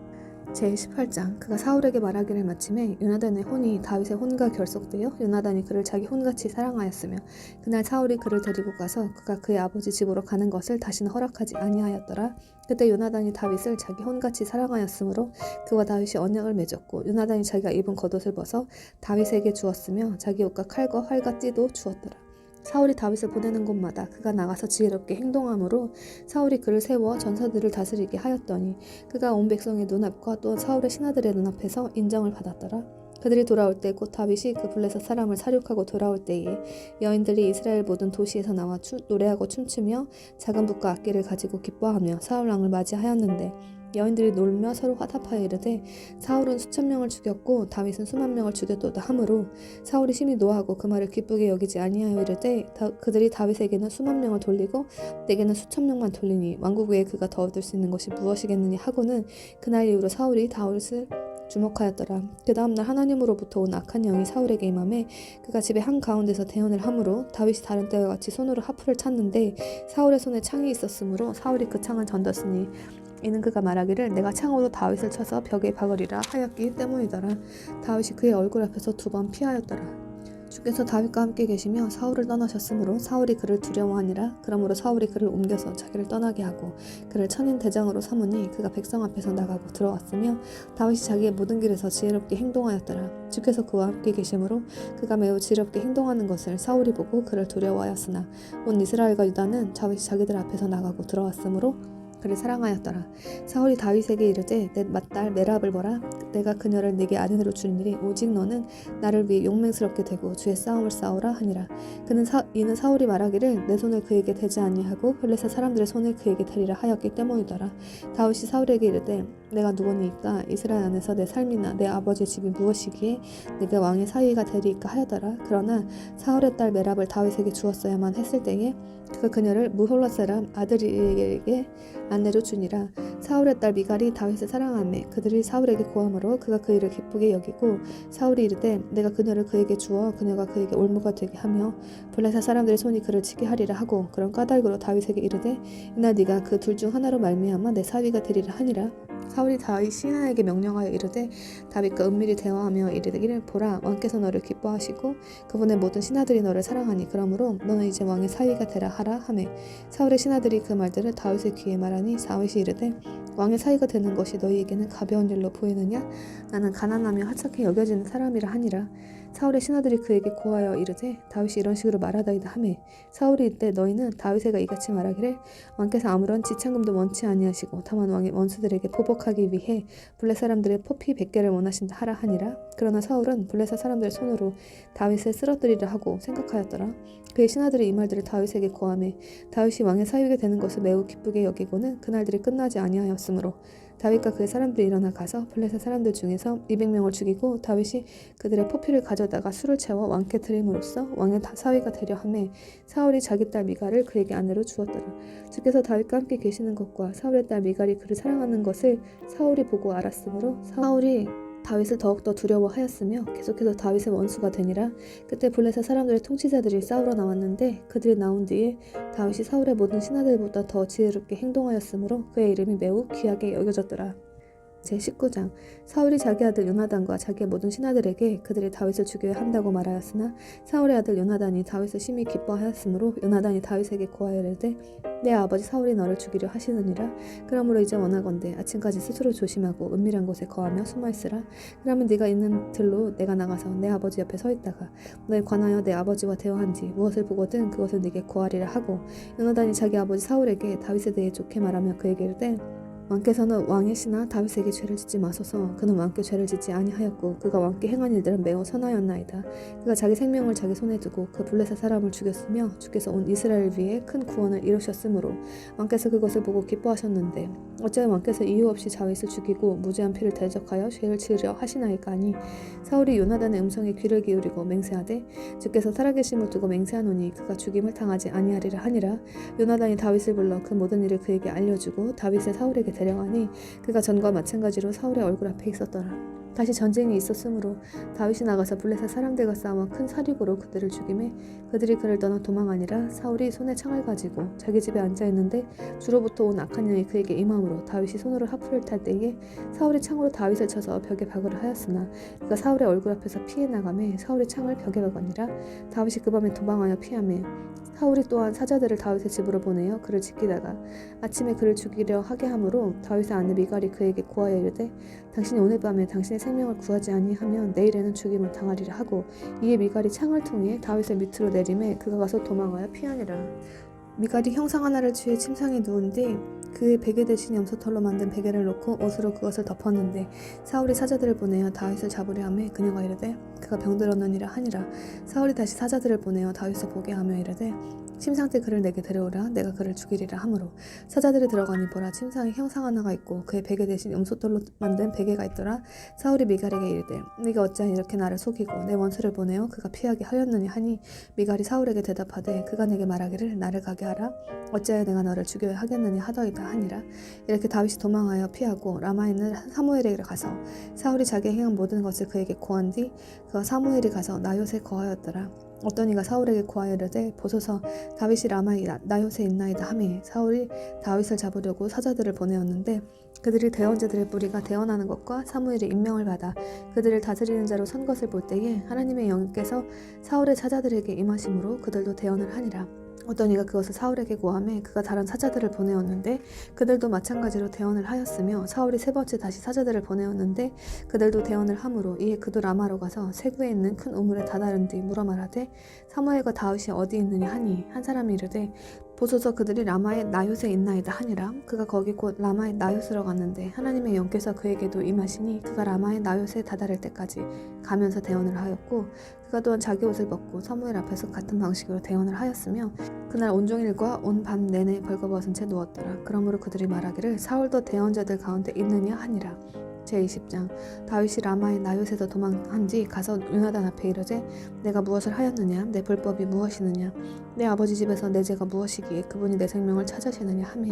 제18장 그가 사울에게 말하기를 마침에 요나단의 혼이 다윗의 혼과 결속되어 요나단이 그를 자기 혼같이 사랑하였으며 그날 사울이 그를 데리고 가서 그가 그의 아버지 집으로 가는 것을 다시는 허락하지 아니하였더라. 그때 요나단이 다윗을 자기 혼같이 사랑하였으므로 그와 다윗이 언약을 맺었고 요나단이 자기가 입은 겉옷을 벗어 다윗에게 주었으며 자기 옷과 칼과 활과 띠도 주었더라. 사울이 다윗을 보내는 곳마다 그가 나가서 지혜롭게 행동함으로 사울이 그를 세워 전사들을 다스리게 하였더니 그가 온 백성의 눈앞과 또 사울의 신하들의 눈앞에서 인정을 받았더라. 그들이 돌아올 때 곧 다윗이 그 블레셋 사람을 사륙하고 돌아올 때에 여인들이 이스라엘 모든 도시에서 나와 노래하고 춤추며 작은 붓과 악기를 가지고 기뻐하며 사울 왕을 맞이하였는데 여인들이 놀며 서로 화답하여 이르되 사울은 수천 명을 죽였고 다윗은 수만 명을 죽였도다 하므로 사울이 심히 노하고 그 말을 기쁘게 여기지 아니하여 이르되 그들이 다윗에게는 수만 명을 돌리고 내게는 수천 명만 돌리니 왕국 외에 그가 더 얻을 수 있는 것이 무엇이겠느냐 하고는 그날 이후로 사울이 다윗을 주목하였더라. 그 다음날 하나님으로부터 온 악한 영이 사울에게 임하매 그가 집의 한가운데서 대언을 하므로 다윗이 다른 때와 같이 손으로 하프를 찼는데 사울의 손에 창이 있었으므로 사울이 그 창을 던졌으니 이는 그가 말하기를 내가 창으로 다윗을 쳐서 벽에 박으리라 하였기 때문이더라. 다윗이 그의 얼굴 앞에서 2번 피하였더라. 주께서 다윗과 함께 계시며 사울을 떠나셨으므로 사울이 그를 두려워하니라. 그러므로 사울이 그를 옮겨서 자기를 떠나게 하고 그를 천인 대장으로 삼으니 그가 백성 앞에서 나가고 들어왔으며 다윗이 자기의 모든 길에서 지혜롭게 행동하였더라. 주께서 그와 함께 계시므로 그가 매우 지혜롭게 행동하는 것을 사울이 보고 그를 두려워하였으나 온 이스라엘과 유다는 다윗이 자기들 앞에서 나가고 들어왔으므로 그를 사랑하였더라. 사울이 다윗에게 이르되 내 맏딸 메랍을 보라. 내가 그녀를 네게 아내로 주니니 오직 너는 나를 위해 용맹스럽게 되고 주의 싸움을 싸우라 하니라. 이는 사울이 말하기를 내 손을 그에게 대지 아니하고 블레셋 사람들의 손을 그에게 대리라 하였기 때문이더라. 다윗이 사울에게 이르되 내가 누구니까 이스라엘 안에서 내 삶이나 내 아버지의 집이 무엇이기에 내가 왕의 사위가 되리이까 하였더라. 그러나 사울의 딸 메랍을 다윗에게 주었어야만 했을 때에 그가 그녀를 무홀라 사람 아드리에게 아내로 주니라. 사울의 딸 미갈이 다윗을 사랑하며 그들이 사울에게 고함으로 그가 그 일을 기쁘게 여기고 사울이 이르되 내가 그녀를 그에게 주어 그녀가 그에게 올무가 되게 하며 블레셋 사람들의 손이 그를 치게 하리라 하고 그런 까닭으로 다윗에게 이르되 이날 네가 그 둘 중 하나로 말미암아 내 사위가 되리라 하니라. 사울이 다윗 신하에게 명령하여 이르되 다윗과 은밀히 대화하며 이르기를 보라 왕께서 너를 기뻐하시고 그분의 모든 신하들이 너를 사랑하니 그러므로 너는 이제 왕의 사위가 되라 하라 하매 사울의 신하들이 그 말들을 다윗의 귀에 말하니 다윗이 이르되 왕의 사위가 되는 것이 너희에게는 가벼운 일로 보이느냐 나는 가난하며 하찮게 여겨지는 사람이라 하니라. 사울의 신하들이 그에게 고하여 이르되 다윗이 이런 식으로 말하다이다 하매 사울이 이때 너희는 다윗에게 이같이 말하기를 왕께서 아무런 지참금도 원치 아니하시고 다만 왕의 원수들에게 보복하기 위해 블레 사람들의 포피 100개를 원하신다 하라 하니라. 그러나 사울은 블레셋 사람들의 손으로 다윗을 쓰러뜨리려 하고 생각하였더라. 그의 신하들이 이 말들을 다윗에게 고하매 다윗이 왕의 사위가 되는 것을 매우 기쁘게 여기고는 그날들이 끝나지 아니하였으므로 다윗과 그의 사람들이 일어나 가서 블레셋 사람들 중에서 200명을 죽이고 다윗이 그들의 포피를 가져다가 술을 채워 왕께 드림으로써 왕의 사위가 되려 하매 사울이 자기 딸 미갈을 그에게 아내로 주었더라. 주께서 다윗과 함께 계시는 것과 사울의 딸 미갈이 그를 사랑하는 것을 사울이 보고 알았으므로 사울이 다윗을 더욱더 두려워하였으며 계속해서 다윗의 원수가 되니라. 그때 블레셋 사람들의 통치자들이 싸우러 나왔는데 그들이 나온 뒤에 다윗이 사울의 모든 신하들보다 더 지혜롭게 행동하였으므로 그의 이름이 매우 귀하게 여겨졌더라. 제19장 사울이 자기 아들 요나단과 자기의 모든 신하들에게 그들이 다윗을 죽여야 한다고 말하였으나 사울의 아들 요나단이 다윗을 심히 기뻐하였으므로 요나단이 다윗에게 고하여 이르되 내 아버지 사울이 너를 죽이려 하시느니라. 그러므로 이제 원하건대 아침까지 스스로 조심하고 은밀한 곳에 거하며 숨어있으라. 그러면 네가 있는 들로 내가 나가서 내 아버지 옆에 서 있다가 너에 관하여 내 아버지와 대화한 뒤 무엇을 보거든 그것을 네게 고하리라 하고 요나단이 자기 아버지 사울에게 다윗에 대해 좋게 말하며 그에게 이르되 왕께서는 왕의 신하 다윗에게 죄를 짓지 마소서. 그는 왕께 죄를 짓지 아니하였고 그가 왕께 행한 일들은 매우 선하였나이다. 그가 자기 생명을 자기 손에 두고 그 블레셋 사람을 죽였으며 주께서 온 이스라엘을 위해 큰 구원을 이루셨으므로 왕께서 그것을 보고 기뻐하셨는데 어찌하여 왕께서 이유 없이 다윗을 죽이고 무죄한 피를 대적하여 죄를 지으려 하시나이까 하니 사울이 요나단의 음성에 귀를 기울이고 맹세하되 주께서 살아계심을 두고 맹세하노니 그가 죽임을 당하지 아니하리라 하니라. 요나단이 다윗을 불러 그 모든 일을 그에게 알려주고 다윗을 사울에게 데려가니 그가 전과 마찬가지로 사울의 얼굴 앞에 있었더라. 다시 전쟁이 있었으므로 다윗이 나가서 블레셋 사람들과 싸워 큰 사륙으로 그들을 죽이매 그들이 그를 떠나 도망하니라. 사울이 손에 창을 가지고 자기 집에 앉아있는데 주로부터 온 악한 영이 그에게 임함으로 다윗이 손으로 하프를 탈 때에 사울이 창으로 다윗을 쳐서 벽에 박으려 하였으나 그가 사울의 얼굴 앞에서 피해 나가매 사울이 창을 벽에 박으니라. 다윗이 그 밤에 도망하여 피하매 사울이 또한 사자들을 다윗의 집으로 보내어 그를 지키다가 아침에 그를 죽이려 하게 하므로 다윗의 아내 미갈이 그에게 고하여 이르되 당신이 오늘 밤에 당신의 생명을 구하지 아니하면 내일에는 죽임을 당하리라 하고 이에 미갈이 창을 통해 다윗의 밑으로 내림에 그가 가서 도망하여 피하니라. 미갈이 형상 하나를 취해 침상에 누운 뒤 그의 베개 대신 염소털로 만든 베개를 놓고 옷으로 그것을 덮었는데 사울이 사자들을 보내어 다윗을 잡으려 하매 그녀가 이르되 그가 병들었느니라 하니라. 사울이 다시 사자들을 보내어 다윗을 보게 하며 이르되 침상 때 그를 내게 데려오라. 내가 그를 죽이리라 하므로 사자들이 들어가니 보라 침상에 형상 하나가 있고 그의 베개 대신 염소털로 만든 베개가 있더라. 사울이 미갈에게 이르되 네가 어찌하여 이렇게 나를 속이고 내 원수를 보내어 그가 피하게 하였느냐 하니 미갈이 사울에게 대답하되 그가 내게 말하기를 나를 가게 하라. 어찌하여 내가 너를 죽여야 하겠느냐 하더이다 하니라. 이렇게 다윗이 도망하여 피하고 라마에 있는 사무엘에게 가서 사울이 자기의 행한 모든 것을 그에게 고한 뒤 그가 사무엘이 가서 나요새 거하였더라. 어떤 이가 사울에게 고하여 이르되 보소서 다윗이 라마의 나요새 있나이다 하매 사울이 다윗을 잡으려고 사자들을 보내었는데 그들이 대언자들의 뿌리가 대언하는 것과 사무엘의 임명을 받아 그들을 다스리는 자로 선 것을 볼 때에 하나님의 영께서 사울의 사자들에게 임하심으로 그들도 대언을 하니라. 어떤 이가 그것을 사울에게 고하매 그가 다른 사자들을 보내었는데 그들도 마찬가지로 대언을 하였으며 사울이 세 번째 다시 사자들을 보내었는데 그들도 대언을 하므로 이에 그도 라마로 가서 세구에 있는 큰 우물에 다다른 뒤 물어 말하되 사무엘과 다윗이 어디 있느냐 하니 한 사람이 이르되 보소서 그들이 라마의 나요새 있나이다 하니라. 그가 거기 곧 라마의 나요스로 갔는데 하나님의 영께서 그에게도 임하시니 그가 라마의 나요새에 다다를 때까지 가면서 대언을 하였고 그가 또한 자기 옷을 벗고 사무엘 앞에서 같은 방식으로 대언을 하였으며 그날 온종일과 온 밤 내내 벌거벗은 채 누웠더라. 그러므로 그들이 말하기를 사울도 대언자들 가운데 있느냐 하니라. 제20장 다윗이 라마의 나요새에서 도망한 뒤 가서 요나단 앞에 이르되 내가 무엇을 하였느냐 내 불법이 무엇이느냐 내 아버지 집에서 내 죄가 무엇이기에 그분이 내 생명을 찾으시느냐 하매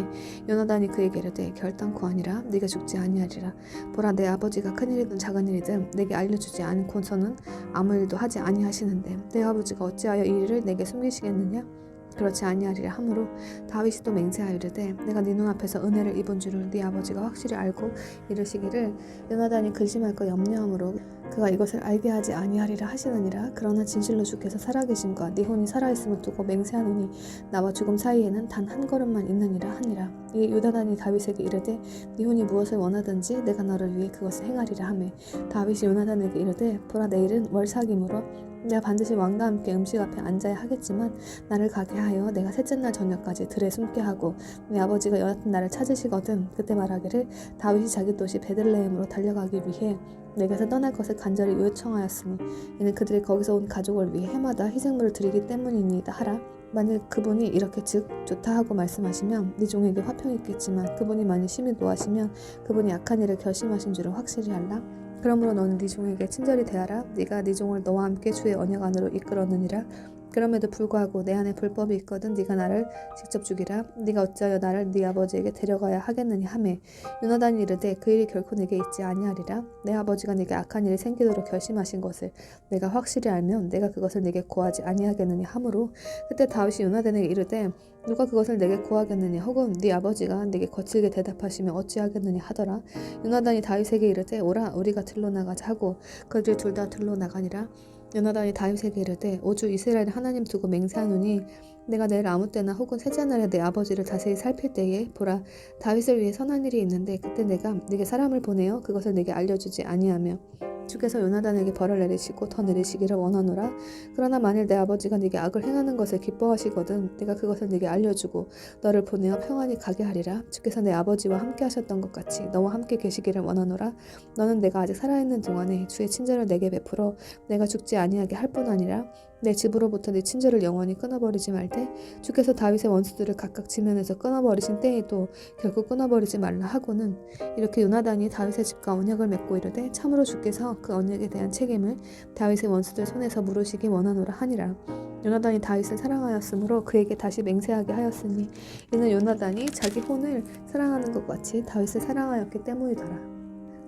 요나단이 그에게 이르되 결단코 아니라 네가 죽지 아니하리라. 보라 내 아버지가 큰일이든 작은일이든 내게 알려주지 않고서는 아무 일도 하지 아니하시는데 내 아버지가 어찌하여 이 일을 내게 숨기시겠느냐. 그렇지 아니하리라 하므로 다윗이 또 맹세하여 이르되 내가 네 눈앞에서 은혜를 입은 줄을 네 아버지가 확실히 알고 이르시기를 요나단이 근심할 거 염려함으로 그가 이것을 알게 하지 아니하리라 하시느니라. 그러나 진실로 주께서 살아계심과 네 혼이 살아있음을 두고 맹세하노니 나와 죽음 사이에는 단 한 걸음만 있느니라 하니라. 이에 요나단이 다윗에게 이르되 네 혼이 무엇을 원하든지 내가 너를 위해 그것을 행하리라 하매 다윗이 요나단에게 이르되 보라 내일은 월삭이므로 내가 반드시 왕과 함께 음식 앞에 앉아야 하겠지만 나를 가게 하여 내가 셋째 날 저녁까지 들에 숨게 하고 내 아버지가 여하튼 나를 찾으시거든 그때 말하기를 다윗이 자기 도시 베들레헴으로 달려가기 위해 내게서 떠날 것을 간절히 요청하였으니 이는 그들이 거기서 온 가족을 위해 해마다 희생물을 드리기 때문이니이다 하라. 만일 그분이 이렇게 즉 좋다 하고 말씀하시면 네 종에게 화평이 있겠지만 그분이 만일 심히 노하시면 그분이 악한 일을 결심하신 줄을 확실히 알라. 그러므로 너는 네 종에게 친절히 대하라. 네가 네 종을 너와 함께 주의 언약 안으로 이끌었느니라. 그럼에도 불구하고 내 안에 불법이 있거든 네가 나를 직접 죽이라. 네가 어찌하여 나를 네 아버지에게 데려가야 하겠느냐 하매 요나단이 이르되 그 일이 결코 네게 있지 아니하리라. 내 아버지가 네게 악한 일이 생기도록 결심하신 것을 내가 확실히 알면 내가 그것을 네게 고하지 아니하겠느냐 하므로 그때 다윗이 요나단에게 이르되 누가 그것을 내게 고하겠느냐 혹은 네 아버지가 네게 거칠게 대답하시면 어찌하겠느냐 하더라. 요나단이 다윗에게 이르되 오라 우리가 들로 나가자 하고 그들이 둘 다 들로 나가니라. 요나단이 다윗에게 이르되 오주 이스라엘 하나님 두고 맹세하노니 내가 내일 아무 때나 혹은 셋째 날에 내 아버지를 자세히 살필 때에 보라 다윗을 위해 선한 일이 있는데 그때 내가 네게 사람을 보내어 그것을 네게 알려주지 아니하며 주께서 요나단에게 벌을 내리시고 더 내리시기를 원하노라. 그러나 만일 내 아버지가 네게 악을 행하는 것을 기뻐하시거든 내가 그것을 네게 알려주고 너를 보내어 평안히 가게 하리라. 주께서 내 아버지와 함께 하셨던 것 같이 너와 함께 계시기를 원하노라. 너는 내가 아직 살아있는 동안에 주의 친절을 내게 베풀어 내가 죽지 아니하게 할 뿐 아니라 내 집으로부터 네 친절을 영원히 끊어버리지 말되 주께서 다윗의 원수들을 각각 지면에서 끊어버리신 때에도 결코 끊어버리지 말라 하고는 이렇게 요나단이 다윗의 집과 언약을 맺고 이르되 참으로 주께서 그 언약에 대한 책임을 다윗의 원수들 손에서 물으시기 원하노라 하니라. 요나단이 다윗을 사랑하였으므로 그에게 다시 맹세하게 하였으니 이는 요나단이 자기 혼을 사랑하는 것 같이 다윗을 사랑하였기 때문이더라.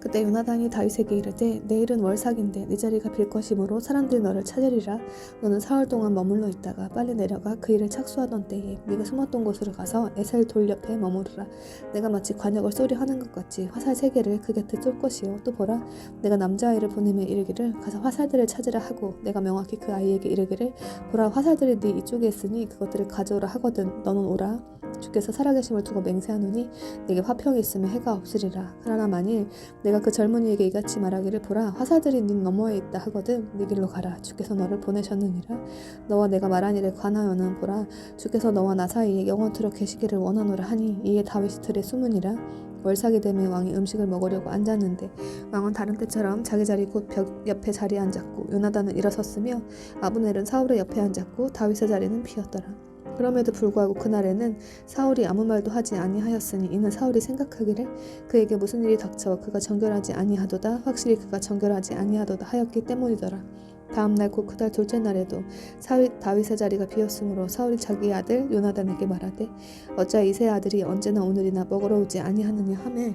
그때 요나단이 다윗에게 이르되 내일은 월삭인데 네 자리가 빌 것이므로 사람들이 너를 찾으리라. 너는 사흘 동안 머물러 있다가 빨리 내려가 그 일을 착수하던 때에 네가 숨었던 곳으로 가서 에셀 돌 옆에 머무르라. 내가 마치 관역을 쏘려 하는 것 같이 화살 3개를 그 곁에 쏠 것이요 또 보라 내가 남자아이를 보내며 이르기를 가서 화살들을 찾으라 하고 내가 명확히 그 아이에게 이르기를 보라 화살들이 네 이쪽에 있으니 그것들을 가져오라 하거든 너는 오라. 주께서 살아계심을 두고 맹세하노니 내게 화평이 있으면 해가 없으리라. 그러나 만일 내가 그 젊은이에게 이같이 말하기를 보라 화살들이 네 너머에 있다 하거든 네 길로 가라. 주께서 너를 보내셨느니라. 너와 내가 말한 일에 관하여는 보라 주께서 너와 나 사이에 영원토록 계시기를 원하노라 하니 이에 다윗이 들에 숨으니라. 월삭이 되매 왕이 음식을 먹으려고 앉았는데 왕은 다른 때처럼 자기 자리 곧 벽 옆에 자리에 앉았고 요나단은 일어섰으며 아브넬은 사울의 옆에 앉았고 다윗의 자리는 비었더라. 그럼에도 불구하고 그날에는 사울이 아무 말도 하지 아니하였으니 이는 사울이 생각하기를 그에게 무슨 일이 닥쳐 그가 정결하지 아니하도다 확실히 그가 정결하지 아니하도다 하였기 때문이더라. 다음날 곧 그달 둘째 날에도 다윗의 자리가 비었으므로 사울이 자기 아들 요나단에게 말하되 어찌하여 이새의 아들이 언제나 오늘이나 먹으러 오지 아니하느냐 하매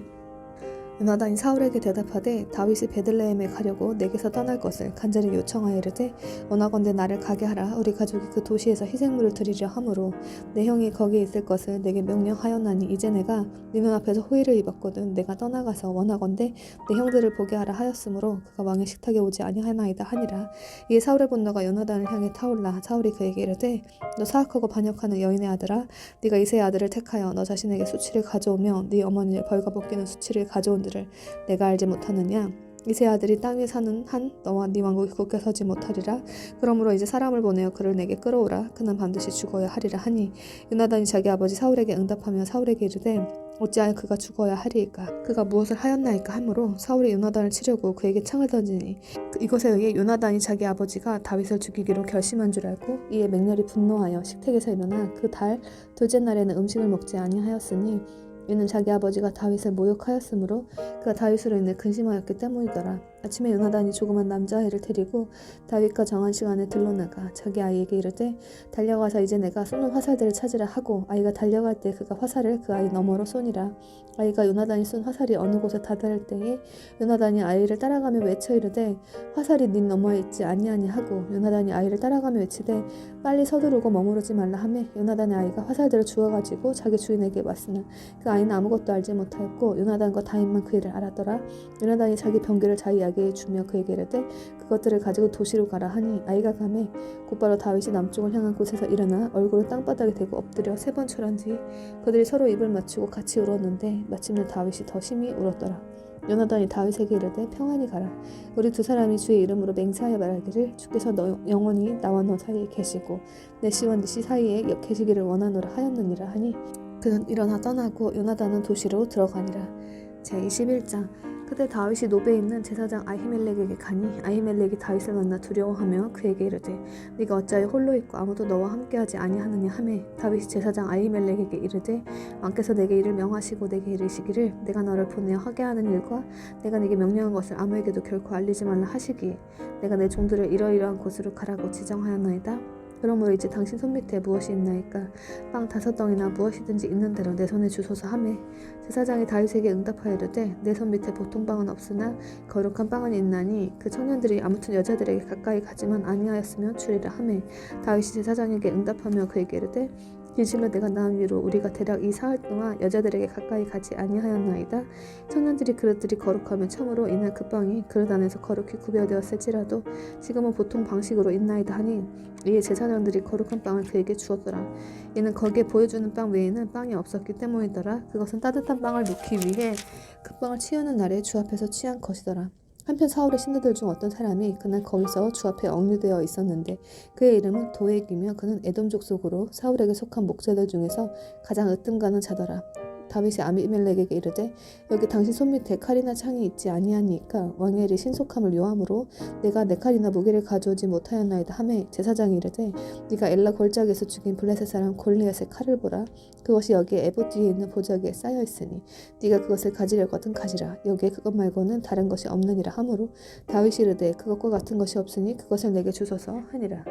요나단이 사울에게 대답하되 다윗이 베들레헴에 가려고 내게서 떠날 것을 간절히 요청하여 이르되 원하건대 나를 가게 하라. 우리 가족이 그 도시에서 희생물을 드리려 하므로 내 형이 거기에 있을 것을 내게 명령하였나니 이제 내가 네 눈앞에서 호의를 입었거든 내가 떠나가서 원하건대 내 형들을 보게 하라 하였으므로 그가 왕의 식탁에 오지 아니하나이다 하니라. 이에 사울의 분노가 요나단을 향해 타올라 사울이 그에게 이르되 너 사악하고 반역하는 여인의 아들아 네가 이새의 아들을 택하여 너 자신에게 수치를 가져오며 네 어머니를 벌거벗기는 수치를 가져온 들을 내가 알지 못하느냐. 이새 아들이 땅 위에 사는 한 너와 네 왕국이 굳게 서지 못하리라. 그러므로 이제 사람을 보내어 그를 내게 끌어오라. 그는 반드시 죽어야 하리라 하니 요나단이 자기 아버지 사울에게 응답하며 사울에게 이르되 어찌하여 그가 죽어야 하리이까 그가 무엇을 하였나이까 하므로 사울이 요나단을 치려고 그에게 창을 던지니 이것에 의해 요나단이 자기 아버지가 다윗을 죽이기로 결심한 줄 알고 이에 맹렬히 분노하여 식택에서 일어나 그 달 둘째 날에는 음식을 먹지 아니하였으니 이는 자기 아버지가 다윗을 모욕하였으므로 그가 다윗으로 인해 근심하였기 때문이더라. 아침에 요나단이 조그만 남자아이를 데리고 다윗과 정한 시간에 들러나가 자기 아이에게 이르되 달려가서 이제 내가 쏘는 화살들을 찾으라 하고 아이가 달려갈 때 그가 화살을 그 아이 너머로 쏘니라. 아이가 요나단이 쏜 화살이 어느 곳에 다다를 때에 요나단이 아이를 따라가며 외쳐 이르되 화살이 네 너머에 있지 아니하니 하고 요나단이 아이를 따라가며 외치되 빨리 서두르고 머무르지 말라 하며 요나단의 아이가 화살들을 주워가지고 자기 주인에게 왔으나 그 아이는 아무것도 알지 못하였고 요나단과 다윗만 그 일을 알았더라. 요나단이 자기 병기를 자기 아이에게 주며 그에게 이르되 그것들을 가지고 도시로 가라 하니 아이가 가매 곧바로 다윗이 남쪽을 향한 곳에서 일어나 얼굴을 땅바닥에 대고 엎드려 3번 절한 뒤 그들이 서로 입을 맞추고 같이 울었는데 마침내 다윗이 더 심히 울었더라. 요나단이 다윗에게 이르되 평안히 가라. 우리 두 사람이 주의 이름으로 맹세하여 말하기를 주께서 너 영원히 나와 너 사이에 계시고 내 씨와 네 씨 사이에 계시기를 원하노라 하였느니라 하니 그는 일어나 떠나고 요나단은 도시로 들어가니라. 제21장 그때 다윗이 노베에 있는 제사장 아히멜렉에게 가니 아히멜렉이 다윗을 만나 두려워하며 그에게 이르되 네가 어찌하여 홀로 있고 아무도 너와 함께하지 아니하느냐 하매 다윗이 제사장 아히멜렉에게 이르되 왕께서 내게 이를 명하시고 내게 이르시기를 내가 너를 보내어 하게 하는 일과 내가 네게 명령한 것을 아무에게도 결코 알리지 말라 하시기에 내가 내 종들을 이러이러한 곳으로 가라고 지정하였나이다. 그러므로 이제 당신 손밑에 무엇이 있나이까 빵 5덩이나 무엇이든지 있는 대로 내 손에 주소서 하매 제사장이 다윗에게 응답하여 이르되 내 손밑에 보통 빵은 없으나 거룩한 빵은 있나니 그 청년들이 아무튼 여자들에게 가까이 가지만 아니하였으면 주리라 하매 다윗이 제사장에게 응답하며 그에게 이르되 진실로 내가 낳은 위로 우리가 대략 이 사흘 동안 여자들에게 가까이 가지 아니하였나이다. 청년들이 그릇들이 거룩하면 참으로 이날 그 빵이 그릇 안에서 거룩히 구별되었을지라도 지금은 보통 방식으로 있나이다 하니 이에 제사장들이 거룩한 빵을 그에게 주었더라. 이는 거기에 보여주는 빵 외에는 빵이 없었기 때문이더라. 그것은 따뜻한 빵을 놓기 위해 그 빵을 치우는 날에 주 앞에서 취한 것이더라. 한편 사울의 신하들 중 어떤 사람이 그날 거기서 주 앞에 억류되어 있었는데 그의 이름은 도액이며 그는 에돔 족속으로 사울에게 속한 목자들 중에서 가장 으뜸가는 자더라. 다윗이 아비멜렉에게 이르되 여기 당신 손밑에 칼이나 창이 있지 아니하니까 왕의 일이 신속함을 요함으로 내가 내 칼이나 무기를 가져오지 못하였나이다 하매 제사장이 이르되 네가 엘라 골짜기에서 죽인 블레셋 사람 골리앗의 칼을 보라. 그것이 여기에 에봇 뒤에 있는 보자기에 쌓여 있으니 네가 그것을 가지려거든 가지라. 여기에 그것 말고는 다른 것이 없느니라 하므로 다윗이 이르되 그것과 같은 것이 없으니 그것을 내게 주소서 하니라.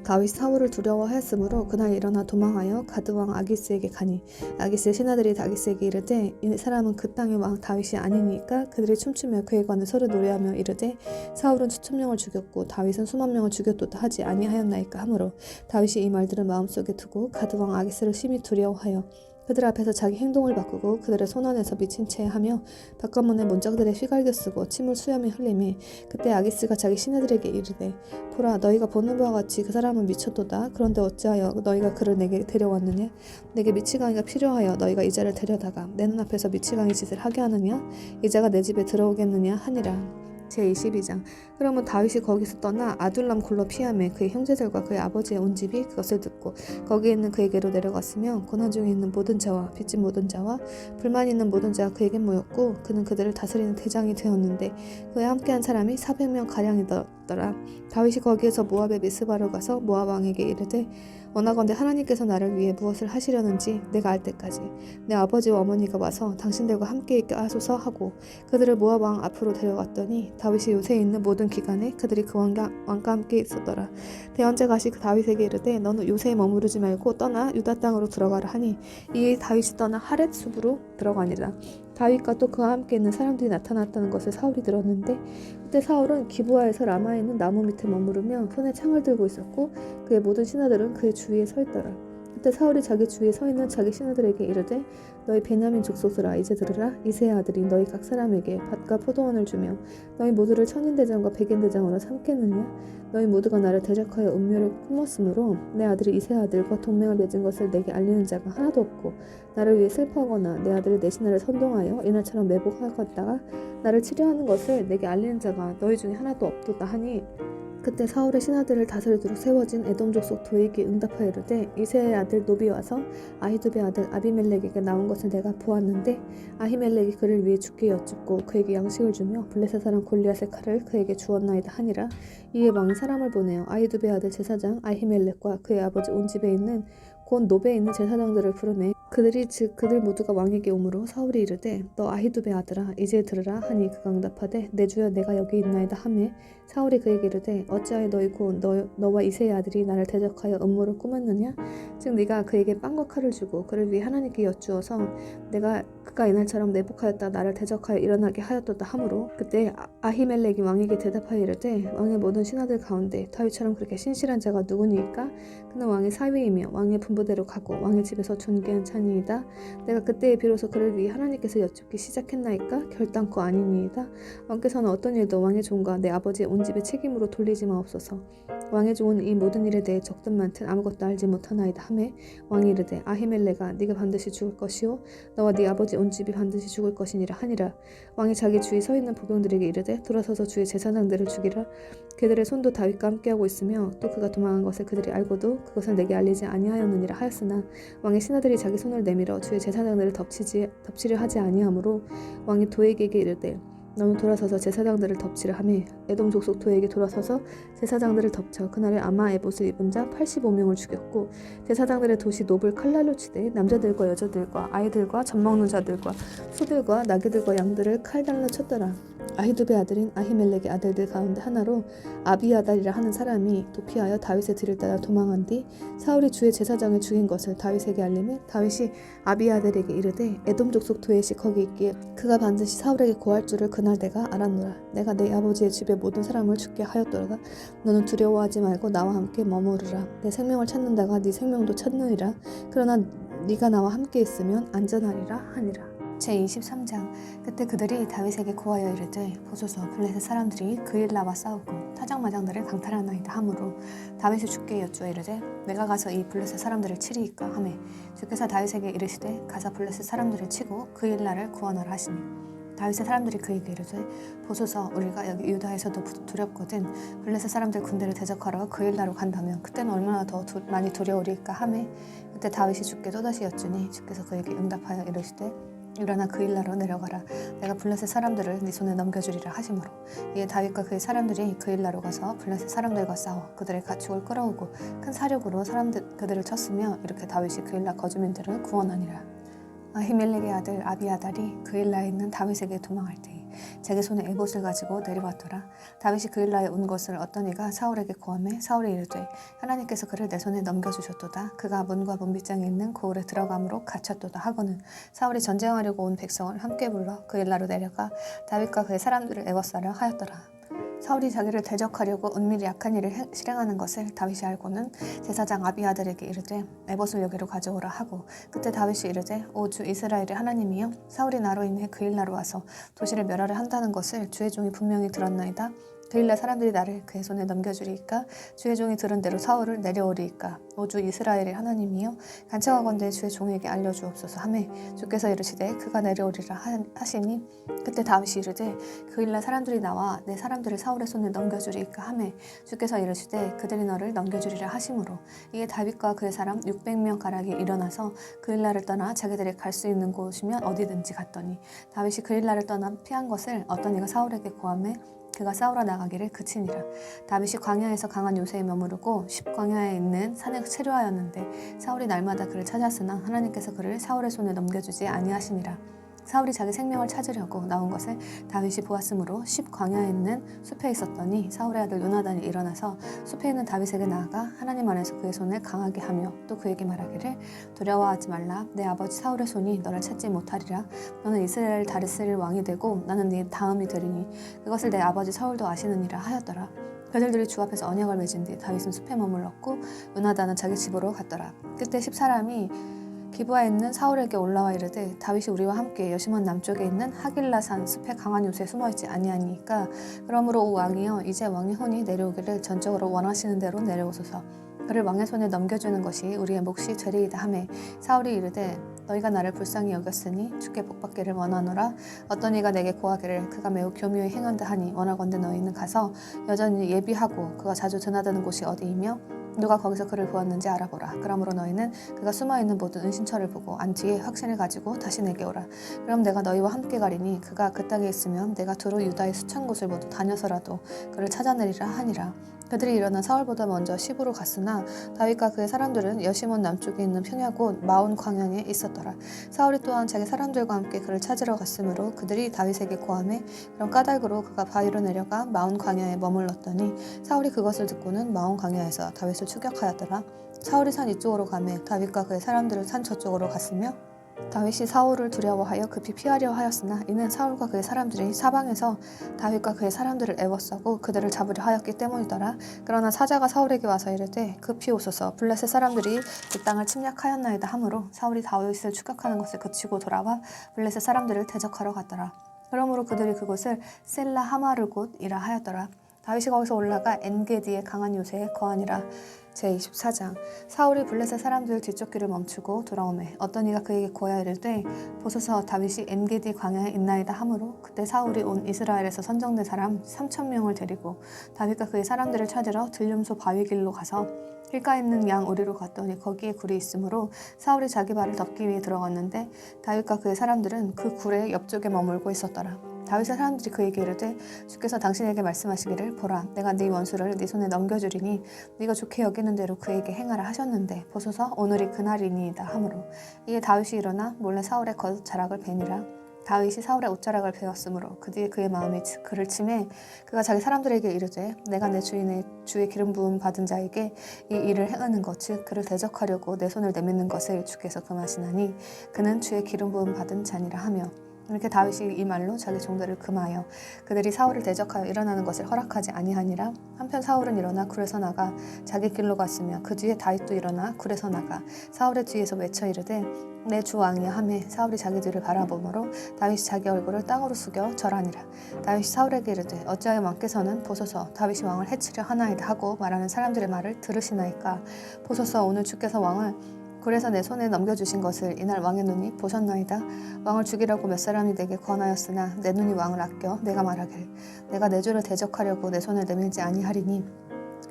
다윗이 사울을 두려워하였으므로 그날 일어나 도망하여 가드왕 아기스에게 가니 아기스의 신하들이 아기스에게 이르되 이 사람은 그 땅의 왕 다윗이 아니니까 그들이 춤추며 그에 관해 서로 노래하며 이르되 사울은 수천 명을 죽였고 다윗은 수만 명을 죽였도다 하지 아니하였나이까 하므로 다윗이 이 말들을 마음속에 두고 가드왕 아기스를 심히 두려워하여 그들 앞에서 자기 행동을 바꾸고 그들의 손안에서 미친 채 하며 바깥문의 문짝들에 휘갈겨 쓰고 침을 수염에 흘리매 그때 아기스가 자기 신하들에게 이르되 보라 너희가 보는 바와 같이 그 사람은 미쳤도다. 그런데 어찌하여 너희가 그를 내게 데려왔느냐. 내게 미치광이가 필요하여 너희가 이 자를 데려다가 내 눈앞에서 미치광이 짓을 하게 하느냐. 이 자가 내 집에 들어오겠느냐 하니라. 제22장. 그러면 다윗이 거기서 떠나 아둘람 굴로 피하매 그의 형제들과 그의 아버지의 온 집이 그것을 듣고 거기에 있는 그에게로 내려갔으며 고난 중에 있는 모든 자와 빚진 모든 자와 불만 있는 모든 자가 그에게 모였고 그는 그들을 다스리는 대장이 되었는데 그와 함께한 사람이 400명 가량이더라. 다윗이 거기에서 모압의 미스바로 가서 모압 왕에게 이르되 원하건대 하나님께서 나를 위해 무엇을 하시려는지 내가 알 때까지 내 아버지와 어머니가 와서 당신들과 함께 있게 하소서 하고 그들을 모압 왕 앞으로 데려갔더니 다윗이 요새에 있는 모든 기간에 그들이 그 왕과 함께 있었더라. 대언자가 그 다윗에게 이르되 너는 요새에 머무르지 말고 떠나 유다 땅으로 들어가라 하니 이에 다윗이 떠나 하렛 숲으로 들어가니라. 다윗과 또 그와 함께 있는 사람들이 나타났다는 것을 사울이 들었는데 그때 사울은 기브아에서 라마에 있는 나무 밑에 머무르며 손에 창을 들고 있었고 그의 모든 신하들은 그의 주위에 서 있더라. 그때 사울이 자기 주위에 서 있는 자기 신하들에게 이르되 너희 베냐민 족속들아 이제 들으라. 이새의 아들이 너희 각 사람에게 밭과 포도원을 주며 너희 모두를 천인대장과 백인대장으로 삼겠느냐. 너희 모두가 나를 대적하여 음료를 품었으므로 내 아들이 이새의 아들과 동맹을 맺은 것을 내게 알리는 자가 하나도 없고 나를 위해 슬퍼하거나 내 아들을 내 신하를 선동하여 이날처럼 매복하였다가 나를 치려하는 것을 내게 알리는 자가 너희 중에 하나도 없도다 하니 그때 사울의 신하들을 다스리도록 세워진 에돔 족속 도액이 응답하여 이르되 이새의 아들 노비 와서 아히두베 아들 아비멜렉에게 나온 것을 내가 보았는데 아히멜렉이 그를 위해 죽게 여쭙고 그에게 양식을 주며 블레셋 사람 골리앗의 칼을 그에게 주었나이다 하니라. 이에 왕이 사람을 보내어 아히두베 아들 제사장 아히멜렉과 그의 아버지 온 집에 있는 곧 노베에 있는 제사장들을 부르매 그들이 즉 그들 모두가 왕에게 오므로 사울이 이르되 너 아히두베 아들아 이제 들으라 하니 그가 응답하되 내 주여 내가 여기 있나이다 하매 사울이 그에게 이르되 어찌하여 너희 곧 너와 이새의 아들이 나를 대적하여 음모를 꾸몄느냐. 즉 네가 그에게 빵과 칼을 주고 그를 위해 하나님께 여쭈어서 그가 이날처럼 내복하였다 나를 대적하여 일어나게 하였도다 하므로 그때 아히멜렉이 왕에게 대답하여 이르되 왕의 모든 신하들 가운데 다윗처럼 그렇게 신실한 자가 누구니까. 그는 왕의 사위이며 왕의 분부대로 가고 왕의 집에서 존귀한 자니이다. 내가 그때에 비로소 그를 위해 하나님께서 여쭙기 시작했나이까. 결단코 아니니이다. 왕께서는 어떤 일도 왕의 종과 내 아버지의 온 집의 책임으로 돌리지 마옵소서. 왕의 종은 이 모든 일에 대해 적든 많든 아무것도 알지 못하나이다 하매 왕이 이르되 아히멜렉아 네가 반드시 죽을 것이요 너와 네 아버지 온 집이 반드시 죽을 것이니라 하니라. 왕이 자기 주위 서 있는 보병들에게 이르되 돌아서서 주의 제사장들을 죽이라. 그들의 손도 다윗과 함께하고 있으며 또 그가 도망한 것을 그들이 알고도 그것을 내게 알리지 아니하였느니라 하였으나 왕의 신하들이 자기 손을 내밀어 주의 제사장들을 덮치려 하지 아니하므로 왕이 도액에게 이르되 너는 돌아서서 제사장들을 덮치라 하매 에돔 족속 도에게 돌아서서 제사장들을 덮쳐 그날에 아마 에봇을 입은 자 85명을 죽였고 제사장들의 도시 노블 칼날로 치되 남자들과 여자들과 아이들과 젖 먹는 자들과 소들과 나귀들과 양들을 칼날로 쳤더라. 아히두베 아들인 아히멜렉의 아들들 가운데 하나로 아비아달이라 하는 사람이 도피하여 다윗의 뒤를 따라 도망한 뒤 사울이 주의 제사장을 죽인 것을 다윗에게 알리매 다윗이 아비아달에게 이르되 에돔 족속 도에시 거기 있기에 그가 반드시 사울에게 고할 줄을 그날 내가 알았노라. 내가 내 아버지의 집의 모든 사람을 죽게 하였더라. 너는 두려워하지 말고 나와 함께 머무르라. 내 생명을 찾는다가 네 생명도 찾느니라. 그러나 네가 나와 함께 있으면 안전하리라 하니라. 제23장. 그때 그들이 다윗에게 고하여 이르되 보소서 블레셋 사람들이 그일라와 싸우고 타작마장들을 강탈하나이다 하므로 다윗이 주께 여쭈어 이르되 내가 가서 이 블레셋 사람들을 치리이까 하매 주께서 다윗에게 이르시되 가서 블레셋 사람들을 치고 그일라를 구원하라 하시니 다윗의 사람들이 그에게 이르되 보소서 우리가 여기 유다에서도 두렵거든 블레셋 사람들 군대를 대적하러 그 일나로 간다면 그때는 얼마나 더 많이 두려우리까 하매 그때 다윗이 주께 또다시 여쭈니 주께서 그에게 응답하여 이르시되 일어나 그 일나로 내려가라 내가 블레셋 사람들을 네 손에 넘겨주리라 하시므로 이에 다윗과 그의 사람들이 그 일나로 가서 블레셋 사람들과 싸워 그들의 가축을 끌어오고 큰 사륙으로 그들을 쳤으며 이렇게 다윗이 그 일나 거주민들을 구원하니라. 아히멜렉의 아들 아비아달이 그 일라에 있는 다윗에게 도망할 때에 자기 손에 에봇을 가지고 내려왔더라. 다윗이 그 일라에 온 것을 어떤 이가 사울에게 고하매 사울이 이르되 하나님께서 그를 내 손에 넘겨주셨도다. 그가 문과 문빗장에 있는 고을에 들어감으로 갇혔도다 하고는 사울이 전쟁하려고 온 백성을 함께 불러 그 일라로 내려가 다윗과 그의 사람들을 에워싸려 하였더라. 사울이 자기를 대적하려고 은밀히 악한 일을 실행하는 것을 다윗이 알고는 제사장 아비아들에게 이르되 에봇을 여기로 가져오라 하고 그때 다윗이 이르되 오 주 이스라엘의 하나님이여 사울이 나로 인해 그 일나로 와서 도시를 멸하려 한다는 것을 주의 종이 분명히 들었나이다. 그 일날 사람들이 나를 그의 손에 넘겨주리이까 주의 종이 들은 대로 사울을 내려오리이까 오 주 이스라엘의 하나님이여 간청하건대 주의 종에게 알려주옵소서 하매 주께서 이르시되 그가 내려오리라 하시니 그때 다윗이 이르되 그 일날 사람들이 나와 내 사람들을 사울의 손에 넘겨주리이까 하매 주께서 이르시되 그들이 너를 넘겨주리라 하심으로 이에 다윗과 그의 사람 600명 가량이 일어나서 그 일날을 떠나 자기들이 갈 수 있는 곳이면 어디든지 갔더니 다윗이 그 일날을 떠나 피한 것을 어떤 이가 사울에게 고하매 그가 싸우러 나가기를 그치니라. 다윗이 광야에서 강한 요새에 머무르고 십광야에 있는 산에 체류하였는데 사울이 날마다 그를 찾았으나 하나님께서 그를 사울의 손에 넘겨주지 아니하시니라. 사울이 자기 생명을 찾으려고 나온 것을 다윗이 보았으므로 십광야에 있는 숲에 있었더니 사울의 아들 요나단이 일어나서 숲에 있는 다윗에게 나아가 하나님 안에서 그의 손을 강하게 하며 또 그에게 말하기를 두려워하지 말라. 내 아버지 사울의 손이 너를 찾지 못하리라. 너는 이스라엘 다리스를 왕이 되고 나는 네 다음이 되리니 그것을 내 아버지 사울도 아시느니라 하였더라. 그들이 주 앞에서 언약을 맺은 뒤 다윗은 숲에 머물렀고 요나단은 자기 집으로 갔더라. 그때 10사람이 기브아에 있는 사울에게 올라와 이르되 다윗이 우리와 함께 여시몬 남쪽에 있는 하길라산 숲의 강한 요새에 숨어있지 아니하니까 그러므로 오 왕이여 이제 왕의 혼이 내려오기를 전적으로 원하시는 대로 내려오소서. 그를 왕의 손에 넘겨주는 것이 우리의 몫이 되리이다 하매 사울이 이르되 너희가 나를 불쌍히 여겼으니 주께 복받기를 원하노라. 어떤 이가 내게 고하기를 그가 매우 교묘히 행한다 하니 원하건대 너희는 가서 여전히 예비하고 그가 자주 드나드는 곳이 어디이며 누가 거기서 그를 보았는지 알아보라. 그러므로 너희는 그가 숨어있는 모든 은신처를 보고 안 뒤에 확신을 가지고 다시 내게 오라. 그럼 내가 너희와 함께 가리니 그가 그 땅에 있으면 내가 두루 유다의 수천 곳을 모두 다녀서라도 그를 찾아내리라 하니라. 그들이 일어나 사울보다 먼저 시부로 갔으나 다윗과 그의 사람들은 여시몬 남쪽에 있는 평야 곧 마온 광야에 있었더라. 사울이 또한 자기 사람들과 함께 그를 찾으러 갔으므로 그들이 다윗에게 고하매 그런 까닭으로 그가 바위로 내려가 마온 광야에 머물렀더니 사울이 그것을 듣고는 마온 광야에서 다윗을 추격하였더라. 사울이 산 이쪽으로 가매 다윗과 그의 사람들은 산 저쪽으로 갔으며 다윗이 사울을 두려워하여 급히 피하려 하였으나 이는 사울과 그의 사람들이 사방에서 다윗과 그의 사람들을 애워싸고 그들을 잡으려 하였기 때문이더라. 그러나 사자가 사울에게 와서 이르되 급히 오소서 블레셋 사람들이 그 땅을 침략하였나이다 하므로 사울이 다윗을 추격하는 것을 그치고 돌아와 블레셋 사람들을 대적하러 갔더라. 그러므로 그들이 그곳을 셀라 하마르곳이라 하였더라. 다윗이 거기서 올라가 엔게디의 강한 요새에 거하니라. 제24장 사울이 블레셋 사람들 뒤쫓기를 멈추고 돌아오매 어떤 이가 그에게 고하여 이르되 보소서 다윗이 엔게디 광야에 있나이다 하므로 그때 사울이 온 이스라엘에서 선정된 사람 3,000명을 데리고 다윗과 그의 사람들을 찾으러 들림소 바위길로 가서 길가에 있는 양 우리로 갔더니 거기에 굴이 있으므로 사울이 자기 발을 덮기 위해 들어갔는데 다윗과 그의 사람들은 그 굴의 옆쪽에 머물고 있었더라. 다윗의 사람들이 그에게 이르되 주께서 당신에게 말씀하시기를 보라 내가 네 원수를 네 손에 넘겨주리니 네가 좋게 여기는 대로 그에게 행하라 하셨는데 보소서 오늘이 그날이니이다 하므로 이에 다윗이 일어나 몰래 사울의 겉자락을 베니라. 다윗이 사울의 옷자락을 베었으므로 그 뒤에 그의 마음이 그를 치매 그가 자기 사람들에게 이르되 내가 내 주인의 주의 기름 부음 받은 자에게 이 일을 행하는 것 즉 그를 대적하려고 내 손을 내미는 것을 주께서 금하시나니 그는 주의 기름 부음 받은 자니라 하며 이렇게 다윗이 이 말로 자기 종들을 금하여 그들이 사울을 대적하여 일어나는 것을 허락하지 아니하니라. 한편 사울은 일어나 굴에서 나가 자기 길로 갔으며 그 뒤에 다윗도 일어나 굴에서 나가 사울의 뒤에서 외쳐 이르되 내 주 왕이야 하매 사울이 자기 뒤를 바라보므로 다윗이 자기 얼굴을 땅으로 숙여 절하니라. 다윗이 사울에게 이르되 어찌하여 왕께서는 보소서 다윗이 왕을 해치려 하나이다 하고 말하는 사람들의 말을 들으시나이까. 보소서 오늘 주께서 왕을 그래서 내 손에 넘겨주신 것을 이날 왕의 눈이 보셨나이다. 왕을 죽이라고 몇 사람이 내게 권하였으나 내 눈이 왕을 아껴 내가 말하길 내가 내 주를 대적하려고 내 손을 내밀지 아니하리니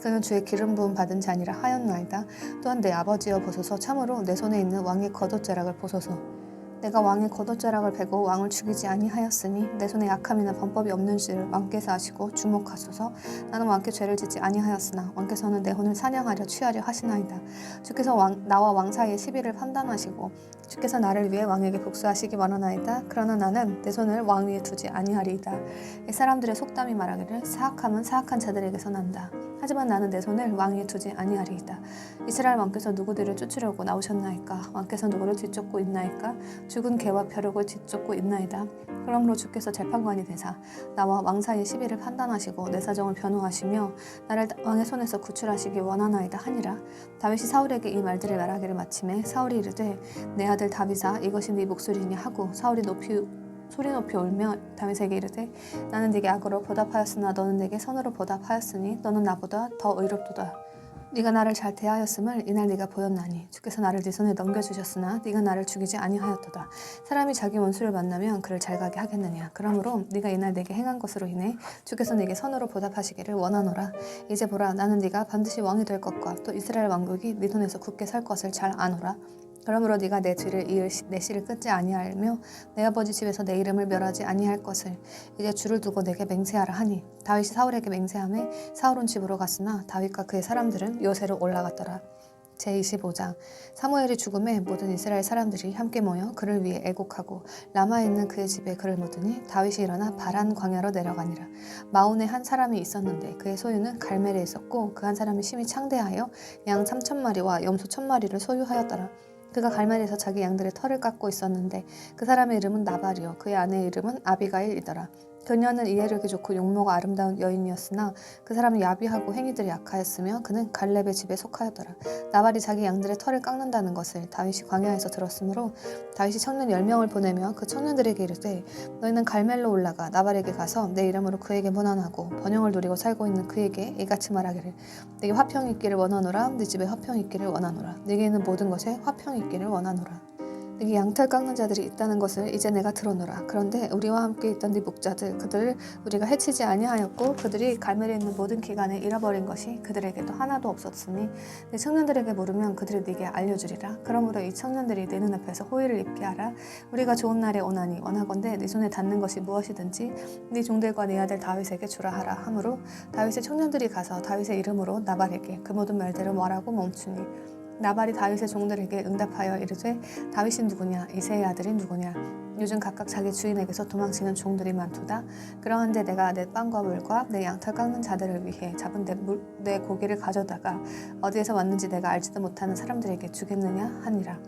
그는 주의 기름 부음 받은 자니라 하였나이다. 또한 내 아버지여 보소서 참으로 내 손에 있는 왕의 겉옷자락을 보소서. 내가 왕의 겉옷자락을 베고 왕을 죽이지 아니하였으니 내 손에 약함이나 범법이 없는 줄을 왕께서 아시고 주목하소서. 나는 왕께 죄를 짓지 아니하였으나 왕께서는 내 혼을 사냥하려 취하려 하시나이다. 주께서 나와 왕 사이의 시비를 판단하시고 주께서 나를 위해 왕에게 복수하시기 원하나이다. 그러나 나는 내 손을 왕 위에 두지 아니하리이다. 이 사람들의 속담이 말하기를 사악함은 사악한 자들에게서 난다. 하지만 나는 내 손을 왕 위에 두지 아니하리이다. 이스라엘 왕께서 누구들을 쫓으려고 나오셨나이까? 왕께서 누구를 뒤쫓고 있나이까? 죽은 개와 벼룩을 뒤쫓고 있나이다. 그러므로 주께서 재판관이 되사 나와 왕 사이의 시비를 판단하시고 내 사정을 변호하시며 나를 왕의 손에서 구출하시기 원하나이다 하니라. 다윗이 사울에게 이 말들을 말하기를 마침에 사울이 이르되 내 아들 다윗아 이것이 네 목소리니 하고 사울이 소리 높이 울며 다윗에게 이르되 나는 네게 악으로 보답하였으나 너는 내게 선으로 보답하였으니 너는 나보다 더 의롭도다. 네가 나를 잘 대하였음을 이날 네가 보였나니 주께서 나를 네 손에 넘겨주셨으나 네가 나를 죽이지 아니하였도다. 사람이 자기 원수를 만나면 그를 잘 가게 하겠느냐. 그러므로 네가 이날 내게 행한 것으로 인해 주께서 네게 선으로 보답하시기를 원하노라. 이제 보라 나는 네가 반드시 왕이 될 것과 또 이스라엘 왕국이 네 손에서 굳게 설 것을 잘 아노라. 그러므로 네가 내 뒤를 이을 내 씨를 끊지 아니하며 내 아버지 집에서 내 이름을 멸하지 아니할 것을 이제 주를 두고 내게 맹세하라 하니 다윗이 사울에게 맹세하매 사울은 집으로 갔으나 다윗과 그의 사람들은 요새로 올라갔더라. 제25장 사무엘이 죽음에 모든 이스라엘 사람들이 함께 모여 그를 위해 애곡하고 라마에 있는 그의 집에 그를 묻으니 다윗이 일어나 바란 광야로 내려가니라. 마온에 한 사람이 있었는데 그의 소유는 갈멜에 있었고 그 한 사람이 심히 창대하여 양 3,000마리와 염소 1,000마리를 소유하였더라. 그가 갈멜에서 자기 양들의 털을 깎고 있었는데 그 사람의 이름은 나발이요 그의 아내의 이름은 아비가일이더라. 그녀는 이해력이 좋고 용모가 아름다운 여인이었으나 그 사람은 야비하고 행위들이 약하였으며 그는 갈렙의 집에 속하였더라. 나발이 자기 양들의 털을 깎는다는 것을 다윗이 광야에서 들었으므로 다윗이 청년 10명을 보내며 그 청년들에게 이르되 너희는 갈멜로 올라가 나발에게 가서 내 이름으로 그에게 문안하고 번영을 누리고 살고 있는 그에게 이같이 말하기를 내게 화평이 있기를 원하노라. 네 집에 화평이 있기를 원하노라. 네게 있는 모든 것에 화평이 있기를 원하노라. 네게 양털 깎는 자들이 있다는 것을 이제 내가 들어노라. 그런데 우리와 함께 있던 네 목자들 그들을 우리가 해치지 아니하였고 그들이 갈멜에 있는 모든 기간에 잃어버린 것이 그들에게도 하나도 없었으니 네 청년들에게 물으면 그들이 네게 알려주리라. 그러므로 이 청년들이 네 눈앞에서 호의를 입게 하라. 우리가 좋은 날에 오나니 원하건대 네 손에 닿는 것이 무엇이든지 네 종들과 네 아들 다윗에게 주라 하라 하므로 다윗의 청년들이 가서 다윗의 이름으로 나발에게 그 모든 말들을 말하고 멈추니 나발이 다윗의 종들에게 응답하여 이르되 다윗이 누구냐 이새의 아들이 누구냐 요즘 각각 자기 주인에게서 도망치는 종들이 많도다. 그러한데 내가 내 빵과 물과 내 양털 깎는 자들을 위해 잡은 내 고기를 가져다가 어디에서 왔는지 내가 알지도 못하는 사람들에게 주겠느냐 하니라.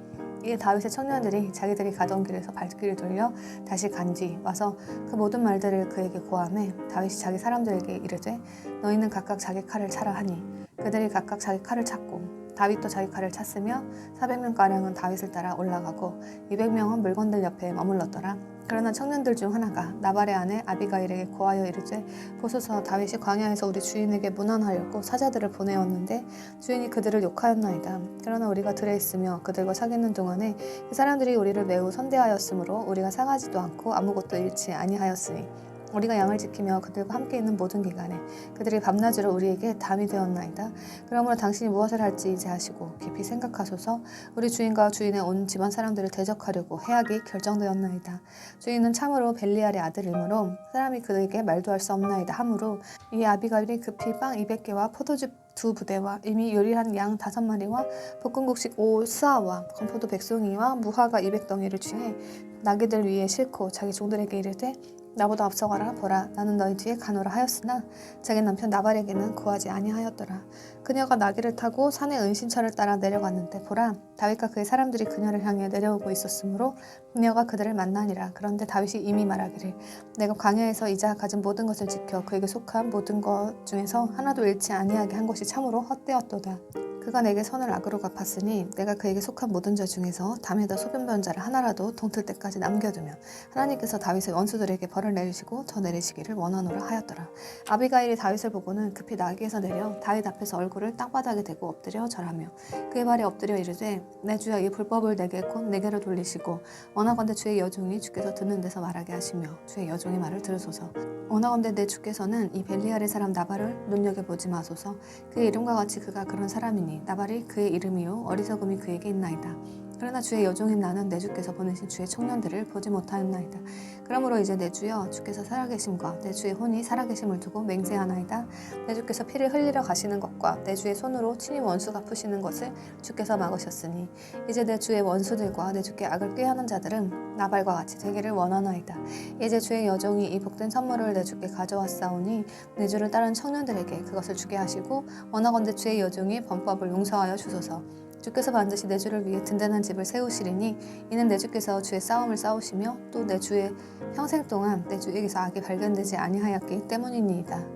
이에 다윗의 청년들이 자기들이 가던 길에서 발길을 돌려 다시 간 뒤 와서 그 모든 말들을 그에게 고하매 다윗이 자기 사람들에게 이르되 너희는 각각 자기 칼을 차라 하니 그들이 각각 자기 칼을 찼고 다윗도 자기 칼을 찼으며 400명가량은 다윗을 따라 올라가고 200명은 물건들 옆에 머물렀더라. 그러나 청년들 중 하나가 나발의 아내 아비가일에게 고하여 이르되 보소서 다윗이 광야에서 우리 주인에게 문안하려고 사자들을 보내었는데 주인이 그들을 욕하였나이다. 그러나 우리가 들에 있으며 그들과 사귀는 동안에 그 사람들이 우리를 매우 선대하였으므로 우리가 상하지도 않고 아무것도 잃지 아니하였으니 우리가 양을 지키며 그들과 함께 있는 모든 기간에 그들이 밤낮으로 우리에게 담이 되었나이다. 그러므로 당신이 무엇을 할지 이제 하시고 깊이 생각하소서. 우리 주인과 주인의 온 집안 사람들을 대적하려고 해악이 결정되었나이다. 주인은 참으로 벨리알의 아들이므로 사람이 그에게 말도 할 수 없나이다 하므로 이 아비가일이 급히 빵 200개와 포도주 2부대와 이미 요리한 양 5마리와 볶음국식 5스아와 건포도 100송이와 무화과 200덩이를 취해 나귀들 위에 싣고 자기 종들에게 이르되 나보다 앞서가라. 보라 나는 너희 뒤에 가노라 하였으나 자기 남편 나발에게는 구하지 아니하였더라. 그녀가 나귀를 타고 산의 은신처를 따라 내려갔는데 보라 다윗과 그의 사람들이 그녀를 향해 내려오고 있었으므로 그녀가 그들을 만나니라. 그런데 다윗이 이미 말하기를 내가 광야에서 이자 가진 모든 것을 지켜 그에게 속한 모든 것 중에서 하나도 잃지 아니하게 한 것이 참으로 헛되었도다. 그가 내게 선을 악으로 갚았으니 내가 그에게 속한 모든 자 중에서 담에다 소변 자를 하나라도 동틀 때까지 남겨두며 하나님께서 다윗의 원수들에게 벌을 내리시고 더 내리시기를 원하노라 하였더라. 아비가일이 다윗을 보고는 급히 나귀에서 내려 다윗 앞에서 얼굴을 땅바닥에 대고 엎드려 절하며 그의 발에 엎드려 이르되 내 주여 이 불법을 내게 곧 내게로 돌리시고 원하건대 주의 여종이 주께서 듣는 데서 말하게 하시며 주의 여종의 말을 들으소서. 원하건대 내 주께서는 이 벨리알의 사람 나발을 눈여겨보지 마소서. 그의 이름과 같이 그가 그런 사람이니 나발이 그의 이름이요 어리석음이 그에게 있나이다. 그러나 주의 여종인 나는 내 주께서 보내신 주의 청년들을 보지 못하였나이다. 그러므로 이제 내 주여 주께서 살아계심과 내 주의 혼이 살아계심을 두고 맹세하나이다. 내 주께서 피를 흘리러 가시는 것과 내 주의 손으로 친히 원수 갚으시는 것을 주께서 막으셨으니 이제 내 주의 원수들과 내 주께 악을 꾀하는 자들은 나발과 같이 되기를 원하나이다. 이제 주의 여종이 이 복된 선물을 내 주께 가져왔사오니 내 주를 따른 청년들에게 그것을 주게 하시고 원하건대 주의 여종이 범법을 용서하여 주소서. 주께서 반드시 내 주를 위해 든든한 집을 세우시리니 이는 내 주께서 주의 싸움을 싸우시며 또 내 주의 평생 동안 내 주에게서 악이 발견되지 아니하였기 때문이니이다.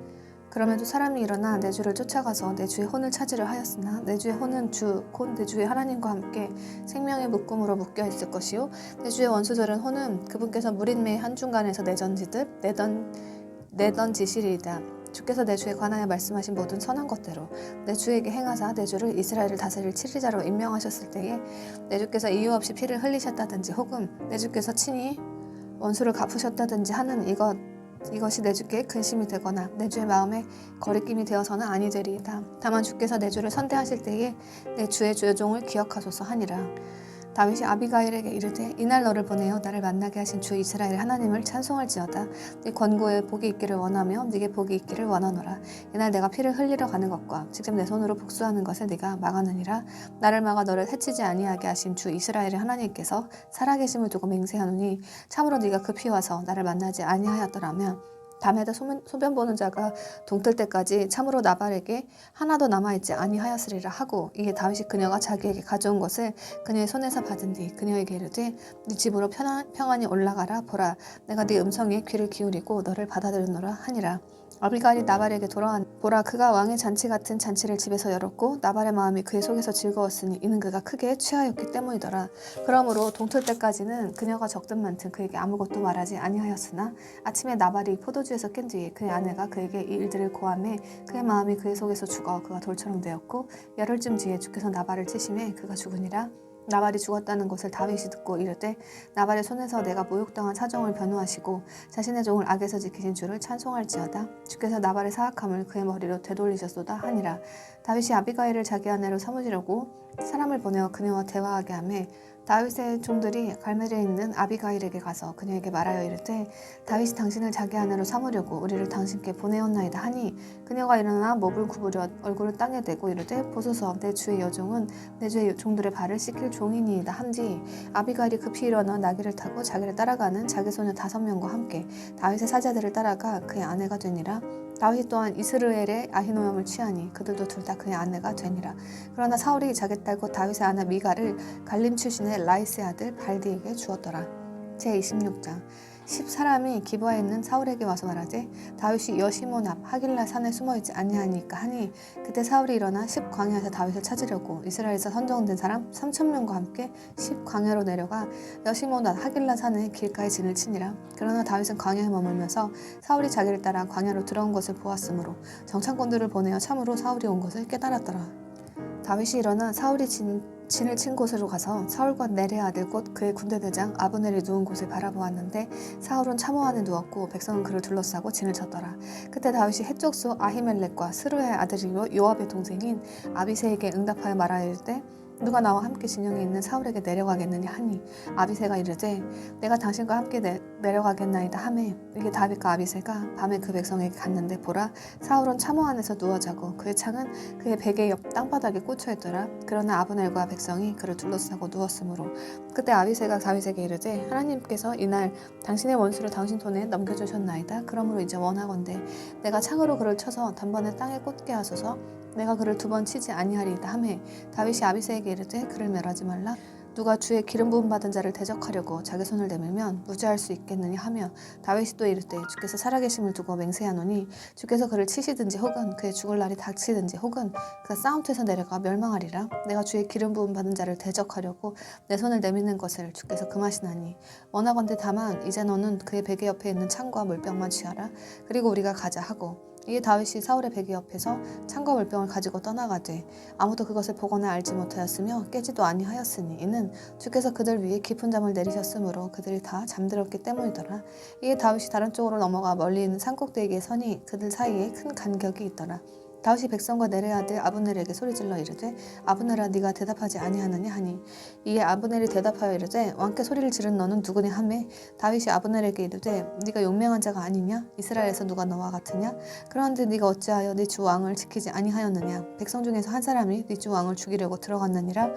그럼에도 사람이 일어나 내 주를 쫓아가서 내 주의 혼을 찾으려 하였으나 내 주의 혼은 주 곧 내 주의 하나님과 함께 생명의 묶음으로 묶여 있을 것이요 내 주의 원수들은 혼은 그분께서 무린매의 한중간에서 내던지시리이다. 주께서 내 주에 관하여 말씀하신 모든 선한 것대로 내 주에게 행하사 내 주를 이스라엘을 다스릴 치리자로 임명하셨을 때에 내 주께서 이유 없이 피를 흘리셨다든지 혹은 내 주께서 친히 원수를 갚으셨다든지 하는 이것이 내 주께 근심이 되거나 내 주의 마음에 거리낌이 되어서는 아니 되리이다. 다만 주께서 내 주를 선대하실 때에 내 주의 주종을 기억하소서 하니라. 다윗이 아비가일에게 이르되 이날 너를 보내어 나를 만나게 하신 주 이스라엘 하나님을 찬송할지어다. 네 권고에 복이 있기를 원하며 네게 복이 있기를 원하노라. 이날 내가 피를 흘리러 가는 것과 직접 내 손으로 복수하는 것을 네가 막아느니라. 나를 막아 너를 해치지 아니하게 하신 주 이스라엘의 하나님께서 살아계심을 두고 맹세하노니 참으로 네가 급히 와서 나를 만나지 아니하였더라면 담에다 소변 보는 자가 동틀 때까지 참으로 나발에게 하나도 남아있지 아니하였으리라 하고 이에 다윗이 그녀가 자기에게 가져온 것을 그녀의 손에서 받은 뒤 그녀에게 이르되 네 집으로 평안히 올라가라. 보라 내가 네 음성에 귀를 기울이고 너를 받아들였노라 하니라. 아비가일이 나발에게 돌아와 보라 그가 왕의 잔치 같은 잔치를 집에서 열었고 나발의 마음이 그의 속에서 즐거웠으니 이는 그가 크게 취하였기 때문이더라. 그러므로 동틀 때까지는 그녀가 적든 많든 그에게 아무것도 말하지 아니하였으나 아침에 나발이 포도주에서 깬 뒤에 그의 아내가 그에게 이 일들을 고하매 그의 마음이 그의 속에서 죽어 그가 돌처럼 되었고 열흘쯤 뒤에 주께서 나발을 치심에 그가 죽으니라. 나발이 죽었다는 것을 다윗이 듣고 이르되 나발의 손에서 내가 모욕당한 사정을 변호하시고 자신의 종을 악에서 지키신 주를 찬송할지어다. 주께서 나발의 사악함을 그의 머리로 되돌리셨도다 하니라. 다윗이 아비가일을 자기 아내로 삼으시려고 사람을 보내어 그녀와 대화하게 하매 다윗의 종들이 갈멜리에 있는 아비가일에게 가서 그녀에게 말하여 이르되 다윗이 당신을 자기 아내로 삼으려고 우리를 당신께 보내었나이다 하니 그녀가 일어나 목을 구부려 얼굴을 땅에 대고 이르되 보소서 내 주의 여종은 내 주의 종들의 발을 씻길 종이니이다 한뒤 아비가일이 급히 일어나 나귀를 타고 자기를 따라가는 자기 소녀 5명과 함께 다윗의 사자들을 따라가 그의 아내가 되니라. 다윗 또한 이스르엘의 아히노암을 취하니 그들도 둘 다 그의 아내가 되니라. 그러나 사울이 자기 딸 곧 다윗의 아내 미가를 갈림 출신의 라이스의 아들 발디에게 주었더라. 제26장 10사람이 기브아에 있는 사울에게 와서 말하되 다윗이 여시몬 앞 하길라 산에 숨어있지 아니하니까 하니 그때 사울이 일어나 10광야에서 다윗을 찾으려고 이스라엘에서 선정된 사람 3,000명과 함께 10광야로 내려가 여시몬 앞 하길라 산의 길가에 진을 치니라. 그러나 다윗은 광야에 머물면서 사울이 자기를 따라 광야로 들어온 것을 보았으므로 정탐꾼들을 보내어 참으로 사울이 온 것을 깨달았더라. 다윗이 일어나 사울이 진을 친 곳으로 가서 사울과 네레 아들 곧 그의 군대대장 아브넬이 누운 곳을 바라보았는데 사울은 참호 안에 누웠고 백성은 그를 둘러싸고 진을 쳤더라. 그때 다윗이 해족수 아히멜렉과 스루야의 아들이요 요압의 동생인 아비새에게 응답하여 말하여 이르되 누가 나와 함께 진영에 있는 사울에게 내려가겠느냐 하니 아비새가 이르되 내가 당신과 함께 내려가겠나이다 하매 이게 다윗과 아비새가 밤에 그 백성에게 갔는데 보라 사울은 참호 안에서 누워 자고 그의 창은 그의 베개 옆 땅바닥에 꽂혀 있더라. 그러나 아브넬과 백성이 그를 둘러싸고 누웠으므로 그때 아비새가 다윗에게 이르되 하나님께서 이날 당신의 원수를 당신 손에 넘겨주셨나이다. 그러므로 이제 원하건대 내가 창으로 그를 쳐서 단번에 땅에 꽂게 하소서. 내가 그를 2번 치지 아니하리이다 하매 다윗이 아비새에게 이르되 그를 멸하지 말라. 누가 주의 기름 부음 받은 자를 대적하려고 자기 손을 내밀면 무죄할 수 있겠느냐 하며 다윗이 또 이르되 주께서 살아계심을 두고 맹세하노니 주께서 그를 치시든지 혹은 그의 죽을 날이 닥치든지 혹은 그가 싸움터에서 내려가 멸망하리라. 내가 주의 기름 부음 받은 자를 대적하려고 내 손을 내미는 것을 주께서 금하시나니 원하건대 다만 이제 너는 그의 베개 옆에 있는 창과 물병만 취하라. 그리고 우리가 가자 하고 이에 다윗이 사울의 베개 옆에서 창과 물병을 가지고 떠나가되 아무도 그것을 보거나 알지 못하였으며 깨지도 아니하였으니 이는 주께서 그들 위에 깊은 잠을 내리셨으므로 그들이 다 잠들었기 때문이더라. 이에 다윗이 다른 쪽으로 넘어가 멀리 있는 산꼭대기에 서니 그들 사이에 큰 간격이 있더라. 다윗이 백성과 넬의 아들 아브넬에게 소리질러 이르되 아브넬아 네가 대답하지 아니하느냐 하니 이에 아브넬이 대답하여 이르되 왕께 소리를 지른 너는 누구냐 하매 다윗이 아브넬에게 이르되 네가 용맹한 자가 아니냐 이스라엘에서 누가 너와 같으냐 그러한데 네가 어찌하여 네 주 왕을 지키지 아니하였느냐 백성 중에서 한 사람이 네 주 왕을 죽이려고 들어갔느니라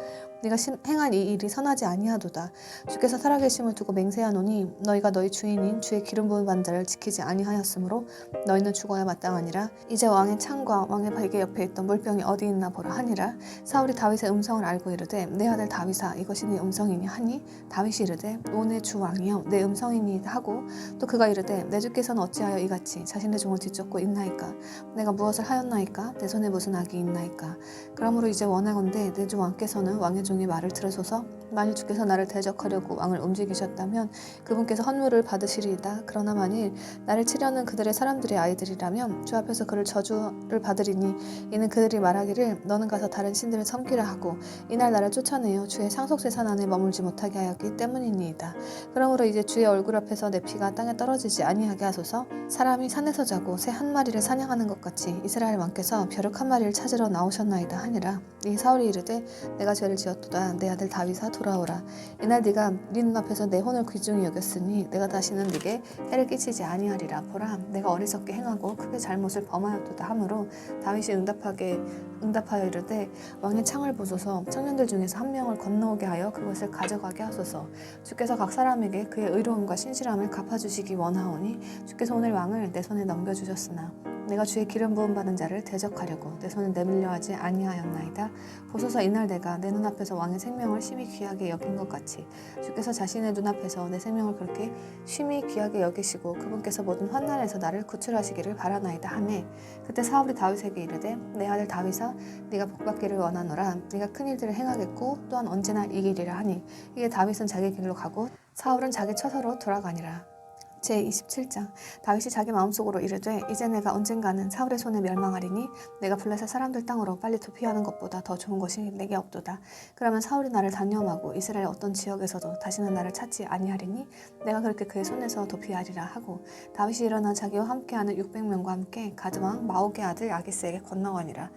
네가 행한 이 일이 선하지 아니하도다. 주께서 살아계심을 두고 맹세하노니 너희가 너희 주인인 주의 기름 부은 받은 자를 지키지 아니하였으므로 너희는 죽어야 마땅하니라. 이제 왕의 창과 왕의 베개 옆에 있던 물병이 어디 있나 보라 하니라. 사울이 다윗의 음성을 알고 이르되 내 아들 다윗아 이것이 네 음성이니 하니 다윗이 이르되 오 내 주 왕이여 내 음성이니 하고 또 그가 이르되 내 주께서는 어찌하여 이같이 자신의 종을 뒤쫓고 있나이까 내가 무엇을 하였나이까 내 손에 무슨 악이 있나이까 그러므로 이제 원하건대 내 주 왕께서는 왕의 종의 말을 들으소서. 만일 주께서 나를 대적하려고 왕을 움직이셨다면 그분께서 헌물을 받으시리이다. 그러나 만일 나를 치려는 그들의 사람들의 아이들이라면 주 앞에서 그를 저주를 받으리니 이는 그들이 말하기를 너는 가서 다른 신들을 섬기라 하고 이날 나를 쫓아내어 주의 상속세산 안에 머물지 못하게 하였기 때문이니이다. 그러므로 이제 주의 얼굴 앞에서 내 피가 땅에 떨어지지 아니하게 하소서. 사람이 산에서 자고 새 한 마리를 사냥하는 것 같이 이스라엘 왕께서 벼룩 한 마리를 찾으러 나오셨나이다 하니라. 이 사울이 이르되 내가 죄를 지었도다. 내 아들 다윗아 돌아오라. 이날 네가 네 눈앞에서 내 혼을 귀중히 여겼으니 내가 다시는 네게 해를 끼치지 아니하리라. 보라 내가 어리석게 행하고 크게 잘못을 범하였도다 하므로 다윗이 응답하여 이르되 왕의 창을 보소서. 청년들 중에서 한 명을 건너오게 하여 그것을 가져가게 하소서. 주께서 각 사람에게 그의 의로움과 신실함을 갚아주시기 원하오니 주께서 오늘 왕을 내 손에 넘겨주셨으나 내가 주의 기름 부음 받은 자를 대적하려고 내 손을 내밀려 하지 아니하였나이다. 보소서 이날 내가 내 눈앞에서 왕의 생명을 심히 귀하게 여긴 것 같이 주께서 자신의 눈앞에서 내 생명을 그렇게 심히 귀하게 여기시고 그분께서 모든 환난에서 나를 구출하시기를 바라나이다 하매 그때 사울이 다윗에게 이르되 내 아들 다윗아 네가 복받기를 원하노라. 네가 큰 일들을 행하겠고 또한 언제나 이기리라 하니 이에 다윗은 자기 길로 가고 사울은 자기 처소로 돌아가니라. 제27장 다윗이 자기 마음속으로 이르되 이제 내가 언젠가는 사울의 손에 멸망하리니 내가 블레셋 사람들 땅으로 빨리 도피하는 것보다 더 좋은 것이 내게 없도다. 그러면 사울이 나를 단념하고 이스라엘 어떤 지역에서도 다시는 나를 찾지 아니하리니 내가 그렇게 그의 손에서 도피하리라 하고 다윗이 일어나 자기와 함께하는 600명과 함께 가드왕 마옥의 아들 아기스에게 건너가니라.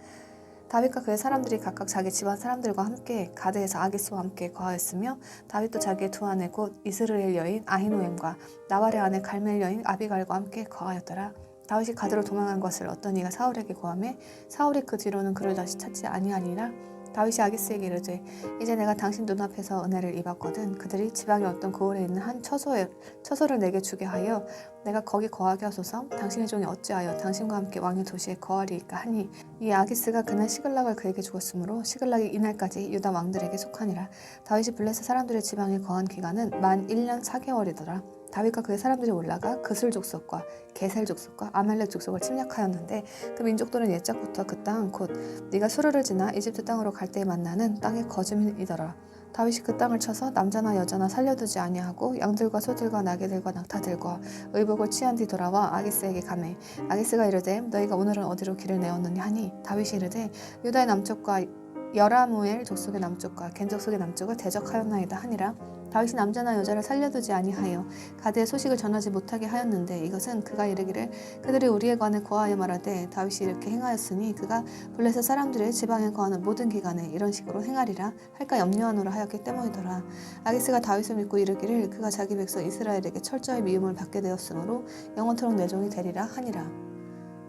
다윗과 그의 사람들이 각각 자기 집안 사람들과 함께 가드에서 아기스와 함께 거하였으며 다윗도 자기의 두 아내 곧 이스라엘 여인 아히노엠과 나발의 아내 갈멜 여인 아비갈과 함께 거하였더라. 다윗이 가드로 도망한 것을 어떤 이가 사울에게 고하매 사울이 그 뒤로는 그를 다시 찾지 아니하니라. 다윗이 아기스에게 이르되 이제 내가 당신 눈앞에서 은혜를 입었거든 그들이 지방의 어떤 고을에 있는 한 처소를 내게 주게 하여 내가 거기 거하게 하소서. 당신의 종이 어찌하여 당신과 함께 왕의 도시에 거하리이까 하니 이 아기스가 그날 시글락을 그에게 주었으므로 시글락이 이날까지 유다 왕들에게 속하니라. 다윗이 블레셋 사람들의 지방에 거한 기간은 만 1년 4개월이더라. 다윗과 그의 사람들이 올라가 그슬 족속과 게셀 족속과 아말렉 족속을 침략하였는데 그 민족들은 옛적부터 그 땅 곧 네가 수르를 지나 이집트 땅으로 갈 때에 만나는 땅의 거짐이더라. 다윗이 그 땅을 쳐서 남자나 여자나 살려두지 아니하고 양들과 소들과 나귀들과 낙타들과 의복을 취한 뒤 돌아와 아기스에게 가매 아기스가 이르되 너희가 오늘은 어디로 길을 내었느냐 하니 다윗이 이르되 유다의 남쪽과 여라무엘 족속의 남쪽과 겐 족속의 남쪽을 대적하였나이다 하니라. 다윗이 남자나 여자를 살려두지 아니하여 가드의 소식을 전하지 못하게 하였는데 이것은 그가 이르기를 그들이 우리에 관해 고하여 말하되 다윗이 이렇게 행하였으니 그가 블레셋 사람들의 지방에 거하는 모든 기간에 이런 식으로 행하리라 할까 염려하노라 하였기 때문이더라. 아기스가 다윗을 믿고 이르기를 그가 자기 백성 이스라엘에게 철저히 미움을 받게 되었으므로 영원토록 내 종이 되리라 하니라.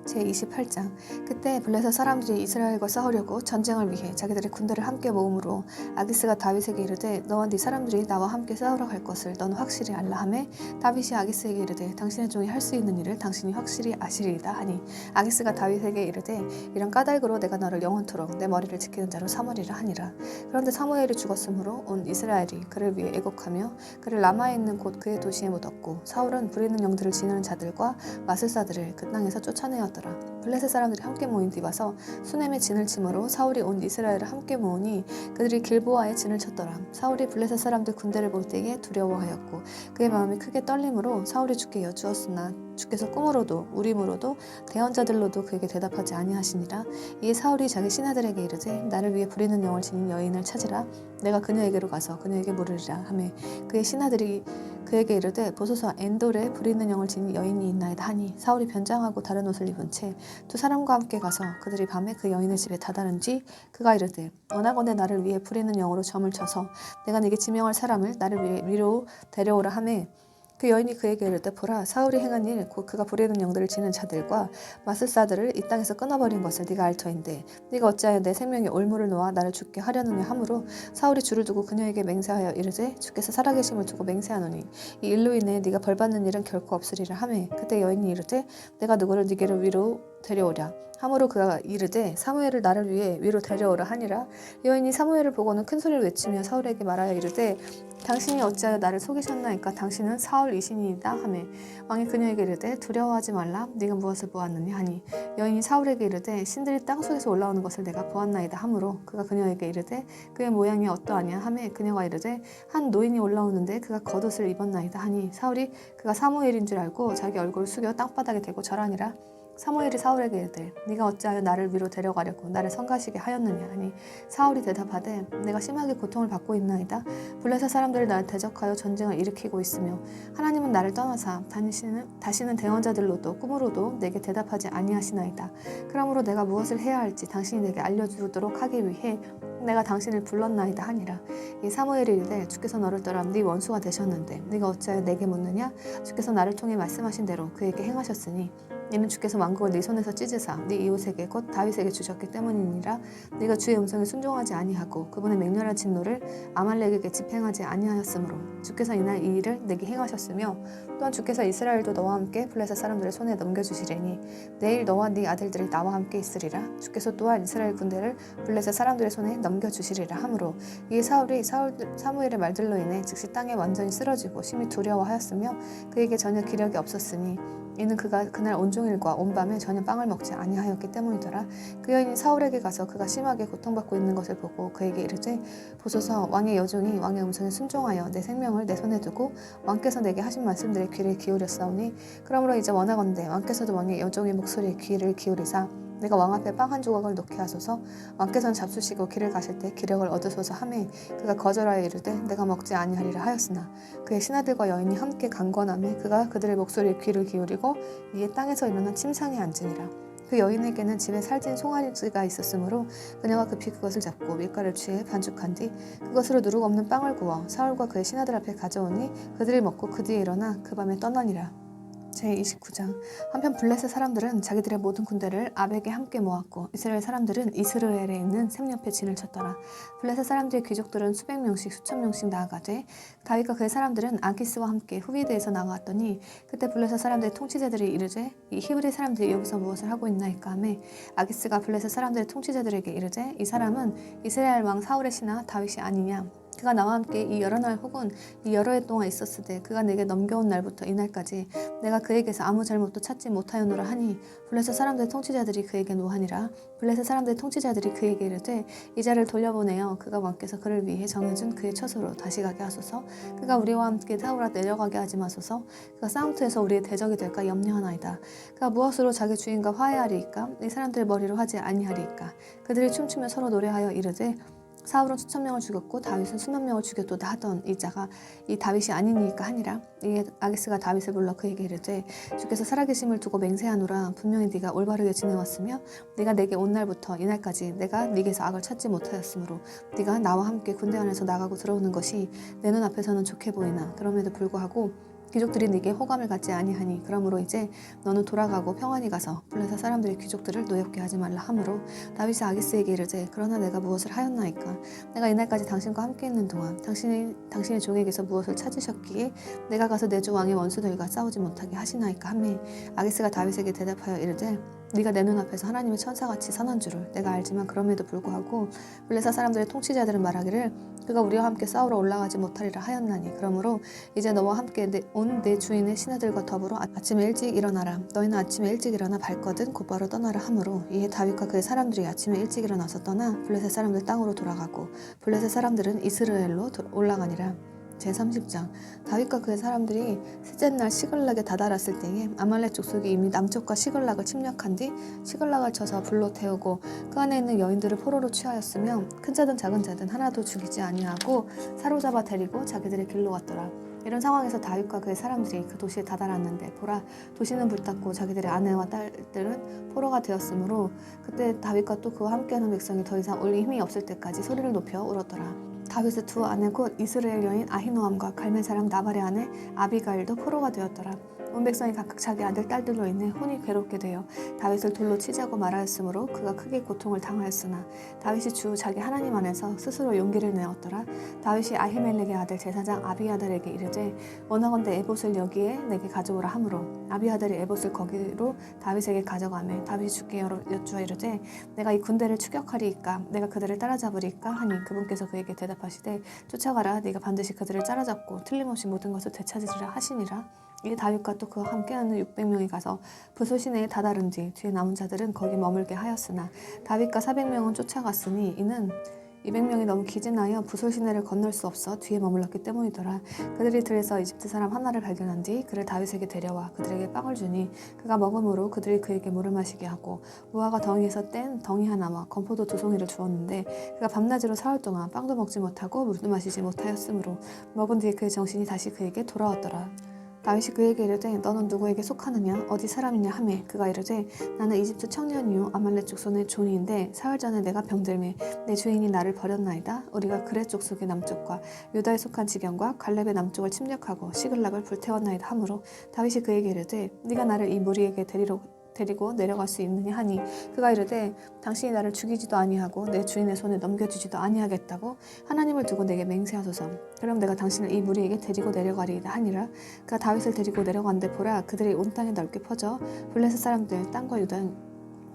제28장. 그때 블레셋 사람들이 이스라엘과 싸우려고 전쟁을 위해 자기들의 군대를 함께 모음으로 아기스가 다윗에게 이르되 너와 네 사람들이 나와 함께 싸우러 갈 것을 너는 확실히 알라 하매 다윗이 아기스에게 이르되 당신의 종이 할 수 있는 일을 당신이 확실히 아시리이다 하니 아기스가 다윗에게 이르되 이런 까닭으로 내가 너를 영원토록 내 머리를 지키는 자로 삼으리라 하니라. 그런데 사무엘이 죽었으므로 온 이스라엘이 그를 위해 애곡하며 그를 라마에 있는 곳 그의 도시에 묻었고 사울은 부리는 영들을 지니는 자들과 마술사들을 그 땅에서 쫓아내었더라. 블레셋 사람들이 함께 모인 뒤 와서 수넴의 진을 치므로 사울이 온 이스라엘을 함께 모으니 그들이 길보아에 진을 쳤더라. 사울이 블레셋 사람들 군대를 볼 때에 두려워하였고 그의 마음이 크게 떨림으로 사울이 주께 여쭈었으나 주께서 꿈으로도 우림으로도 대언자들로도 그에게 대답하지 아니하시니라. 이에 사울이 자기 신하들에게 이르되 나를 위해 부리는 영을 지닌 여인을 찾으라. 내가 그녀에게로 가서 그녀에게 물으리라 하매 그의 신하들이 그에게 이르되 보소서 엔돌에 부리는 영을 지닌 여인이 있나이다 하니 사울이 변장하고 다른 옷을 입은 채 두 사람과 함께 가서 그들이 밤에 그 여인의 집에 다다른 뒤 그가 이르되 원하건대 나를 위해 부리는 영으로 점을 쳐서 내가 네게 지명할 사람을 나를 위해 위로 데려오라 하매 그 여인이 그에게 이르되 보라 사울이 행한 일 곧 그가 부리는 영들을 지는 자들과 마술사들을 이 땅에서 끊어버린 것을 네가 알 터인데 네가 어찌하여 내 생명에 올무를 놓아 나를 죽게 하려느냐 하므로 사울이 줄을 두고 그녀에게 맹세하여 이르되 주께서 살아계심을 두고 맹세하노니 이 일로 인해 네가 벌받는 일은 결코 없으리라 하매 그때 여인이 이르되 내가 누구를 네게로 위로 데려오랴 하므로 그가 이르되 사무엘을 나를 위해 위로 데려오라 하니라. 여인이 사무엘을 보고는 큰 소리를 외치며 사울에게 말하여 이르되 당신이 어찌하여 나를 속이셨나이까 당신은 사울이시니이다 하매 왕이 그녀에게 이르되 두려워하지 말라 네가 무엇을 보았느냐 하니 여인이 사울에게 이르되 신들이 땅속에서 올라오는 것을 내가 보았나이다 하므로 그가 그녀에게 이르되 그의 모양이 어떠하냐 하매 그녀가 이르되 한 노인이 올라오는데 그가 겉옷을 입었나이다 하니 사울이 그가 사무엘인 줄 알고 자기 얼굴을 숙여 땅바닥에 대고 절하니라. 사무엘이 사울에게 이르되 네가 어찌하여 나를 위로 데려가려고 나를 성가시게 하였느냐 하니 사울이 대답하되 내가 심하게 고통을 받고 있나이다. 블레셋 사람들이 나를 대적하여 전쟁을 일으키고 있으며 하나님은 나를 떠나사 다시는 대언자들로도 꿈으로도 내게 대답하지 아니하시나이다. 그러므로 내가 무엇을 해야 할지 당신이 내게 알려주도록 하기 위해 내가 당신을 불렀나이다 하니라. 이 사무엘이 이르되 주께서 너를 떠나 네 원수가 되셨는데 네가 어찌하여 내게 묻느냐. 주께서 나를 통해 말씀하신 대로 그에게 행하셨으니 이는 주께서 만국을 네 손에서 찢으사 네 이웃에게 곧 다윗에게 주셨기 때문이니라. 네가 주의 음성에 순종하지 아니하고 그분의 맹렬한 진노를 아말렉에게 집행하지 아니하였으므로 주께서 이날 이 일을 내게 행하셨으며 또한 주께서 이스라엘도 너와 함께 블레셋 사람들의 손에 넘겨주시리니 내일 너와 네 아들들이 나와 함께 있으리라. 주께서 또한 이스라엘 군대를 블레셋 사람들의 손에 넘겨주시리라 하므로 이에 사울이 사무엘의 말들로 인해 즉시 땅에 완전히 쓰러지고 심히 두려워하였으며 그에게 전혀 기력이 없었으니 이는 그가 그날 온종일과 온밤에 전혀 빵을 먹지 아니하였기 때문이더라. 그 여인이 사울에게 가서 그가 심하게 고통받고 있는 것을 보고 그에게 이르되 보소서 왕의 여종이 왕의 음성에 순종하여 내 생명을 내 손에 두고 왕께서 내게 하신 말씀들에 귀를 기울였사오니 그러므로 이제 원하건대 왕께서도 왕의 여종의 목소리에 귀를 기울이사 내가 왕 앞에 빵 한 조각을 놓게 하소서. 왕께서는 잡수시고 길을 가실 때 기력을 얻으소서 하매 그가 거절하여 이르되 내가 먹지 아니하리라 하였으나 그의 신하들과 여인이 함께 강권하매 그가 그들의 목소리에 귀를 기울이고 이에 땅에서 일어난 침상에 앉으니라. 그 여인에게는 집에 살찐 송아지가 있었으므로 그녀가 급히 그것을 잡고 밀가를 취해 반죽한 뒤 그것으로 누룩 없는 빵을 구워 사울과 그의 신하들 앞에 가져오니 그들이 먹고 그 뒤에 일어나 그 밤에 떠나니라. 제29장. 한편 블레셋 사람들은 자기들의 모든 군대를 아벡에 함께 모았고 이스라엘 사람들은 이스르엘에 있는 샘 옆에 진을 쳤더라. 블레셋 사람들의 귀족들은 수백 명씩 수천 명씩 나아가되 다윗과 그의 사람들은 아기스와 함께 후비드에서 나아갔더니 그때 블레셋 사람들의 통치자들이 이르되 이 히브리 사람들이 여기서 무엇을 하고 있나이까 하매 아기스가 블레셋 사람들의 통치자들에게 이르되 이 사람은 이스라엘 왕 사울의 신하 다윗이 아니냐. 그가 나와 함께 이 여러 날 혹은 이 여러 해 동안 있었으되 그가 내게 넘겨온 날부터 이날까지 내가 그에게서 아무 잘못도 찾지 못하였노라 하니 블레셋 사람들의 통치자들이 그에게 노하니라. 블레셋 사람들의 통치자들이 그에게 이르되 이 자를 돌려보내어 그가 왕께서 그를 위해 정해준 그의 처소로 다시 가게 하소서. 그가 우리와 함께 사울아 내려가게 하지 마소서. 그가 싸움터에서 우리의 대적이 될까 염려하나이다. 그가 무엇으로 자기 주인과 화해하리이까. 이 사람들의 머리로 하지 아니하리이까. 그들이 춤추며 서로 노래하여 이르되 사울은 수천 명을 죽였고 다윗은 수만 명을 죽였도다 하던 이 자가 이 다윗이 아니니까 하니라. 이에 아기스가 다윗을 불러 그에게 이르되 주께서 살아계심을 두고 맹세하노라. 분명히 네가 올바르게 지내왔으며 네가 내게 온 날부터 이날까지 내가 네게서 악을 찾지 못하였으므로 네가 나와 함께 군대 안에서 나가고 들어오는 것이 내 눈앞에서는 좋게 보이나 그럼에도 불구하고 귀족들이 네게 호감을 갖지 아니하니 그러므로 이제 너는 돌아가고 평안히 가서 블레셋 사람들이 귀족들을 노엽게 하지 말라 하므로 다윗이 아기스에게 이르되 그러나 내가 무엇을 하였나이까 내가 이날까지 당신과 함께 있는 동안 당신의 종에게서 무엇을 찾으셨기에 내가 가서 내 주 왕의 원수들과 싸우지 못하게 하시나이까 하매 아기스가 다윗에게 대답하여 이르되 네가 내 눈앞에서 하나님의 천사같이 선한 줄을 내가 알지만 그럼에도 불구하고 블레셋 사람들의 통치자들은 말하기를 그가 우리와 함께 싸우러 올라가지 못하리라 하였나니 그러므로 이제 너와 함께 온 내 주인의 신하들과 더불어 아침에 일찍 일어나라. 너희는 아침에 일찍 일어나 발거든 곧바로 떠나라 하므로 이에 다윗과 그의 사람들이 아침에 일찍 일어나서 떠나 블레셋 사람들 땅으로 돌아가고 블레셋 사람들은 이스라엘로 올라가니라. 제30장 다윗과 그의 사람들이 셋째 날 시글락에 다다랐을 때에 아말렉 족속이 이미 남쪽과 시글락을 침략한 뒤 시글락을 쳐서 불로 태우고 그 안에 있는 여인들을 포로로 취하였으며 큰 자든 작은 자든 하나도 죽이지 아니하고 사로잡아 데리고 자기들의 길로 갔더라. 이런 상황에서 다윗과 그의 사람들이 그 도시에 다다랐는데 보라 도시는 불탔고 자기들의 아내와 딸들은 포로가 되었으므로 그때 다윗과 또 그와 함께하는 백성이 더 이상 올 힘이 없을 때까지 소리를 높여 울었더라. 다윗의 두 아내 곧 이스라엘 여인 아히노암과 갈멜 사람 나발의 아내 아비가일도 포로가 되었더라. 온 백성이 각각 자기 아들 딸들로 인해 혼이 괴롭게 되어 다윗을 돌로 치자고 말하였으므로 그가 크게 고통을 당하였으나 다윗이 주 자기 하나님 안에서 스스로 용기를 내었더라. 다윗이 아히멜렉의 아들 제사장 아비아달에게 이르되 원하건대 에봇을 여기에 내게 가져오라 하므로 아비아달이 에봇을 거기로 다윗에게 가져가매 다윗이 주께 여쭈어 이르되 내가 이 군대를 추격하리이까 내가 그들을 따라잡으리이까 하니 그분께서 그에게 대답하시되 쫓아가라 네가 반드시 그들을 따라잡고 틀림없이 모든 것을 되찾으리라 하시니라. 이에 다윗과 또 그와 함께하는 600명이 가서 부솔 시내에 다다른 뒤 뒤에 남은 자들은 거기 머물게 하였으나 다윗과 400명은 쫓아갔으니 이는 200명이 너무 기진하여 부솔 시내를 건널 수 없어 뒤에 머물렀기 때문이더라. 그들이 들에서 이집트 사람 하나를 발견한 뒤 그를 다윗에게 데려와 그들에게 빵을 주니 그가 먹음으로 그들이 그에게 물을 마시게 하고 무화과 덩이에서 뗀 덩이 하나와 건포도 2송이를 주었는데 그가 밤낮으로 사흘 동안 빵도 먹지 못하고 물도 마시지 못하였으므로 먹은 뒤에 그의 정신이 다시 그에게 돌아왔더라. 다윗이 그에게 이르되 너는 누구에게 속하느냐 어디 사람이냐 하매 그가 이르되 나는 이집트 청년이요 아말렉 족속의 존이인데 사흘 전에 내가 병들매 내 주인이 나를 버렸나이다. 우리가 그렛 족속의 남쪽과 유다에 속한 지경과 갈렙의 남쪽을 침략하고 시글락을 불태웠나이다 하므로 다윗이 그에게 이르되 네가 나를 이 무리에게 데리고 내려갈 수 있느냐 하니 그가 이르되 당신이 나를 죽이지도 아니하고 내 주인의 손에 넘겨주지도 아니하겠다고 하나님을 두고 내게 맹세하소서. 그럼 내가 당신을 이 무리에게 데리고 내려가리이다 하니라. 그가 다윗을 데리고 내려가는데 보라 그들이 온 땅에 넓게 퍼져 블레셋 사람들 땅과 유다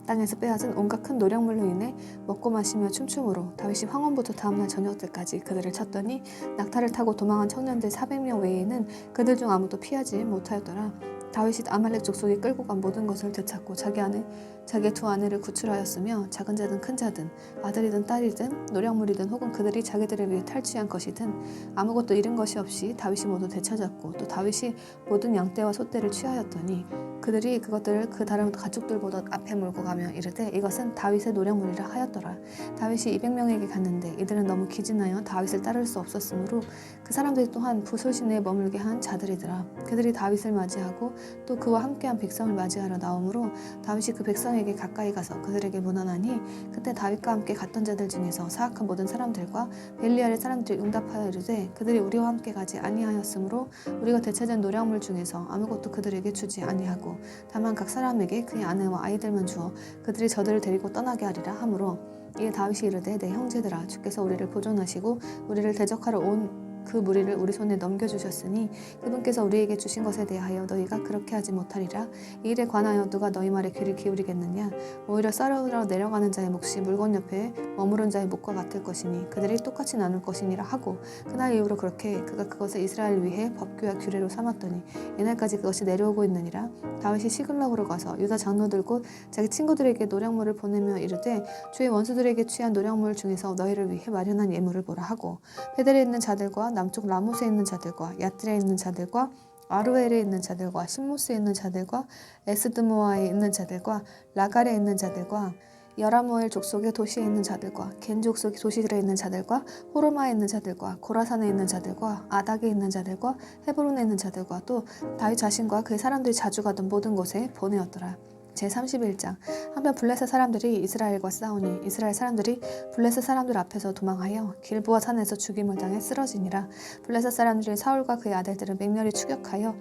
땅에서 빼앗은 온갖 큰 노력물로 인해 먹고 마시며 춤추므로 다윗이 황혼부터 다음날 저녁 때까지 그들을 쳤더니 낙타를 타고 도망한 청년들 400명 외에는 그들 중 아무도 피하지 못하였더라. 다윗이 아말렉 족속이 끌고 간 모든 것을 되찾고 자기의 두 아내를 구출하였으며 작은 자든 큰 자든 아들이든 딸이든 노력물이든 혹은 그들이 자기들을 위해 탈취한 것이든 아무것도 잃은 것이 없이 다윗이 모두 되찾았고 또 다윗이 모든 양떼와 소떼를 취하였더니 그들이 그것들을 그 다른 가축들보다 앞에 몰고 가며 이르되 이것은 다윗의 노력물이라 하였더라. 다윗이 200명에게 갔는데 이들은 너무 기진하여 다윗을 따를 수 없었으므로 그 사람들이 또한 부솔 시내에 머물게 한 자들이더라. 그들이 다윗을 맞이하고 또 그와 함께한 백성을 맞이하러 나오므로 다윗이 그 백성에게 가까이 가서 그들에게 문안하니 그때 다윗과 함께 갔던 자들 중에서 사악한 모든 사람들과 벨리알의 사람들이 응답하여 이르되 그들이 우리와 함께 가지 아니하였으므로 우리가 되찾은 노력물 중에서 아무것도 그들에게 주지 아니하고 다만 각 사람에게 그의 아내와 아이들만 주어 그들이 저들을 데리고 떠나게 하리라 하므로 이에 다윗이 이르되 내 형제들아 주께서 우리를 보존하시고 우리를 대적하러 온 그 무리를 우리 손에 넘겨주셨으니 그분께서 우리에게 주신 것에 대하여 너희가 그렇게 하지 못하리라. 이 일에 관하여 누가 너희 말에 귀를 기울이겠느냐. 오히려 썰으러 내려가는 자의 몫이 물건 옆에 머무른 자의 몫과 같을 것이니 그들이 똑같이 나눌 것이니라 하고 그날 이후로 그렇게 그가 그것을 이스라엘을 위해 법규와 규례로 삼았더니 이날까지 그것이 내려오고 있느니라. 다윗이 시글락으로 가서 유다 장로들 곧 자기 친구들에게 노력물을 보내며 이르되 주의 원수들에게 취한 노력물 중에서 너희를 위해 마련한 예물을 보라 하고 베델에 있는 자들과 남쪽 라모스에 있는 자들과 야tir에 있는 자들과 아루엘에 있는 자들과 신모스에 있는 자들과 에스드모아에 있는 자들과 라갈에 있는 자들과 여라무엘 족속의 도시에 있는 자들과 겐 족속의 도시들에 있는 자들과 호르마에 있는 자들과 고라산에 있는 자들과 아닥에 있는 자들과 헤브론에 있는 자들과 또 다윗 자신과 그의 사람들이 자주 가던 모든 곳에 보내었더라. 제31장. 한편 블레셋 사람들이 이스라엘과 싸우니 이스라엘 사람들이 블레셋 사람들 앞에서 도망하여 길보아 산에서 죽임을 당해 쓰러지니라. 블레셋 사람들이 사울과 그의 아들들을 맹렬히 추격하여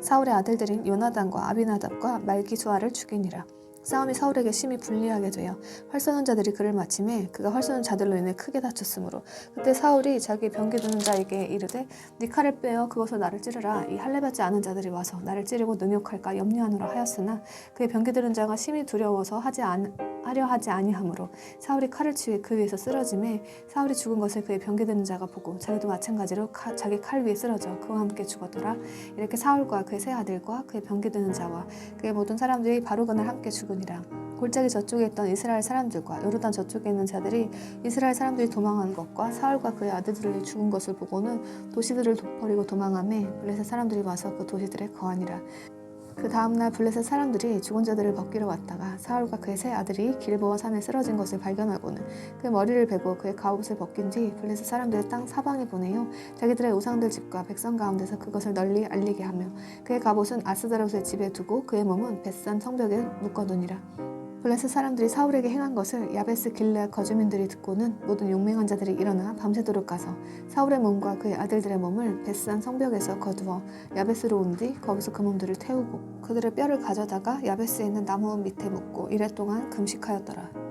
사울의 아들들인 요나단과 아비나답과 말기수아를 죽이니라. 싸움이 사울에게 심히 불리하게 되어 활 쏘는 자들이 그를 맞침에 그가 활 쏘는 자들로 인해 크게 다쳤으므로 그때 사울이 자기 병기 드는 자에게 이르되 네 칼을 빼어 그것으로 나를 찌르라. 이 할례 받지 않은 자들이 와서 나를 찌르고 능욕할까 염려하노라 하였으나 그의 병기 드는 자가 심히 두려워서 하려 하지 아니하므로 사울이 칼을 치에 그 위에서 쓰러짐에 사울이 죽은 것을 그의 병기 드는 자가 보고 자기도 마찬가지로 자기 칼 위에 쓰러져 그와 함께 죽었더라. 이렇게 사울과 그의 세 아들과 그의 병기 드는 자와 그의 모든 사람들이 바로 그날 함께 죽으니라. 골짜기 저쪽에 있던 이스라엘 사람들과 요르단 저쪽에 있는 자들이 이스라엘 사람들이 도망한 것과 사울과 그의 아들들이 죽은 것을 보고는 도시들을 버리고 도망하매 블레셋 사람들이 와서 그 도시들에 거하니라. 그 다음날 블레셋 사람들이 죽은 자들을 벗기러 왔다가 사울과 그의 세 아들이 길보아 산에 쓰러진 것을 발견하고는 그의 머리를 베고 그의 갑옷을 벗긴 뒤 블레셋 사람들을 땅 사방에 보내어 자기들의 우상들 집과 백성 가운데서 그것을 널리 알리게 하며 그의 갑옷은 아스다롯의 집에 두고 그의 몸은 벳산 성벽에 묶어두니라. 블레셋 사람들이 사울에게 행한 것을 야베스 길르앗 거주민들이 듣고는 모든 용맹한 자들이 일어나 밤새도록 가서 사울의 몸과 그의 아들들의 몸을 벳산 성벽에서 거두어 야베스로 온 뒤 거기서 그 몸들을 태우고 그들의 뼈를 가져다가 야베스에 있는 나무 밑에 묻고 이랫동안 금식하였더라.